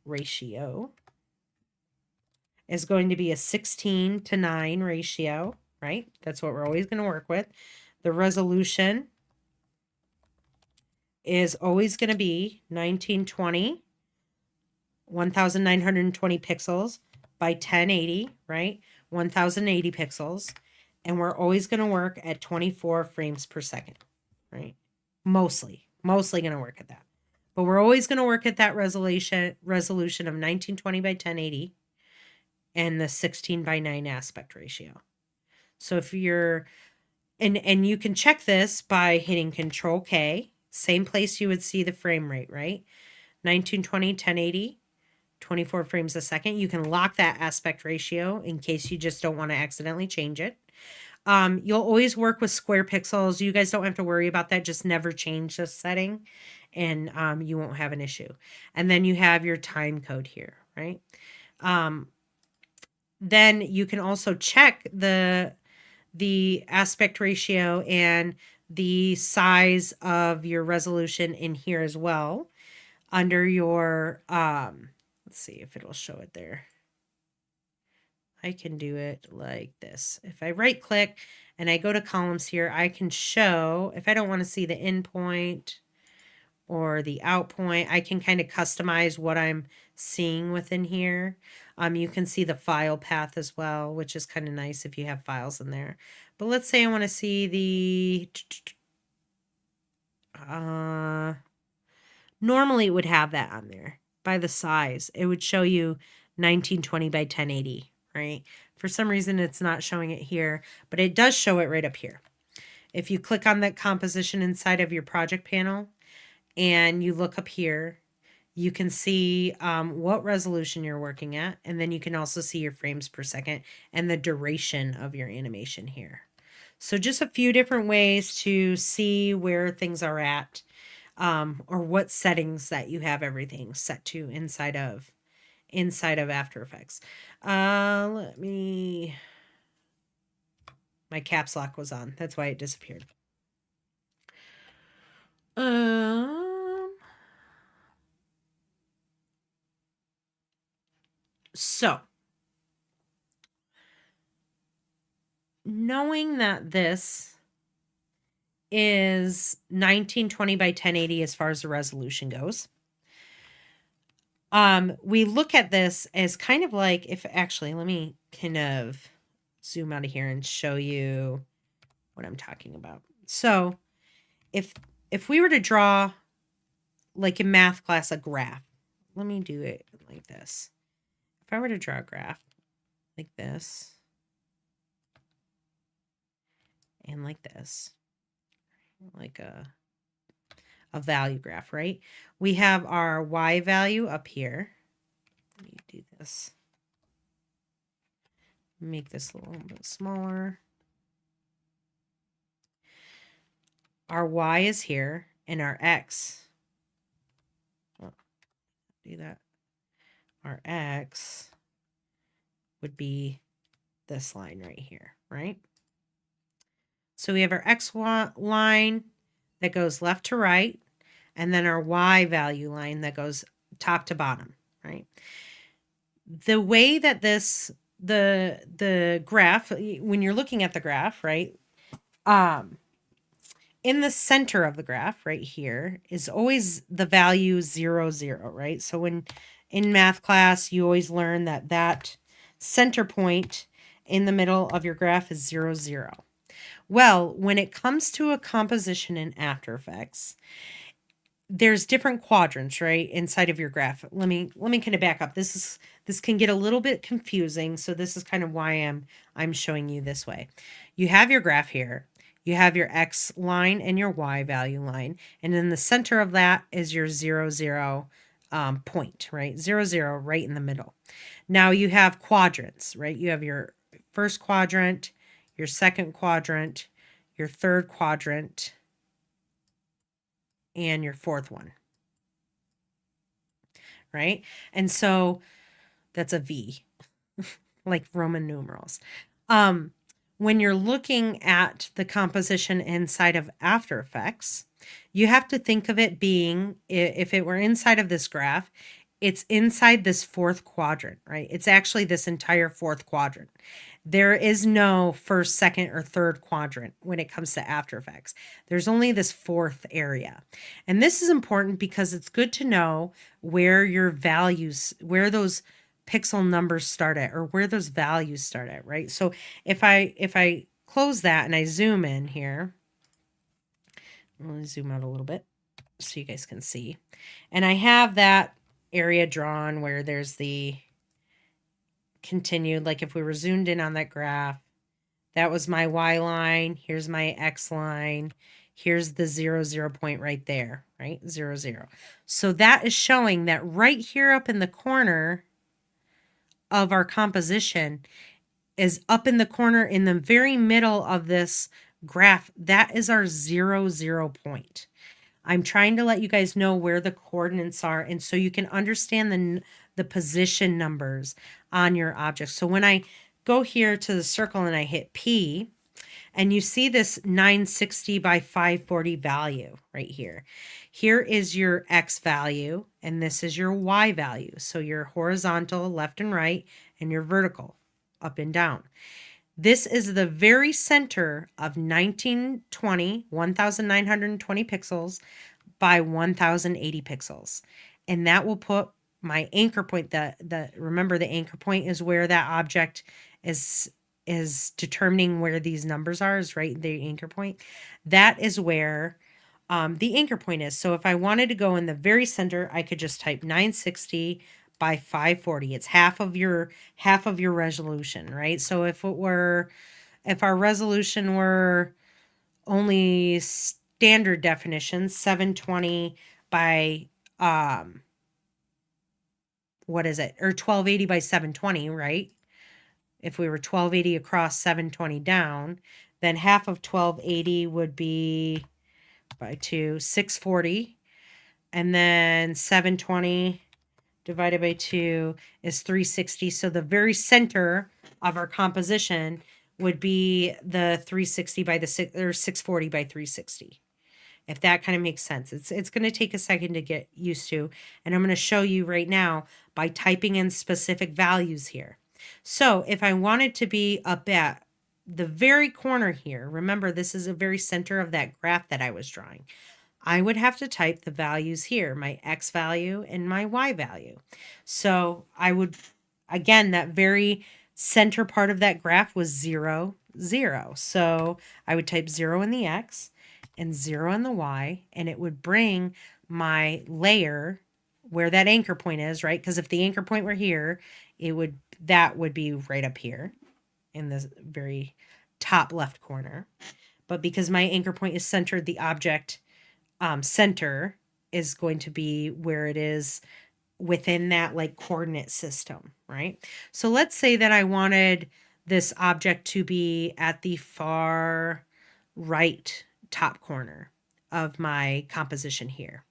ratio, is going to be a 16:9 ratio, right? That's what we're always going to work with. The resolution is always going to be 1920, 1920 pixels by 1080, right? 1080 pixels. And we're always going to work at 24 frames per second, right? Mostly going to work at that. But we're always going to work at that resolution of 1920 by 1080 and the 16 by 9 aspect ratio. So if you're, and you can check this by hitting Control K, same place you would see the frame rate, right? 1920, 1080, 24 frames a second. You can lock that aspect ratio in case you just don't want to accidentally change it. You'll always work with square pixels. You guys don't have to worry about that. Just never change this setting and you won't have an issue. And then you have your time code here, right? Then you can also check the aspect ratio and the size of your resolution in here as well under your let's see if it'll show it there. I can do it like this. If I right click and I go to columns here, I can show, if I don't want to see the in point or the out point, I can kind of customize what I'm seeing within here. You can see the file path as well, which is kind of nice if you have files in there. But let's say I want to see the normally it would have that on there by the size. It would show you 1920 by 1080, right? For some reason it's not showing it here, but it does show it right up here. If you click on that composition inside of your project panel and you look up here, you can see what resolution you're working at, and then you can also see your frames per second and the duration of your animation here. So just a few different ways to see where things are at, or what settings that you have everything set to inside of inside of After Effects. My caps lock was on. That's why it disappeared. So knowing that this is 1920 by 1080 as far as the resolution goes, we look at this as kind of like, if actually, let me kind of zoom out of here and show you what I'm talking about. So if we were to draw, like in math class, a graph, let me do it like this. If I were to draw a graph like this and like this, like a value graph, right? We have our Y value up here. Let me do this. Make this a little bit smaller. Our Y is here, and our X, do that. Our X would be this line right here, right? So we have our X line that goes left to right, and then our Y value line that goes top to bottom, right? The way that this, the graph, when you're looking at the graph, right? In the center of the graph right here is always the value 0, 0, right? So when in math class, you always learn that that center point in the middle of your graph is 0, 0. Well, when it comes to a composition in After Effects, there's different quadrants, right, inside of your graph. Let me kind of back up. This can get a little bit confusing, so this is kind of why I'm showing you this way. You have your graph here. You have your X line and your Y value line, and in the center of that is your 0, 0 point, right? 0, 0 right in the middle. Now you have quadrants, right? You have your first quadrant, your second quadrant, your third quadrant, and your fourth one, right? And so that's a V, like Roman numerals. When you're looking at the composition inside of After Effects, you have to think of it being, if it were inside of this graph, it's inside this fourth quadrant, right? It's actually this entire fourth quadrant. There is no first, second, or third quadrant when it comes to After Effects. There's only this fourth area. And this is important because it's good to know where your values, where those pixel numbers start at, or where those values start at, right? So if I close that and I zoom in here, let me zoom out a little bit so you guys can see. And I have that area drawn where there's the continued, like if we were zoomed in on that graph, that was my Y line, here's my X line, here's the 0, 0 point right there, right? 0, 0. So that is showing that right here up in the corner of our composition is up in the corner in the very middle of this graph. That is our 0, 0 point. I'm trying to let you guys know where the coordinates are, and so you can understand the position numbers on your object. So when I go here to the circle and I hit P, and you see this 960 by 540 value right here. Here is your X value, and this is your Y value. So your horizontal, left and right, and your vertical, up and down. This is the very center of 1920, 1920 pixels by 1080 pixels. And that will put my anchor point, remember the anchor point is where that object is determining where these numbers are, is right the anchor point. That is where the anchor point is. So if I wanted to go in the very center, I could just type 960 by 540. It's half of your resolution, right? So if our resolution were only standard definition, 720 by what is it? Or 1280 by 720, right? If we were 1280 across, 720 down, then half of 1280 would be by 2, 640. And then 720 divided by 2 is 360. So the very center of our composition would be the 360 by the 640 by 360. If that kind of makes sense. It's going to take a second to get used to, and I'm going to show you right now by typing in specific values here. So if I wanted to be up at the very corner here, remember this is the very center of that graph that I was drawing, I would have to type the values here, my X value and my Y value. So I would, again, that very center part of that graph was 0, 0. So I would type 0 in the X and 0 in the Y, and it would bring my layer where that anchor point is, right? Because if the anchor point were here, that would be right up here in the very top left corner. But because my anchor point is centered, the object center is going to be where it is within that like coordinate system, right? So let's say that I wanted this object to be at the far right top corner of my composition here.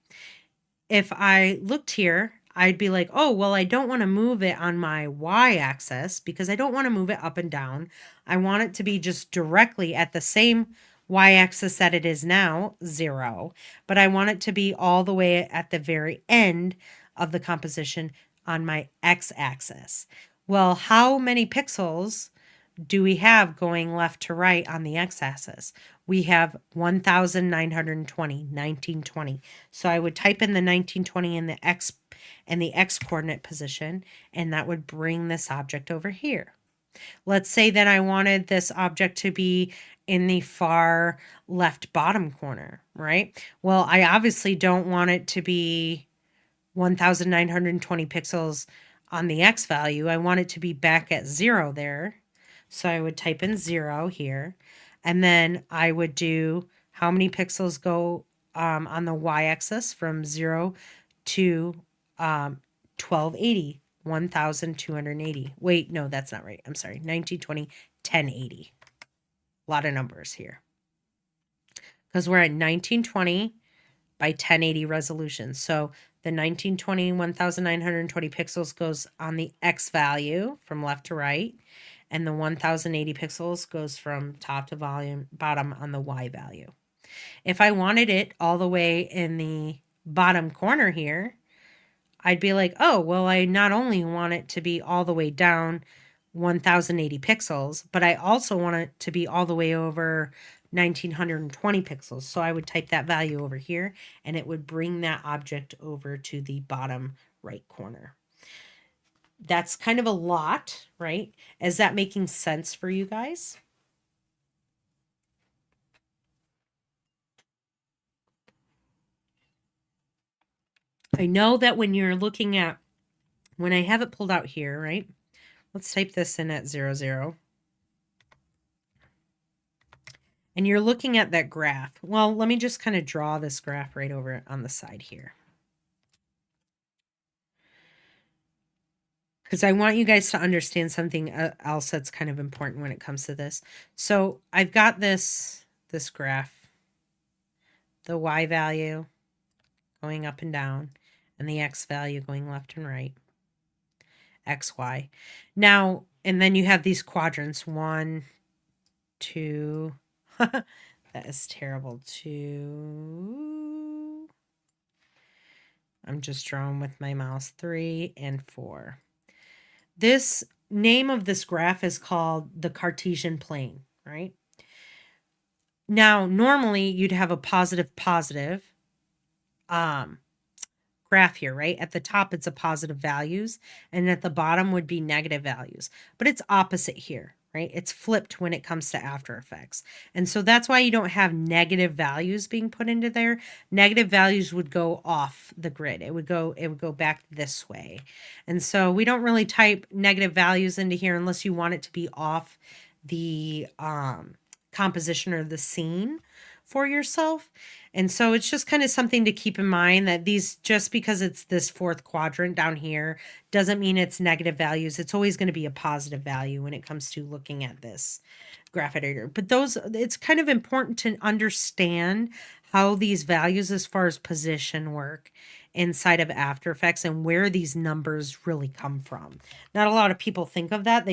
If I looked here, I'd be like, oh, well, I don't want to move it on my y-axis because I don't want to move it up and down. I want it to be just directly at the same y-axis that it is now, 0, but I want it to be all the way at the very end of the composition on my x-axis. Well, how many pixels do we have going left to right on the x-axis? We have 1,920, 1920. So I would type in the 1920 in the x coordinate position, and that would bring this object over here. Let's say that I wanted this object to be in the far left bottom corner, right? Well, I obviously don't want it to be 1,920 pixels on the x value. I want it to be back at 0 there. So I would type in 0 here, and then I would do how many pixels go on the y-axis from 0 to 1280, 1,280. Wait, no, that's not right. I'm sorry, 1920, 1080. A lot of numbers here. Because we're at 1920 by 1080 resolution. So the 1920, 1,920 pixels goes on the X value from left to right, and the 1,080 pixels goes from top to bottom on the Y value. If I wanted it all the way in the bottom corner here, I'd be like, oh, well, I not only want it to be all the way down 1,080 pixels, but I also want it to be all the way over 1,920 pixels. So I would type that value over here, and it would bring that object over to the bottom right corner. That's kind of a lot, right? Is that making sense for you guys? I know that when you're looking at, when I have it pulled out here, right? Let's type this in at 0, 0. And you're looking at that graph. Well, let me just kind of draw this graph right over on the side here. Because I want you guys to understand something else that's kind of important when it comes to this. So I've got this graph, the y value going up and down, and the x value going left and right, x, y. Now, and then you have these quadrants, 1, 2, that is terrible, 2, I'm just drawing with my mouse, 3 and 4. This name of this graph is called the Cartesian plane, right? Now, normally you'd have a positive graph here, right? At the top, it's a positive values, and at the bottom would be negative values. But it's opposite here, right? It's flipped when it comes to After Effects. And so that's why you don't have negative values being put into there. Negative values would go off the grid. It would go back this way. And so we don't really type negative values into here unless you want it to be off the composition or the scene for yourself. And so it's just kind of something to keep in mind that these, just because it's this fourth quadrant down here, doesn't mean it's negative values. It's always going to be a positive value when it comes to looking at this graph editor. But it's kind of important to understand how these values as far as position work inside of After Effects and where these numbers really come from. Not a lot of people think of that.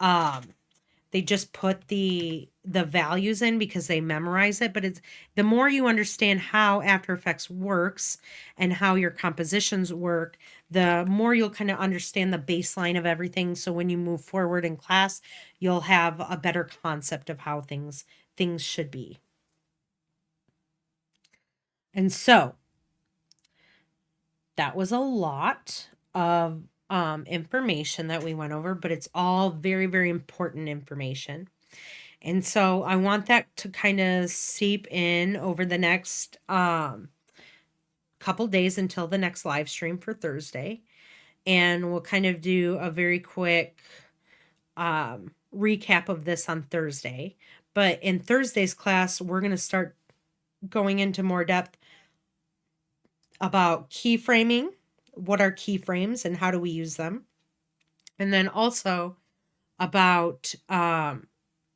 Um, they just put the values in because they memorize it, but it's the more you understand how After Effects works and how your compositions work, the more you'll kind of understand the baseline of everything. So when you move forward in class, you'll have a better concept of how things should be. And so that was a lot of information that we went over, but it's all very, very important information. And so I want that to kind of seep in over the next couple days until the next live stream for Thursday. And we'll kind of do a very quick recap of this on Thursday. But in Thursday's class, we're going to start going into more depth about keyframing, what are keyframes and how do we use them. And then also about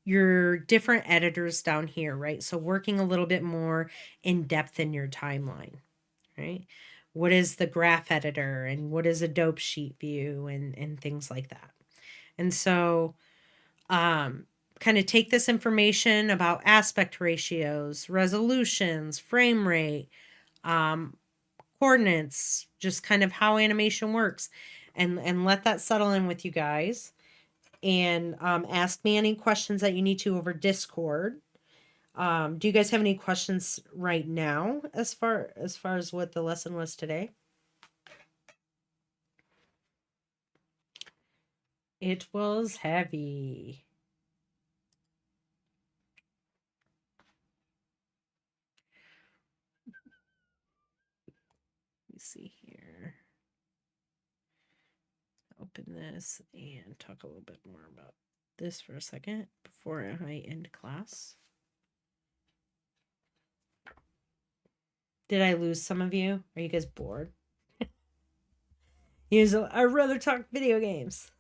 your different editors down here, right? So working a little bit more in depth in your timeline, right? What is the graph editor and what is a dope sheet view and things like that. And so kind of take this information about aspect ratios, resolutions, frame rate, coordinates, just kind of how animation works, and let that settle in with you guys. And ask me any questions that you need to over Discord. Do you guys have any questions right now as far as what the lesson was today? It was heavy. Let me see here. Open this and talk a little bit more about this for a second before I end class. Did I lose some of you? Are you guys bored? I'd rather talk video games.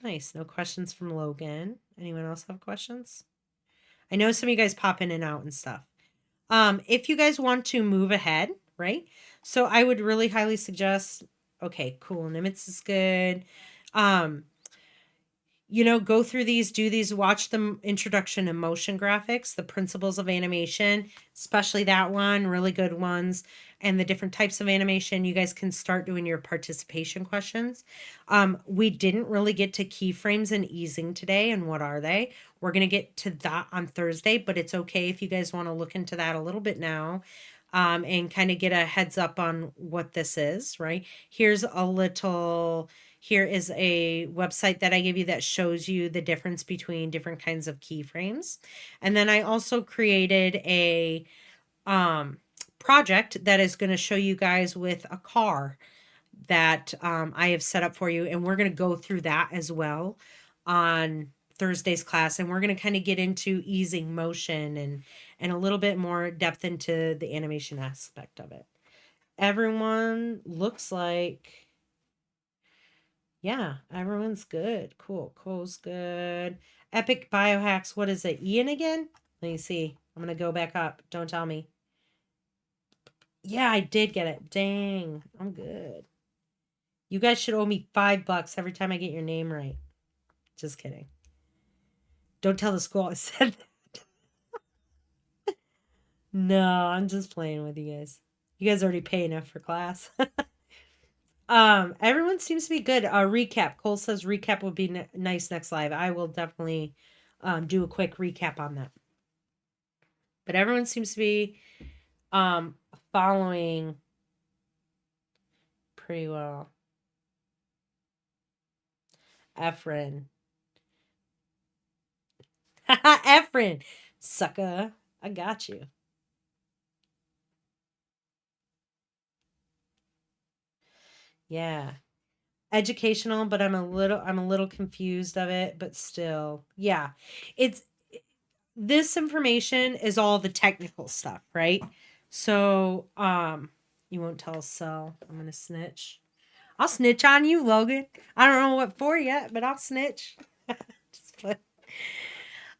Nice. No questions from Logan. Anyone else have questions? I know some of you guys pop in and out and stuff. If you guys want to move ahead, right? So I would really highly suggest, okay, cool. Nimitz is good. Go through these, do these, watch the introduction and motion graphics, the principles of animation, especially that one, really good ones, and the different types of animation. You guys can start doing your participation questions. We didn't really get to keyframes and easing today, and what are they? We're going to get to that on Thursday, but it's okay if you guys want to look into that a little bit now. And kind of get a heads up on what this is, right? Here is a website that I give you that shows you the difference between different kinds of keyframes. And then I also created a project that is going to show you guys with a car that I have set up for you. And we're going to go through that as well on Thursday's class. And we're going to kind of get into easing motion and a little bit more depth into the animation aspect of it. Everyone looks like, yeah, everyone's good. Cool. Cole's good. Epic Biohacks. What is it? Ian again? Let me see. I'm going to go back up. Don't tell me. Yeah, I did get it. Dang. I'm good. You guys should owe me $5 every time I get your name right. Just kidding. Don't tell the school I said that. No, I'm just playing with you guys. You guys already pay enough for class. Everyone seems to be good. Recap. Cole says recap would be nice next live. I will definitely do a quick recap on that. But everyone seems to be following pretty well. Efren. Efren. Sucker. I got you. Yeah. Educational, but I'm a little confused of it, but still. Yeah. It's this information is all the technical stuff, right? So, you won't tell so I'm gonna snitch. I'll snitch on you, Logan. I don't know what for yet, but I'll snitch. Just put,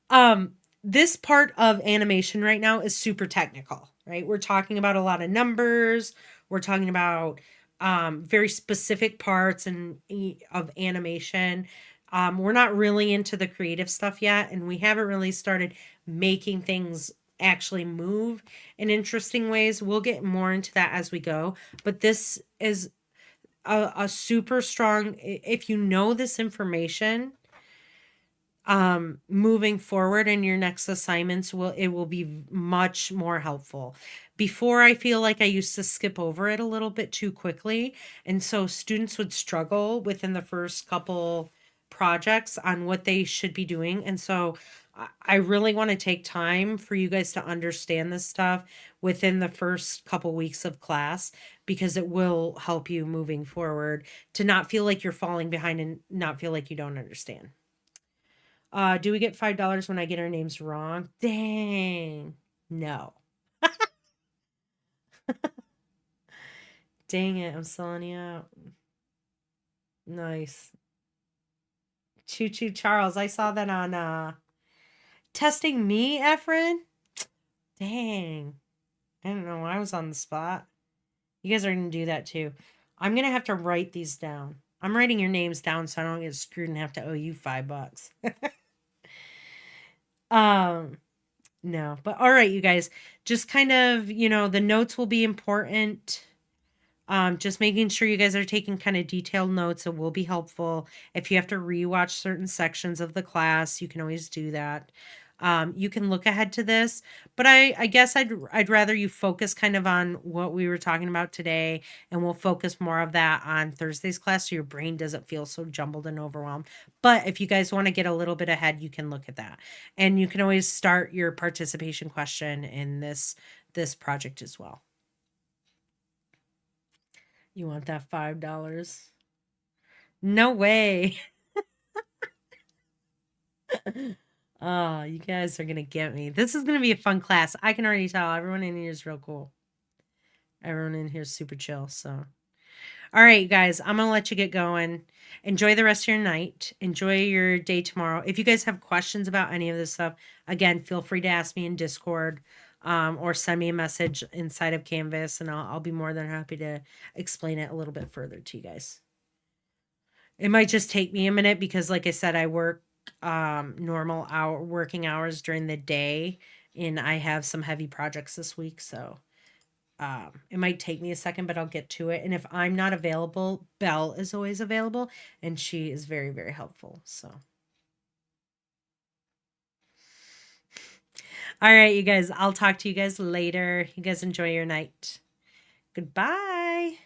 um, this part of animation right now is super technical, right? We're talking about a lot of numbers. We're talking about very specific parts of animation. We're not really into the creative stuff yet, and we haven't really started making things actually move in interesting ways. We'll get more into that as we go, but this is a super strong. If you know this information, moving forward in your next assignments, will be much more helpful. Before, I feel like I used to skip over it a little bit too quickly, and so students would struggle within the first couple projects on what they should be doing. And so I really want to take time for you guys to understand this stuff within the first couple weeks of class, because it will help you moving forward to not feel like you're falling behind and not feel like you don't understand. Do we get $5 when I get our names wrong? Dang. No. Dang it, I'm selling you out. Nice. Choo Choo Charles. I saw that on Testing Me, Efren. Dang. I don't know. I was on the spot. You guys are gonna do that too. I'm gonna have to write these down. I'm writing your names down so I don't get screwed and have to owe you $5. um no, but all right, you guys. Just kind of, the notes will be important. Just making sure you guys are taking kind of detailed notes. It will be helpful. If you have to rewatch certain sections of the class, you can always do that. You can look ahead to this, but I guess I'd rather you focus kind of on what we were talking about today, and we'll focus more of that on Thursday's class so your brain doesn't feel so jumbled and overwhelmed. But if you guys want to get a little bit ahead, you can look at that. And you can always start your participation question in this project as well. You want that $5? No way. Oh, you guys are gonna get me. This is gonna be a fun class. I can already tell. Everyone in here is real cool. Everyone in here is super chill. So, all right, you guys, I'm gonna let you get going. Enjoy the rest of your night. Enjoy your day tomorrow. If you guys have questions about any of this stuff, again, feel free to ask me in Discord, or send me a message inside of Canvas, and I'll be more than happy to explain it a little bit further to you guys. It might just take me a minute because, like I said, I work normal hour working hours during the day, and I have some heavy projects this week, so it might take me a second, but I'll get to it. And if I'm not available, Belle is always available, and she is very, very helpful. So, all right, you guys, I'll talk to you guys later. You guys enjoy your night. Goodbye.